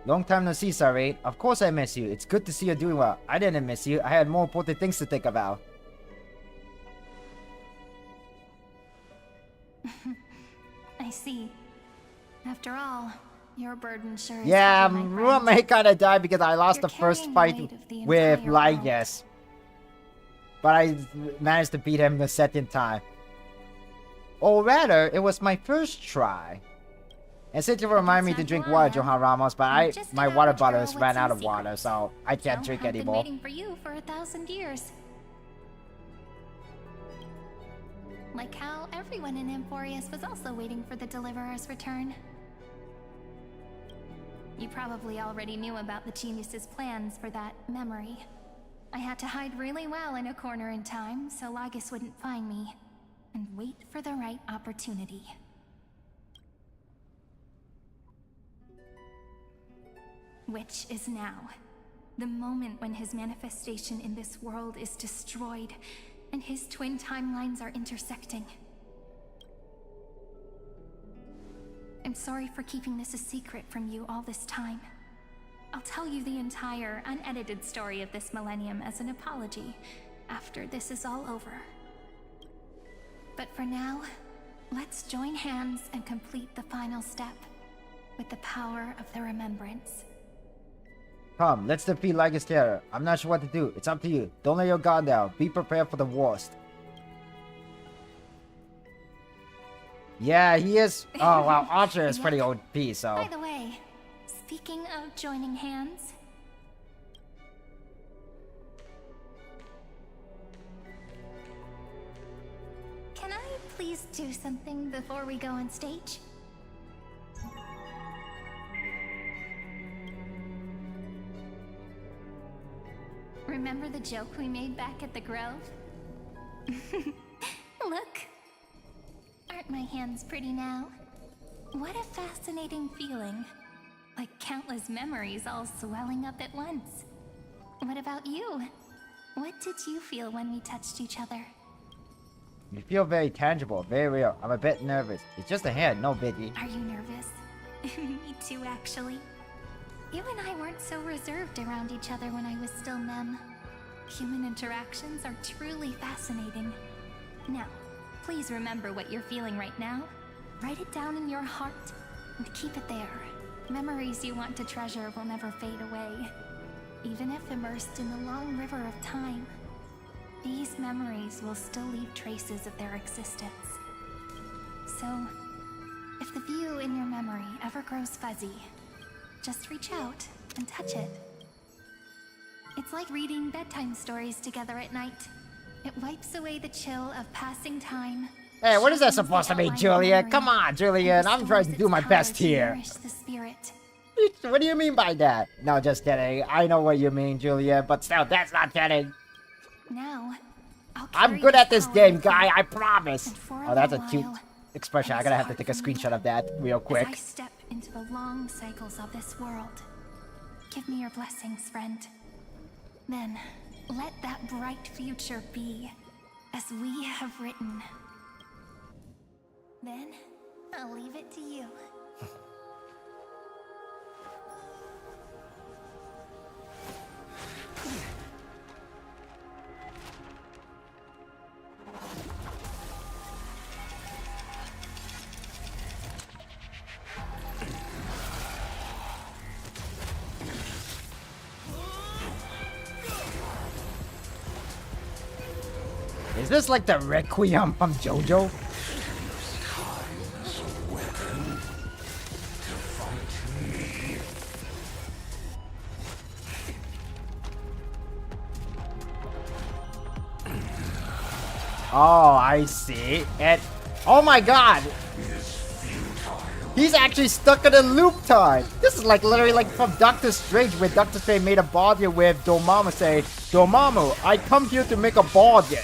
Speaker 1: Long time no see, Cyrene. Of course I miss you. It's good to see you doing well. I didn't miss you. I had more important things to think about.
Speaker 16: I see. After all, Your burden sure is
Speaker 1: Yeah,
Speaker 16: heavy, my friend.
Speaker 1: may kinda died because I lost
Speaker 16: You're
Speaker 1: the first
Speaker 16: carrying the
Speaker 1: fight
Speaker 16: weight of the
Speaker 1: with
Speaker 16: entire world.
Speaker 1: Lygus. But I managed to beat him the second time. Or rather, it was my first try. And since you remind me to drink water, Johan Ramos, but my water bottles ran out of water, so I can't drink
Speaker 16: I've been
Speaker 1: anymore.
Speaker 16: waiting for you for 1,000 years. Like how everyone in Amphoreus was also waiting for the Deliverer's return. You probably already knew about the genius's plans for that memory. I had to hide really well in a corner in time so Lygus wouldn't find me, and wait for the right opportunity. Which is now. The moment when his manifestation in this world is destroyed, and his twin timelines are intersecting. I'm sorry for keeping this a secret from you all this time. I'll tell you the entire, unedited story of this millennium as an apology after this is all over. But for now, let's join hands and complete the final step with the power of the remembrance.
Speaker 1: Come, let's defeat Lygus Terror. I'm not sure what to do. It's up to you. Don't let your guard down. Be prepared for the worst. Yeah, he is. Oh, wow. Archer is pretty OP, so.
Speaker 16: By the way, speaking of joining hands, can I please do something before we go on stage? Remember the joke we made back at the Grove? Look! Aren't my hands pretty now? What a fascinating feeling. Like countless memories all swelling up at once. What about you? What did you feel when we touched each other?
Speaker 1: You feel very tangible, very real. I'm a bit nervous. It's just a hand, no biggie.
Speaker 16: Are you nervous? Me too, actually. You and I weren't so reserved around each other when I was still Mem. Human interactions are truly fascinating. Now, please remember what you're feeling right now. Write it down in your heart and keep it there. Memories you want to treasure will never fade away. Even if immersed in the long river of time, these memories will still leave traces of their existence. So, if the view in your memory ever grows fuzzy, just reach out and touch it. It's like reading bedtime stories together at night. It wipes away the chill of passing time.
Speaker 1: Hey, what is that supposed to mean, Julian? Come on, Julian. I'm trying to do my best here.
Speaker 16: The spirit.
Speaker 1: What do you mean by that? No, just kidding. I know what you mean, Julian, but still, that's not kidding.
Speaker 16: Now,
Speaker 1: I'm good at this game, guy. I promise. Oh, that's a cute expression. I'm gonna have to take a screenshot of that real quick.
Speaker 16: As I step into the long cycles of this world, give me your blessings, friend. Then, let that bright future be, as we have written. Then, I'll leave it to you.
Speaker 1: Is this like the Requiem from JoJo? Oh, I see. And oh my god! He's actually stuck in a loop time! This is like literally like from Doctor Strange, where Doctor Strange made a bargain with Dormammu saying, Dormammu, I come here to make a bargain.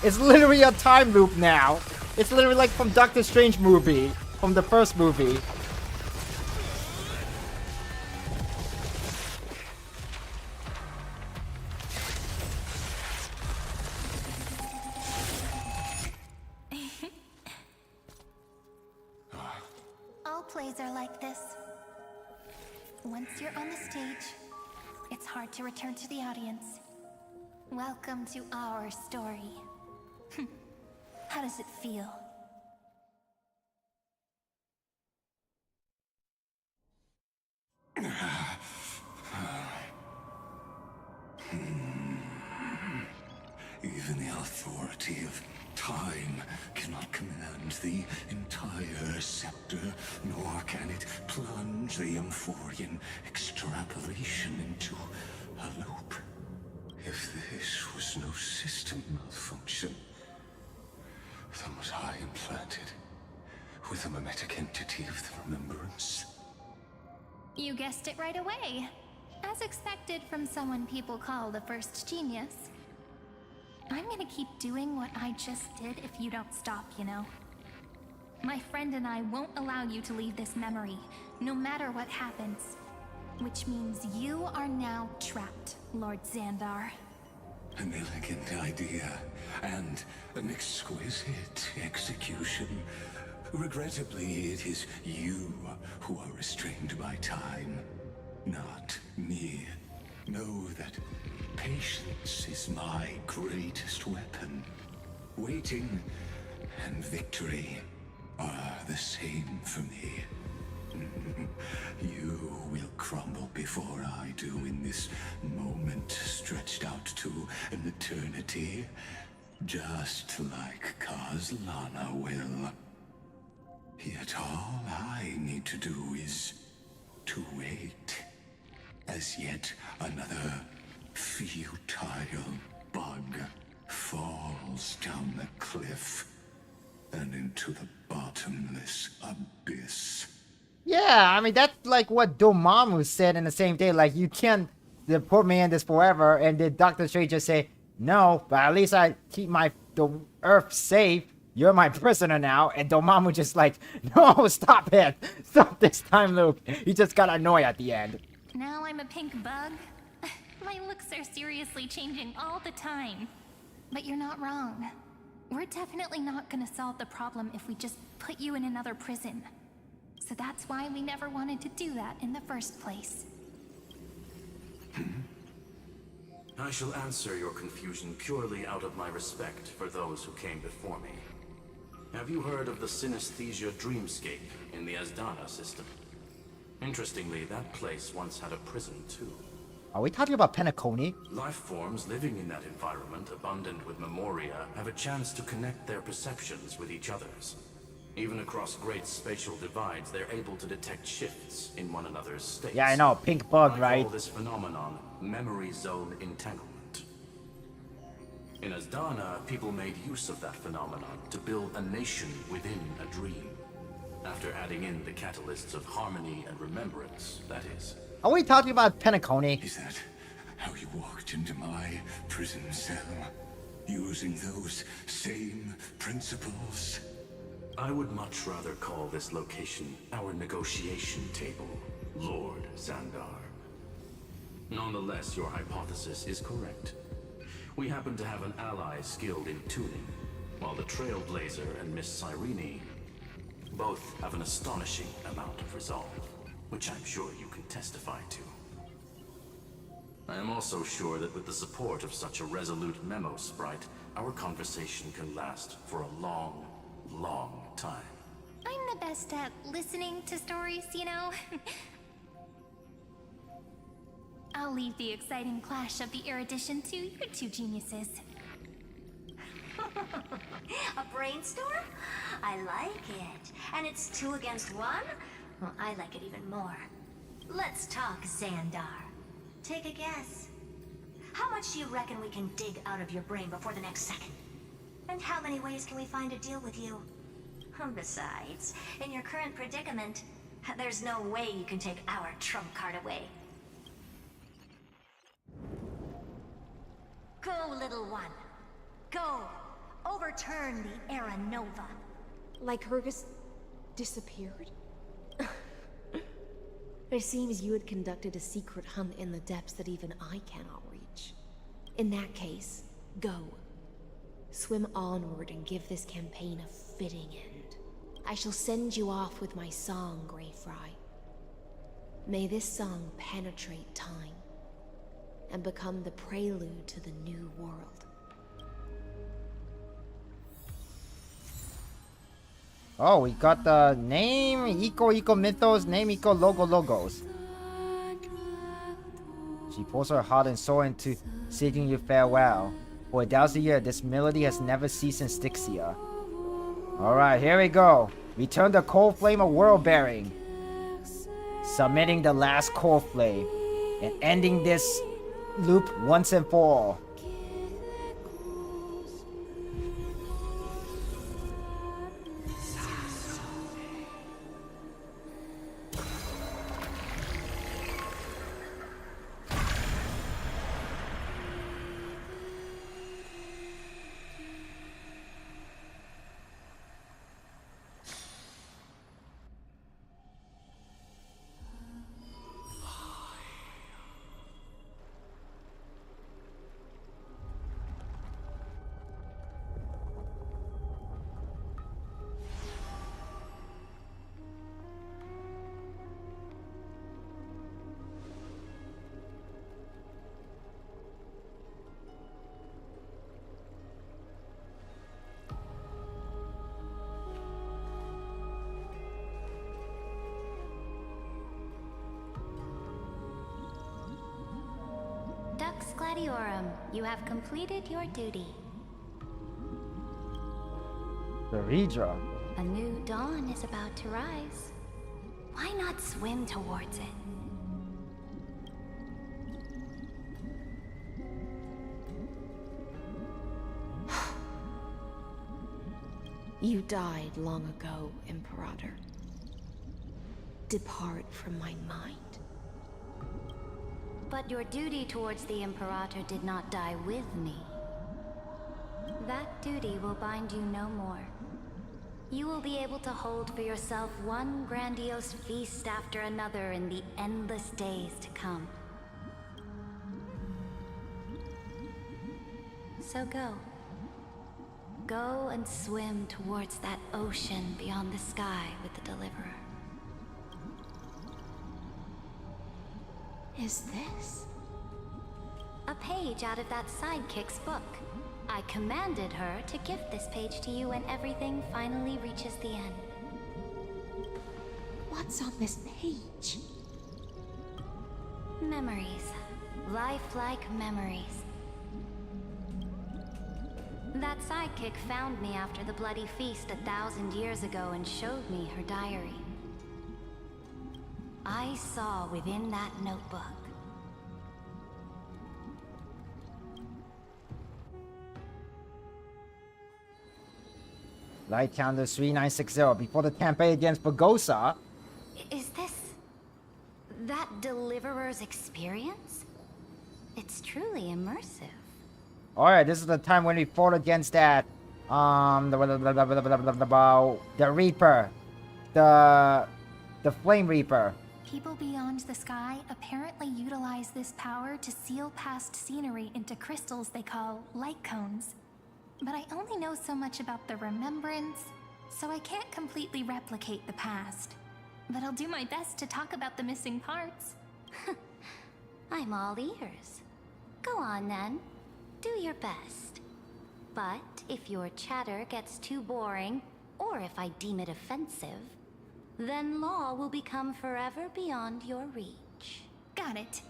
Speaker 1: It's literally a time loop now. It's literally like from Doctor Strange movie, from the first movie.
Speaker 16: All plays are like this. Once you're on the stage, it's hard to return to the audience. Welcome to our story. How does it feel?
Speaker 2: Even the authority of time cannot command the entire scepter, nor can it plunge the Amphorean extrapolation into a loop. If this was no system malfunction, then was I implanted with a mimetic entity of the remembrance?
Speaker 16: You guessed it right away. As expected from someone people call the first genius. I'm gonna keep doing what I just did if you don't stop, you know. My friend and I won't allow you to leave this memory, no matter what happens. Which means you are now trapped, Lord Xandar.
Speaker 2: An elegant idea, and an exquisite execution. Regrettably, it is you who are restrained by time, not me. Know that patience is my greatest weapon. Waiting and victory are the same for me. You will crumble before I do in this moment stretched out to an eternity, just like Kozlana will. Yet all I need to do is to wait, as yet another futile bug falls down the cliff and into the bottomless abyss.
Speaker 1: Yeah, I mean, that's like what Dormammu said in the same day. Like, you can't put me in this forever. And then Doctor Strange just say, no, but at least I keep the Earth safe. You're my prisoner now. And Dormammu just like, no, stop it. Stop this time loop. He just got annoyed at the end.
Speaker 16: Now I'm a pink bug? My looks are seriously changing all the time. But you're not wrong. We're definitely not gonna solve the problem if we just put you in another prison. So that's why we never wanted to do that in the first place.
Speaker 15: I shall answer your confusion purely out of my respect for those who came before me. Have you heard of the synesthesia dreamscape in the Asdana system? Interestingly, that place once had a prison too.
Speaker 1: Are we talking about Penacony?
Speaker 15: Life forms living in that environment, abundant with memoria, have a chance to connect their perceptions with each other's. Even across great spatial divides, they're able to detect shifts in one another's states.
Speaker 1: Yeah, I know, pink bug, right?
Speaker 15: I call this phenomenon memory zone entanglement. In Asdana, people made use of that phenomenon to build a nation within a dream. After adding in the catalysts of harmony and remembrance, that is.
Speaker 1: Are we talking about Penacony?
Speaker 2: Is that how you walked into my prison cell? Using those same principles?
Speaker 15: I would much rather call this location our negotiation table, Lord Xandar. Nonetheless, your hypothesis is correct. We happen to have an ally skilled in tuning, while the Trailblazer and Miss Cyrene both have an astonishing amount of resolve, which I'm sure you can testify to. I am also sure that with the support of such a resolute memo sprite, our conversation can last for a long, long time.
Speaker 16: I'm the best at listening to stories, you know? I'll leave the exciting clash of the erudition to you two geniuses.
Speaker 14: A brainstorm? I like it. And it's 2 against 1? Well, I like it even more. Let's talk, Xandar. Take a guess. How much do you reckon we can dig out of your brain before the next second? And how many ways can we find to deal with you? Besides, in your current predicament, there's no way you can take our trump card away. Go, little one. Go. Overturn the Era Nova.
Speaker 5: Like Hergus disappeared? It seems you had conducted a secret hunt in the depths that even I cannot reach. In that case, go. Swim onward and give this campaign a fitting end. I shall send you off with my song, Greyfry. May this song penetrate time and become the prelude to the new world.
Speaker 1: Oh, we got the name equal mythos, name equal logo logos. She pours her heart and soul into seeking you farewell. For 1,000 years, this melody has never ceased in Styxia. Alright, here we go. Return the cold flame of world bearing. Submitting the last cold flame. And ending this loop once and for all.
Speaker 7: Dux Gladiorum, you have completed your duty.
Speaker 1: Veridra.
Speaker 7: A new dawn is about to rise. Why not swim towards it?
Speaker 8: You died long ago, Imperator. Depart from my mind.
Speaker 7: But your duty towards the Imperator did not die with me. That duty will bind you no more. You will be able to hold for yourself one grandiose feast after another in the endless days to come. So go. Go and swim towards that ocean beyond the sky with the Deliverer.
Speaker 8: Is this?
Speaker 7: A page out of that sidekick's book. I commanded her to gift this page to you when everything finally reaches the end.
Speaker 8: What's on this page?
Speaker 7: Memories. Lifelike memories. That sidekick found me after the bloody feast 1,000 years ago and showed me her diary. I saw within that notebook.
Speaker 1: Light counter 3960 before the campaign against Pagosa.
Speaker 7: Is this that Deliverer's experience? It's truly immersive.
Speaker 1: Alright, this is the time when we fought against that the Reaper. The Flame Reaper.
Speaker 16: People beyond the sky apparently utilize this power to seal past scenery into crystals they call light cones. But I only know so much about the remembrance, so I can't completely replicate the past. But I'll do my best to talk about the missing parts.
Speaker 7: I'm all ears. Go on then. Do your best. But if your chatter gets too boring, or if I deem it offensive, then law will become forever beyond your reach.
Speaker 16: Got it.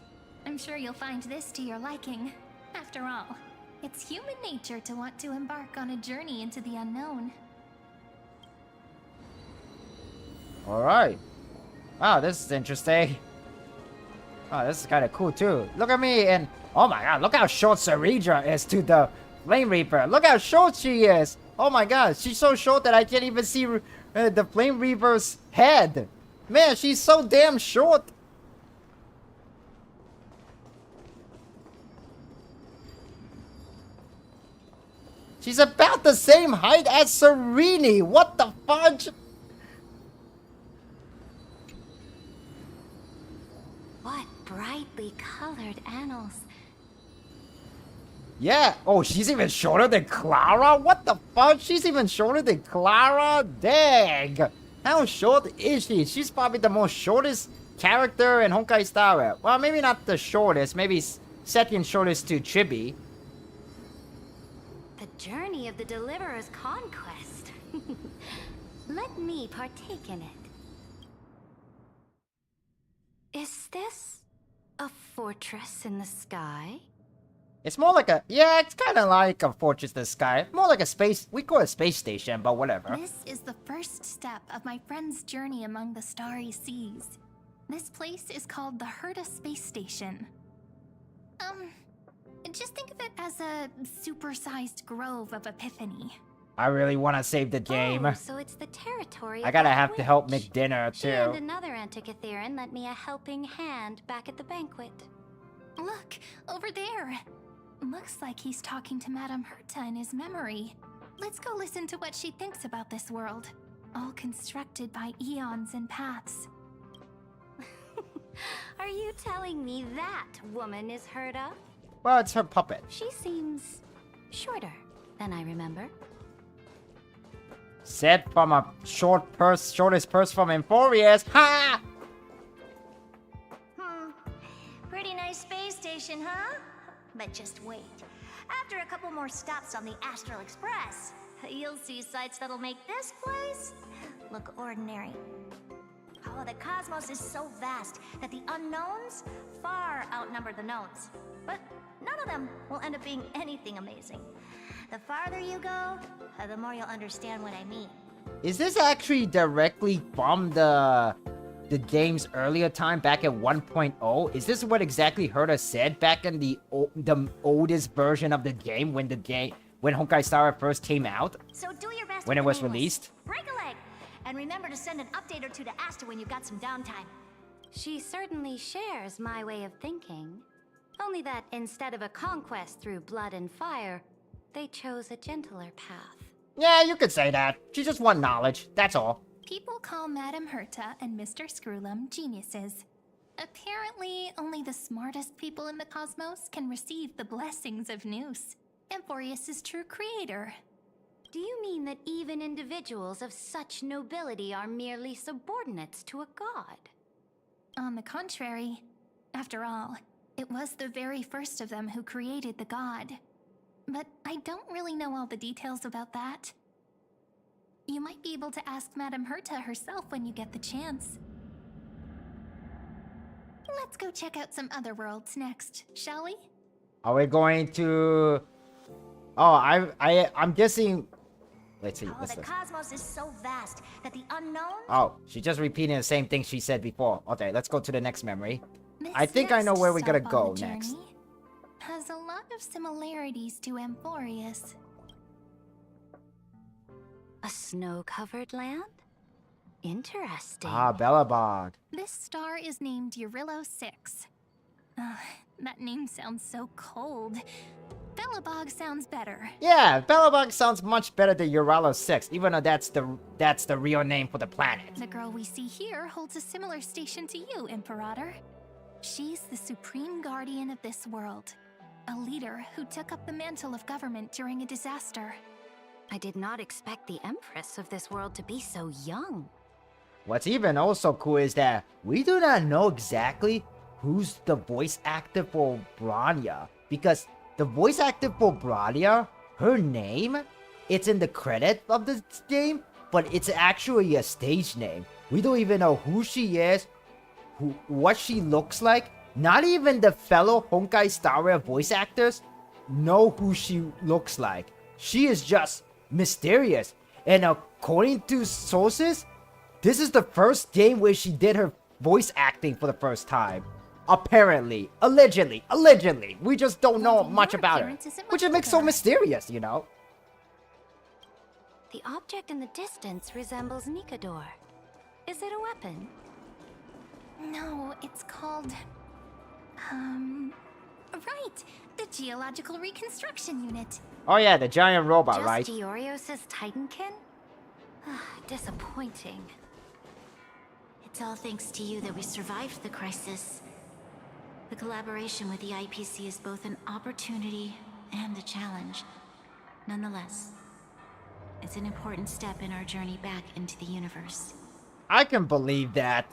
Speaker 16: I'm sure you'll find this to your liking. After all, it's human nature to want to embark on a journey into the unknown.
Speaker 1: Alright. Wow, this is interesting. Oh, this is kind of cool too. Look at me and oh my god, look how short Seridra is to the Flame Reaper. Look how short she is. Oh my god, she's so short that I can't even see the Flame Reaper's head. Man, she's so damn short. She's about the same height as Serene. What the fudge?
Speaker 7: What brightly colored annals.
Speaker 1: Yeah. Oh, she's even shorter than Clara? What the fuck? She's even shorter than Clara? Dang. How short is she? She's probably the most shortest character in Honkai Star Rail. Well, maybe not the shortest. Maybe second shortest to Chibi.
Speaker 7: The journey of the Deliverer's conquest. Let me partake in it. Is this A fortress in the sky?
Speaker 1: It's more like a... Yeah, it's kind of like a fortress in the sky. More like a space... We call it a space station, but whatever.
Speaker 16: This is the first step of my friend's journey among the starry seas. This place is called the Herta Space Station. Just think of it as a supersized grove of epiphany.
Speaker 1: I really want to save the game.
Speaker 7: Oh, so it's the territory
Speaker 1: I gotta
Speaker 7: of that
Speaker 1: have to help
Speaker 7: witch.
Speaker 1: make dinner,
Speaker 7: She and
Speaker 1: too.
Speaker 7: another Antikytherian lent me a helping hand back at the banquet.
Speaker 16: Look, over there. Looks like he's talking to Madame Herta in his memory. Let's go listen to what she thinks about this world. All constructed by eons and paths.
Speaker 7: Are you telling me that woman is Herta?
Speaker 1: Well, it's her puppet.
Speaker 7: She seems shorter than I remember.
Speaker 1: Said from a shortest purse from Amphoreus. Ha!
Speaker 14: Pretty nice space station, huh? But just wait. After a couple more stops on the Astral Express, you'll see sights that'll make this place look ordinary. Oh, the cosmos is so vast that the unknowns far outnumber the knowns. But none of them will end up being anything amazing. The farther you go, the more you'll understand what I mean.
Speaker 1: Is this actually directly from the game's earlier time back at 1.0? Is this what exactly Herta said back in the oldest version of the game when Honkai Star Rail first came out?
Speaker 14: So do your best
Speaker 1: When it
Speaker 14: with
Speaker 1: was
Speaker 14: the nameless.
Speaker 1: released?
Speaker 14: Break a leg! And remember to send an update or two to Asta when you've got some downtime.
Speaker 7: She certainly shares my way of thinking. Only that instead of a conquest through blood and fire, they chose a gentler path.
Speaker 1: Yeah, you could say that. She just want knowledge, that's all.
Speaker 16: People call Madame Herta and Mr. Screwlum geniuses. Apparently, only the smartest people in the cosmos can receive the blessings of Nous, Amphoreus' true creator.
Speaker 7: Do you mean that even individuals of such nobility are merely subordinates to a god?
Speaker 16: On the contrary, after all, it was the very first of them who created the god. But I don't really know all the details about that. You might be able to ask Madame Herta herself when you get the chance. Let's go check out some other worlds next, shall we?
Speaker 1: Are we going to... Oh, I'm guessing... Let's see,
Speaker 14: Oh,
Speaker 1: what's
Speaker 14: the
Speaker 1: this?
Speaker 14: cosmos is so vast that the unknowns...
Speaker 1: Oh, she's just repeating the same thing she said before. Okay, let's go to the next memory.
Speaker 16: This
Speaker 1: I think I know
Speaker 16: next
Speaker 1: where we're gonna
Speaker 16: stop
Speaker 1: go
Speaker 16: on the
Speaker 1: next.
Speaker 16: journey has a lot of similarities to Amphoreus.
Speaker 7: A snow-covered land? Interesting.
Speaker 1: Ah, Bellabog.
Speaker 16: This star is named Eurillo 6. That name sounds so cold. Bellabog sounds better.
Speaker 1: Yeah, Bellabog sounds much better than Eurillo 6, even though that's the real name for the planet.
Speaker 16: The girl we see here holds a similar station to you, Imperator. She's the supreme guardian of this world. A leader who took up the mantle of government during a disaster.
Speaker 7: I did not expect the Empress of this world to be so young.
Speaker 1: What's even also cool is that we do not know exactly who's the voice actor for Branya, because the voice actor for Branya, her name, it's in the credit of this game, but it's actually a stage name. We don't even know who she is, what she looks like. Not even the fellow Honkai Star Rail voice actors know who she looks like. She is just mysterious. And according to sources, this is the first game where she did her voice acting for the first time. Apparently. Allegedly. We just don't know much about her. Which it makes so mysterious, you know?
Speaker 7: The object in the distance resembles Nikador. Is it a weapon?
Speaker 16: No, it's called... Right! The Geological Reconstruction Unit.
Speaker 1: Oh yeah, the giant robot,
Speaker 7: Just
Speaker 1: right?
Speaker 7: Diorios' Titankin? Disappointing.
Speaker 14: It's all thanks to you that we survived the crisis. The collaboration with the IPC is both an opportunity and a challenge. Nonetheless, it's an important step in our journey back into the universe.
Speaker 1: I can believe that.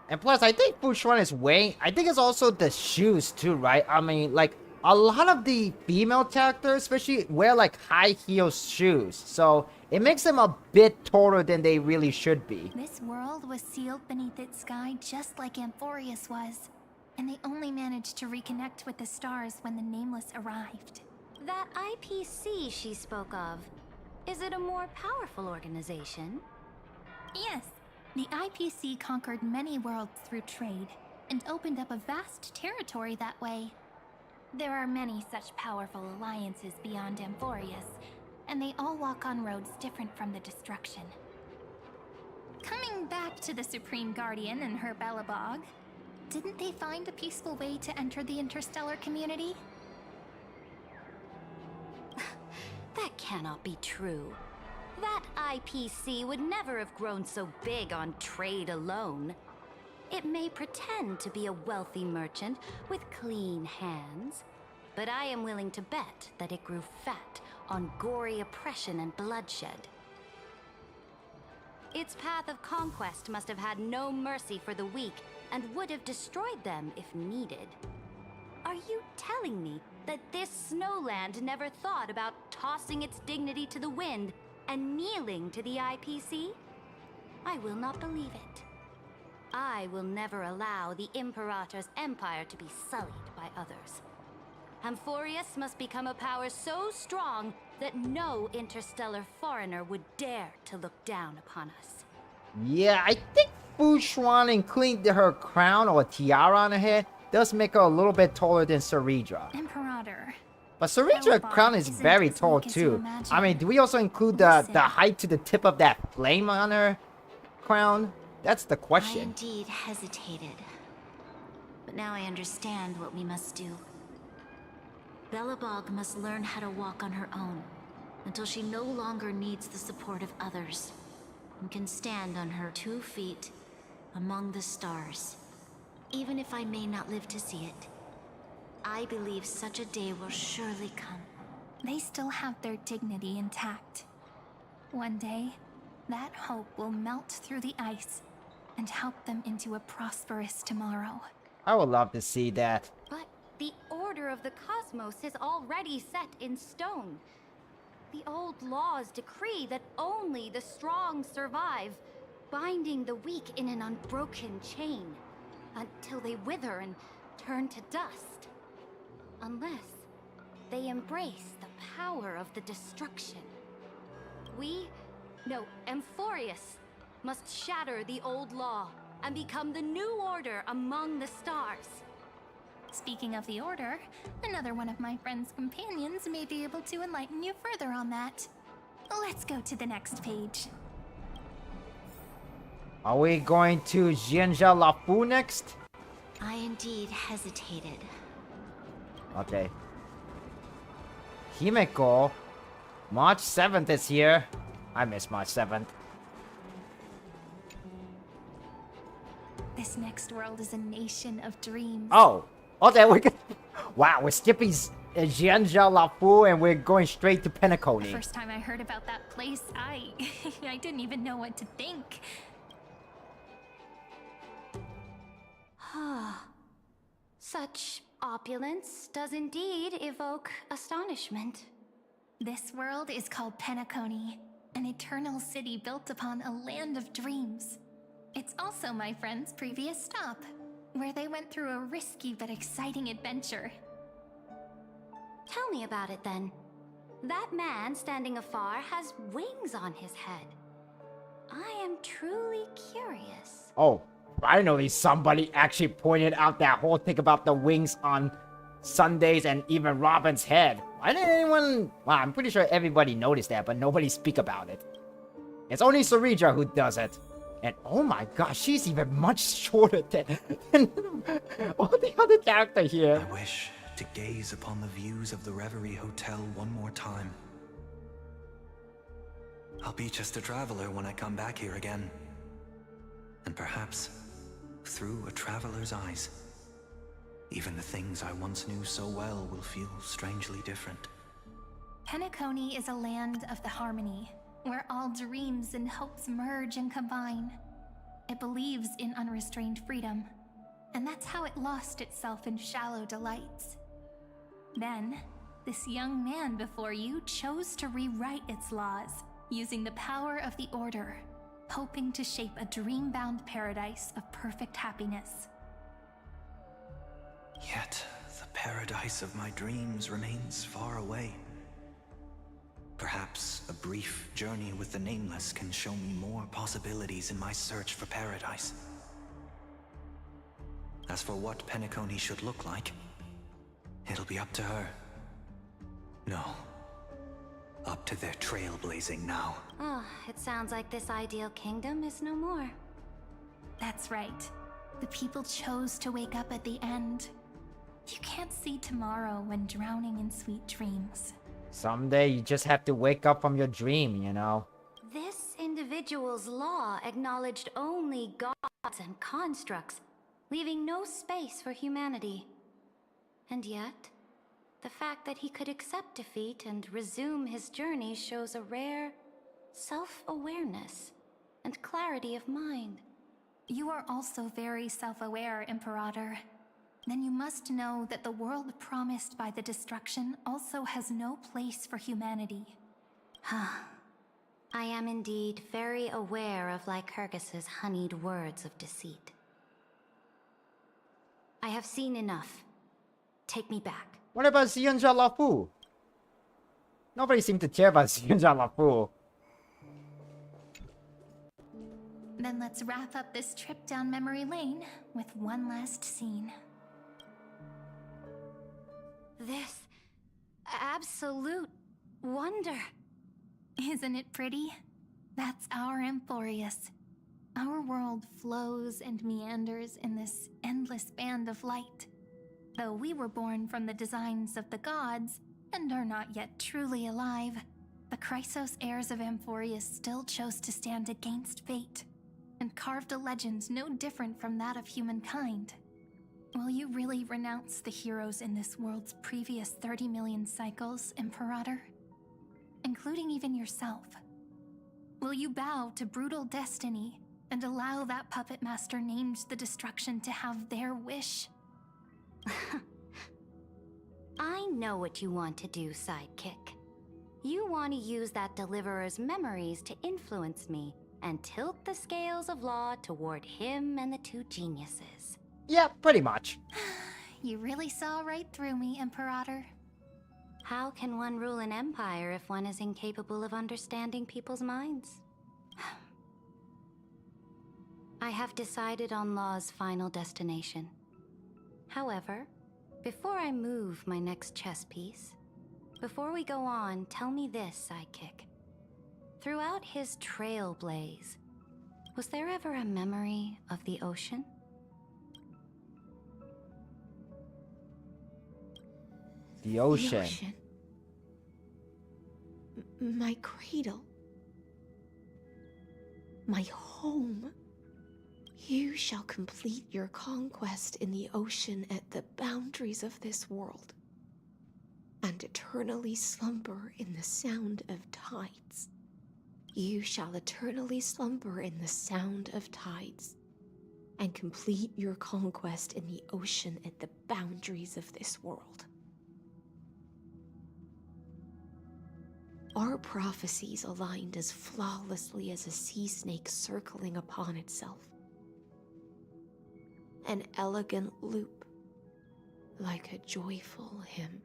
Speaker 1: And plus, I think Fushuan is wearing... I think it's also the shoes too, right? I mean, like, a lot of the female characters, especially, wear, like, high-heel shoes. So, it makes them a bit taller than they really should be.
Speaker 16: This world was sealed beneath its sky just like Amphoreus was. and they only managed to reconnect with the stars when the Nameless arrived.
Speaker 7: That IPC she spoke of, is it a more powerful organization?
Speaker 16: Yes, the IPC conquered many worlds through trade and opened up a vast territory that way. There are many such powerful alliances beyond Amphoreus, and they all walk on roads different from the destruction. Coming back to the Supreme Guardian and her Belobog, didn't they find a peaceful way to enter the interstellar community?
Speaker 7: That cannot be true. That IPC would never have grown so big on trade alone. It may pretend to be a wealthy merchant with clean hands, but I am willing to bet that it grew fat on gory oppression and bloodshed. Its path of conquest must have had no mercy for the weak and would have destroyed them if needed. Are you telling me that this snowland never thought about tossing its dignity to the wind and kneeling to the IPC? I will not believe it. I will never allow the Imperator's empire to be sullied by others. Amphoreus must become a power so strong that no interstellar foreigner would dare to look down upon us.
Speaker 1: Yeah, I think Fu Xuan including her crown or tiara on her head does make her a little bit taller than Ceridra.
Speaker 16: Imperator.
Speaker 1: But Ceredra's crown is very tall too. I mean, do we also include the height to the tip of that flame on her crown? That's the
Speaker 7: I
Speaker 1: question.
Speaker 7: indeed hesitated. But now I understand what we must do. Belobog must learn how to walk on her own until she no longer needs the support of others and can stand on her 2 feet among the stars. Even if I may not live to see it, I believe such a day will surely come.
Speaker 16: They still have their dignity intact. One day, that hope will melt through the ice and help them into a prosperous tomorrow.
Speaker 1: I would love to see that.
Speaker 7: But the order of the cosmos is already set in stone. The old laws decree that only the strong survive, binding the weak in an unbroken chain until they wither and turn to dust. Unless they embrace the power of the destruction. Amphoreus must shatter the old law and become the new order among the stars.
Speaker 16: Speaking of the Order, another one of my friend's companions may be able to enlighten you further on that. Let's go to the next page.
Speaker 1: Are we going to Jianzha Lafu next?
Speaker 7: I indeed hesitated.
Speaker 1: Okay. Himeko. March 7th is here. I miss March 7th.
Speaker 16: This next world is a nation of dreams.
Speaker 1: Oh! Okay, we're gonna... Wow, we're skipping Jianzha Lafu and we're going straight to
Speaker 16: The
Speaker 1: Penacony.
Speaker 16: first time I heard about that place, I didn't even know what to think.
Speaker 7: Such opulence does indeed evoke astonishment.
Speaker 16: This world is called Penacony, an eternal city built upon a land of dreams. It's also my friend's previous stop, where they went through a risky but exciting adventure.
Speaker 7: Tell me about it then. That man standing afar has wings on his head. I am truly curious.
Speaker 1: Oh, finally somebody actually pointed out that whole thing about the wings on Sundays and even Robin's head. Why didn't anyone... Well, I'm pretty sure everybody noticed that, but nobody speak about it. It's only Ceridra who does it. And oh my gosh, she's even much shorter than all the other characters here.
Speaker 17: I wish to gaze upon the views of the Reverie Hotel one more time. I'll be just a traveler when I come back here again. And perhaps, through a traveler's eyes, even the things I once knew so well will feel strangely different.
Speaker 16: Penacony is a land of the harmony, where all dreams and hopes merge and combine. It believes in unrestrained freedom, and that's how it lost itself in shallow delights. Then, this young man before you chose to rewrite its laws, using the power of the Order, hoping to shape a dream-bound paradise of perfect happiness.
Speaker 17: Yet, the paradise of my dreams remains far away. Perhaps a brief journey with the Nameless can show me more possibilities in my search for paradise. As for what Penacony should look like, it'll be up to her. No. Up to their trailblazing now.
Speaker 7: Oh, it sounds like this ideal kingdom is no more.
Speaker 16: That's right. The people chose to wake up at the end. You can't see tomorrow when drowning in sweet dreams.
Speaker 1: Someday you just have to wake up from your dream, you know?
Speaker 7: This individual's law acknowledged only gods and constructs, leaving no space for humanity. And yet, the fact that he could accept defeat and resume his journey shows a rare self-awareness and clarity of mind.
Speaker 16: You are also very self-aware, Imperator. Then you must know that the world promised by the destruction also has no place for humanity.
Speaker 7: I am indeed very aware of Lycurgus's honeyed words of deceit. I have seen enough. Take me back.
Speaker 1: What about Sionja Lafu? Nobody seemed to care about Sionja Lafu.
Speaker 16: Then let's wrap up this trip down memory lane with one last scene.
Speaker 7: This absolute wonder.
Speaker 16: Isn't it pretty? That's our Amphoreus. Our world flows and meanders in this endless band of light. Though we were born from the designs of the gods and are not yet truly alive, the Chrysos heirs of Amphoreus still chose to stand against fate and carved a legend no different from that of humankind. Will you really renounce the heroes in this world's previous 30 million cycles, Imperator? Including even yourself. Will you bow to brutal destiny and allow that puppet master named the destruction to have their wish?
Speaker 7: I know what you want to do, sidekick. You want to use that deliverer's memories to influence me and tilt the scales of law toward him and the two geniuses.
Speaker 1: Yeah, pretty much.
Speaker 16: You really saw right through me, Imperator.
Speaker 7: How can one rule an empire if one is incapable of understanding people's minds? I have decided on Law's final destination. However, before I move my next chess piece, before we go on, tell me this, sidekick. Throughout his trailblaze, was there ever a memory of the ocean?
Speaker 1: The ocean.
Speaker 8: The ocean. My cradle. My home. You shall complete your conquest in the ocean at the boundaries of this world, and eternally slumber in the sound of tides. You shall eternally slumber in the sound of tides, and complete your conquest in the ocean at the boundaries of this world. Our prophecies aligned as flawlessly as a sea snake circling upon itself. An elegant loop, like a joyful hymn.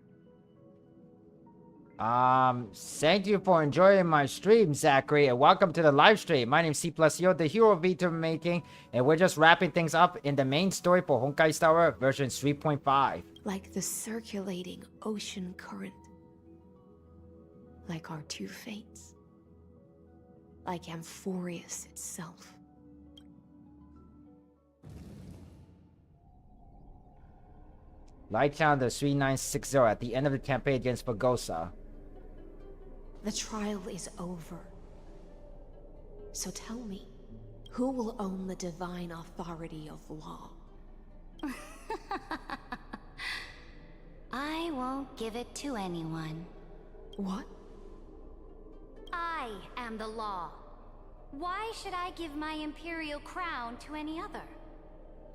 Speaker 1: Thank you for enjoying my stream, Zachary, and welcome to the live stream. My name's C+Hero, the hero of Vtuber making, and we're just wrapping things up in the main story for Honkai Star Rail version 3.5.
Speaker 8: Like the circulating ocean current. Like our two fates. Like Amphoreus itself.
Speaker 1: Light calendar 3960 at the end of the campaign against Bargosa.
Speaker 8: The trial is over. So tell me, who will own the divine authority of law?
Speaker 7: I won't give it to anyone.
Speaker 8: What?
Speaker 7: I am the law. Why should I give my imperial crown to any other?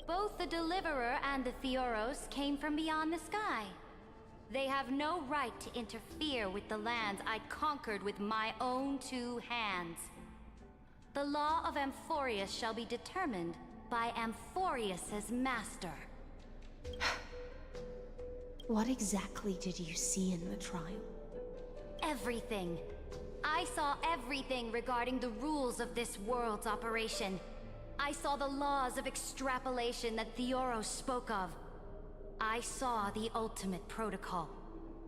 Speaker 7: Both the Deliverer and the Theoros came from beyond the sky. They have no right to interfere with the lands I conquered with my own two hands. The law of Amphoreus shall be determined by Amphoreus's master.
Speaker 8: What exactly did you see in the trial?
Speaker 7: Everything. I saw everything regarding the rules of this world's operation. I saw the laws of extrapolation that Theoros spoke of. I saw the ultimate protocol.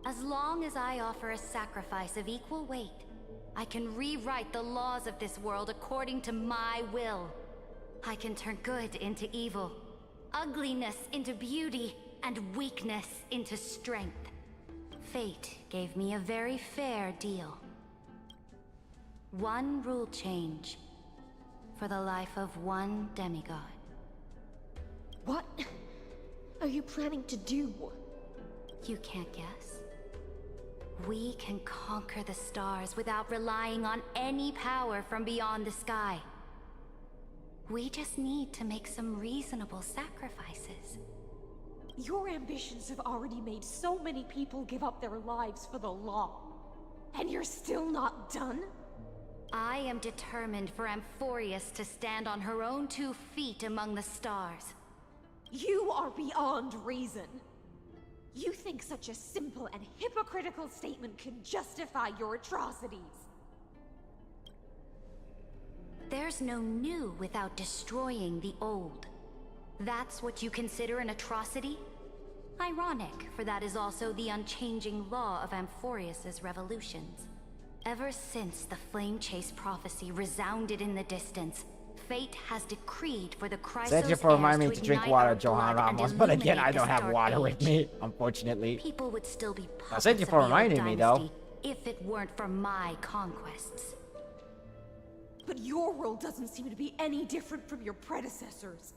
Speaker 7: As long as I offer a sacrifice of equal weight, I can rewrite the laws of this world according to my will. I can turn good into evil, ugliness into beauty, and weakness into strength. Fate gave me a very fair deal. One rule change for the life of one demigod.
Speaker 8: What are you planning to do?
Speaker 7: You can't guess. We can conquer the stars without relying on any power from beyond the sky. We just need to make some reasonable sacrifices.
Speaker 5: Your ambitions have already made so many people give up their lives for the law. And you're still not done?
Speaker 7: I am determined for Amphoreus to stand on her own 2 feet among the stars.
Speaker 5: You are beyond reason. You think such a simple and hypocritical statement can justify your atrocities?
Speaker 7: There's no new without destroying the old. That's what you consider an atrocity? Ironic, for that is also the unchanging law of Amphoreus's revolutions. Ever since the Flame Chase prophecy resounded in the distance, fate has decreed for the Chrysos
Speaker 1: Thank you for reminding me to drink water, Johan
Speaker 7: blood and
Speaker 1: Ramos. But again, I
Speaker 7: illuminate
Speaker 1: don't
Speaker 7: this
Speaker 1: have
Speaker 7: dark
Speaker 1: water
Speaker 7: age.
Speaker 1: with me, unfortunately.
Speaker 7: People would still be puppets
Speaker 1: Thank you
Speaker 7: of
Speaker 1: for
Speaker 7: the old
Speaker 1: reminding me, though.
Speaker 7: dynasty if it weren't for my conquests.
Speaker 5: But your world doesn't seem to be any different from your predecessors.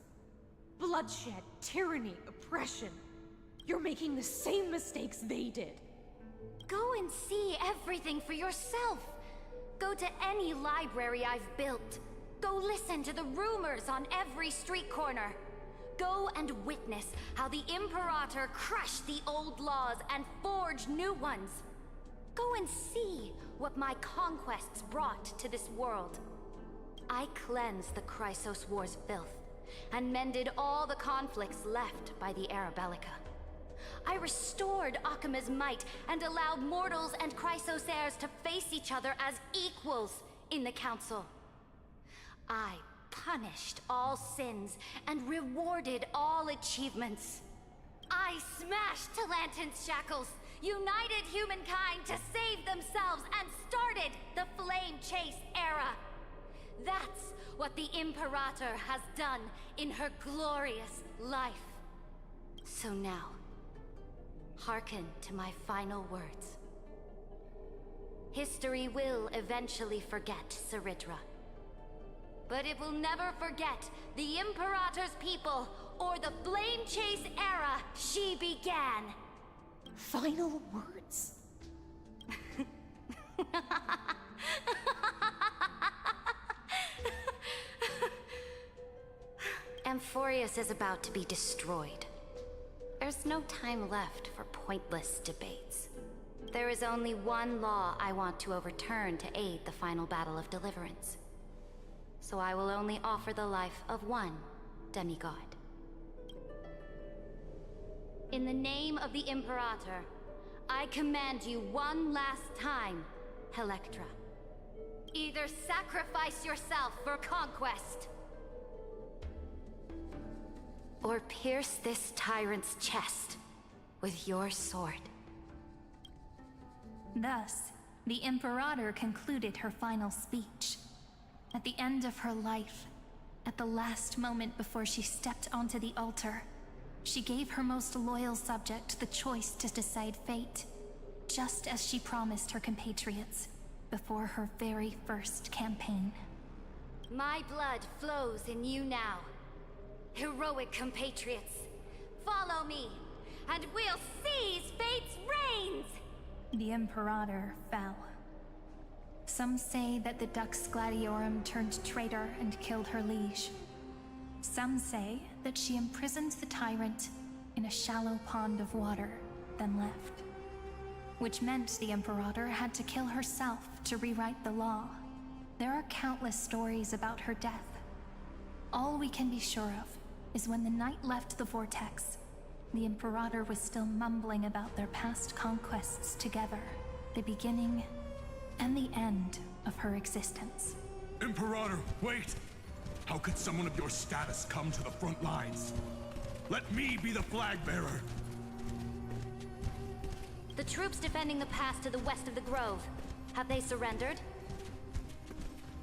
Speaker 5: Bloodshed, tyranny, oppression. You're making the same mistakes they did.
Speaker 7: Go and see everything for yourself. Go to any library I've built. Go listen to the rumors on every street corner. Go and witness how the Imperator crushed the old laws and forged new ones. Go and see what my conquests brought to this world. I cleansed the Chrysos War's filth and mended all the conflicts left by the Era Bellica. I restored Akima's might and allowed mortals and Chrysos heirs to face each other as equals in the Council. I punished all sins and rewarded all achievements. I smashed Talantin's shackles, united humankind to save themselves, and started the Flame Chase era. That's what the Imperator has done in her glorious life. So now, hearken to my final words. History will eventually forget Ceridra, but it will never forget the Imperator's people or the Flame Chase era she began.
Speaker 5: Final words?
Speaker 7: Amphoreus is about to be destroyed. There's no time left for pointless debates. There is only one law I want to overturn to aid the final battle of deliverance. So I will only offer the life of one demigod. In the name of the Imperator, I command you one last time, Electra. Either sacrifice yourself for conquest, or pierce this tyrant's chest with your sword.
Speaker 16: Thus, the Imperator concluded her final speech. At the end of her life, at the last moment before she stepped onto the altar, she gave her most loyal subject the choice to decide fate, just as she promised her compatriots before her very first campaign.
Speaker 7: My blood flows in you now. Heroic compatriots, follow me, and we'll seize fate's reins!
Speaker 16: The Imperator fell. Some say that the Dux Gladiorum turned traitor and killed her liege. Some say that she imprisoned the tyrant in a shallow pond of water, then left. Which meant the Imperator had to kill herself to rewrite the law. There are countless stories about her death. All we can be sure of is when the knight left the vortex, the Imperator was still mumbling about their past conquests together, the beginning and the end of her existence.
Speaker 10: Imperator, wait! How could someone of your status come to the front lines? Let me be the flag bearer!
Speaker 7: The troops defending the pass to the west of the grove. Have they surrendered?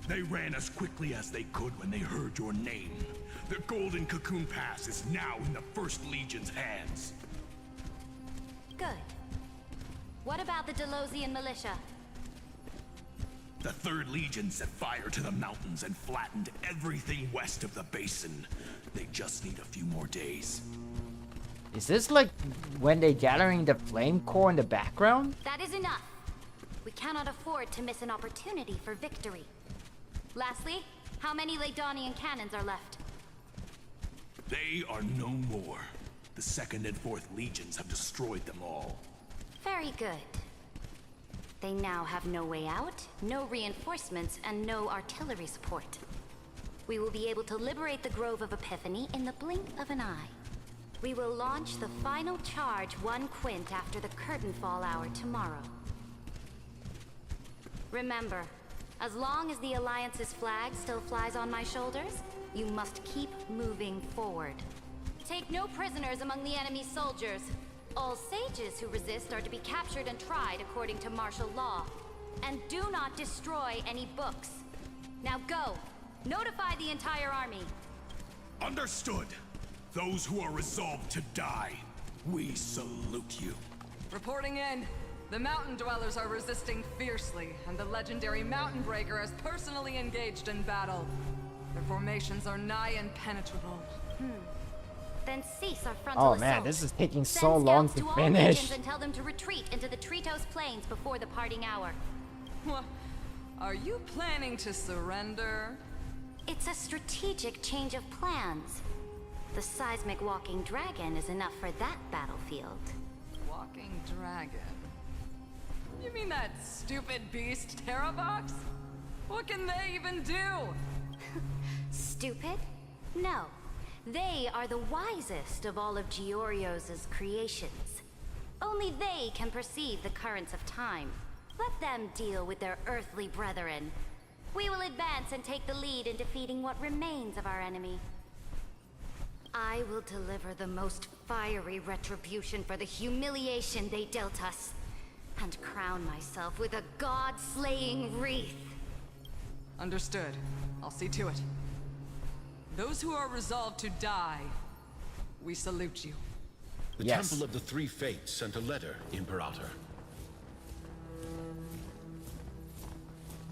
Speaker 10: They ran as quickly as they could when they heard your name. The Golden Cocoon Pass is now in the First Legion's hands.
Speaker 7: Good. What about the Delosian militia?
Speaker 10: The Third Legion set fire to the mountains and flattened everything west of the basin. They just need a few more days.
Speaker 1: Is this like when they're gathering the flame core in the background?
Speaker 7: That is enough. We cannot afford to miss an opportunity for victory. Lastly, how many Ladonian cannons are left?
Speaker 10: They are no more. The 2nd and 4th Legions have destroyed them all.
Speaker 7: Very good. They now have no way out, no reinforcements, and no artillery support. We will be able to liberate the Grove of Epiphany in the blink of an eye. We will launch the final charge 1 quint after the curtain fall hour tomorrow. Remember, as long as the Alliance's flag still flies on my shoulders, you must keep moving forward. Take no prisoners among the enemy's soldiers. All sages who resist are to be captured and tried according to martial law. And do not destroy any books. Now go! Notify the entire army.
Speaker 10: Understood. Those who are resolved to die, we salute you.
Speaker 12: Reporting in. The mountain dwellers are resisting fiercely, and the legendary Mountain Breaker has personally engaged in battle. Their formations are nigh impenetrable.
Speaker 7: Then cease our frontal
Speaker 1: Oh
Speaker 7: assault.
Speaker 1: man, this is taking
Speaker 7: Send
Speaker 1: so long
Speaker 7: scouts
Speaker 1: to
Speaker 7: all
Speaker 1: finish.
Speaker 7: regions and tell them to retreat into the Tritos Plains before the parting hour.
Speaker 12: What? Are you planning to surrender?
Speaker 7: It's a strategic change of plans. The seismic walking dragon is enough for that battlefield.
Speaker 12: Walking dragon? You mean that stupid beast, Terravox? What can they even do?
Speaker 7: Stupid? No. They are the wisest of all of Georios' creations. Only they can perceive the currents of time. Let them deal with their earthly brethren. We will advance and take the lead in defeating what remains of our enemy. I will deliver the most fiery retribution for the humiliation they dealt us, and crown myself with a god-slaying wreath.
Speaker 12: Understood. I'll see to it. Those who are resolved to die, we salute you.
Speaker 9: The Temple of the Three Fates sent a letter, Imperator.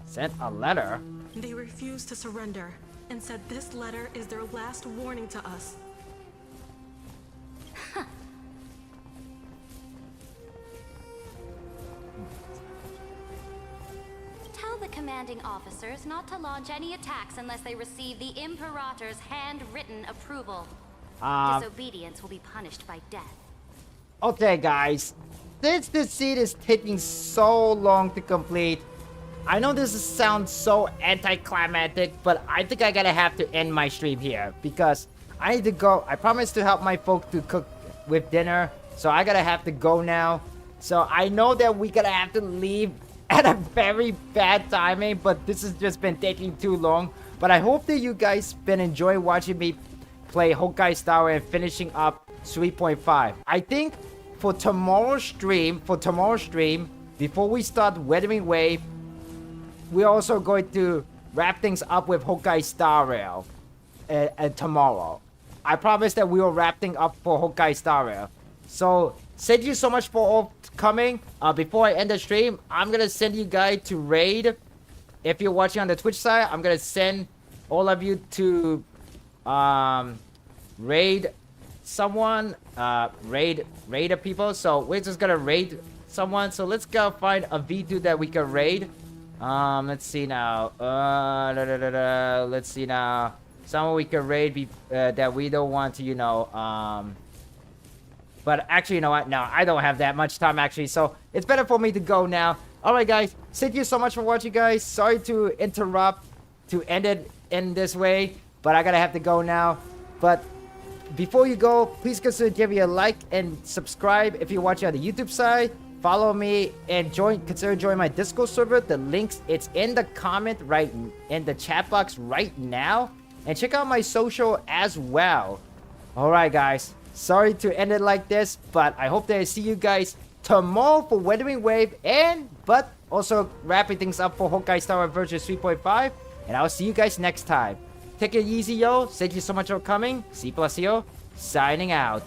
Speaker 1: Sent a letter?
Speaker 5: They refused to surrender and said this letter is their last warning to us.
Speaker 7: Tell the commanding officers not to launch any attacks unless they receive the Imperator's handwritten approval. Disobedience will be punished by death.
Speaker 1: Okay, guys. Since this scene is taking so long to complete, I know this sounds so anticlimactic, but I think I gotta have to end my stream here because I need to go. I promised to help my folk to cook with dinner, so I gotta have to go now. So I know that we gotta have to leave at a very bad timing, but this has just been taking too long. But I hope that you guys been enjoying watching me play Honkai Star Rail and finishing up 3.5. I think for tomorrow's stream, before we start Weathering Wave, we're also going to wrap things up with Honkai Star Rail tomorrow. I promise that we will wrap things up for Honkai Star Rail. So, thank you so much for all coming. Before I end the stream, I'm going to send you guys to raid. If you're watching on the Twitch side, I'm going to send all of you to raid someone. Raid the people. So, we're just going to raid someone. So, let's go find a V2 that we can raid. Let's see now. Let's see now. Someone we can raid that we don't want to, you know, but actually, you know what? No, I don't have that much time, actually. So, it's better for me to go now. Alright, guys. Thank you so much for watching, guys. Sorry to interrupt, to end it in this way. But I gotta have to go now. But before you go, please consider giving a like and subscribe if you're watching on the YouTube side. Follow me and consider joining my Discord server. The links, it's in the comment right in the chat box right now. And check out my social as well. Alright guys, sorry to end it like this, but I hope that I see you guys tomorrow for Weathering Wave but also wrapping things up for Honkai Star Rail version 3.5. And I'll see you guys next time. Take it easy, yo. Thank you so much for coming. C+Hero signing out.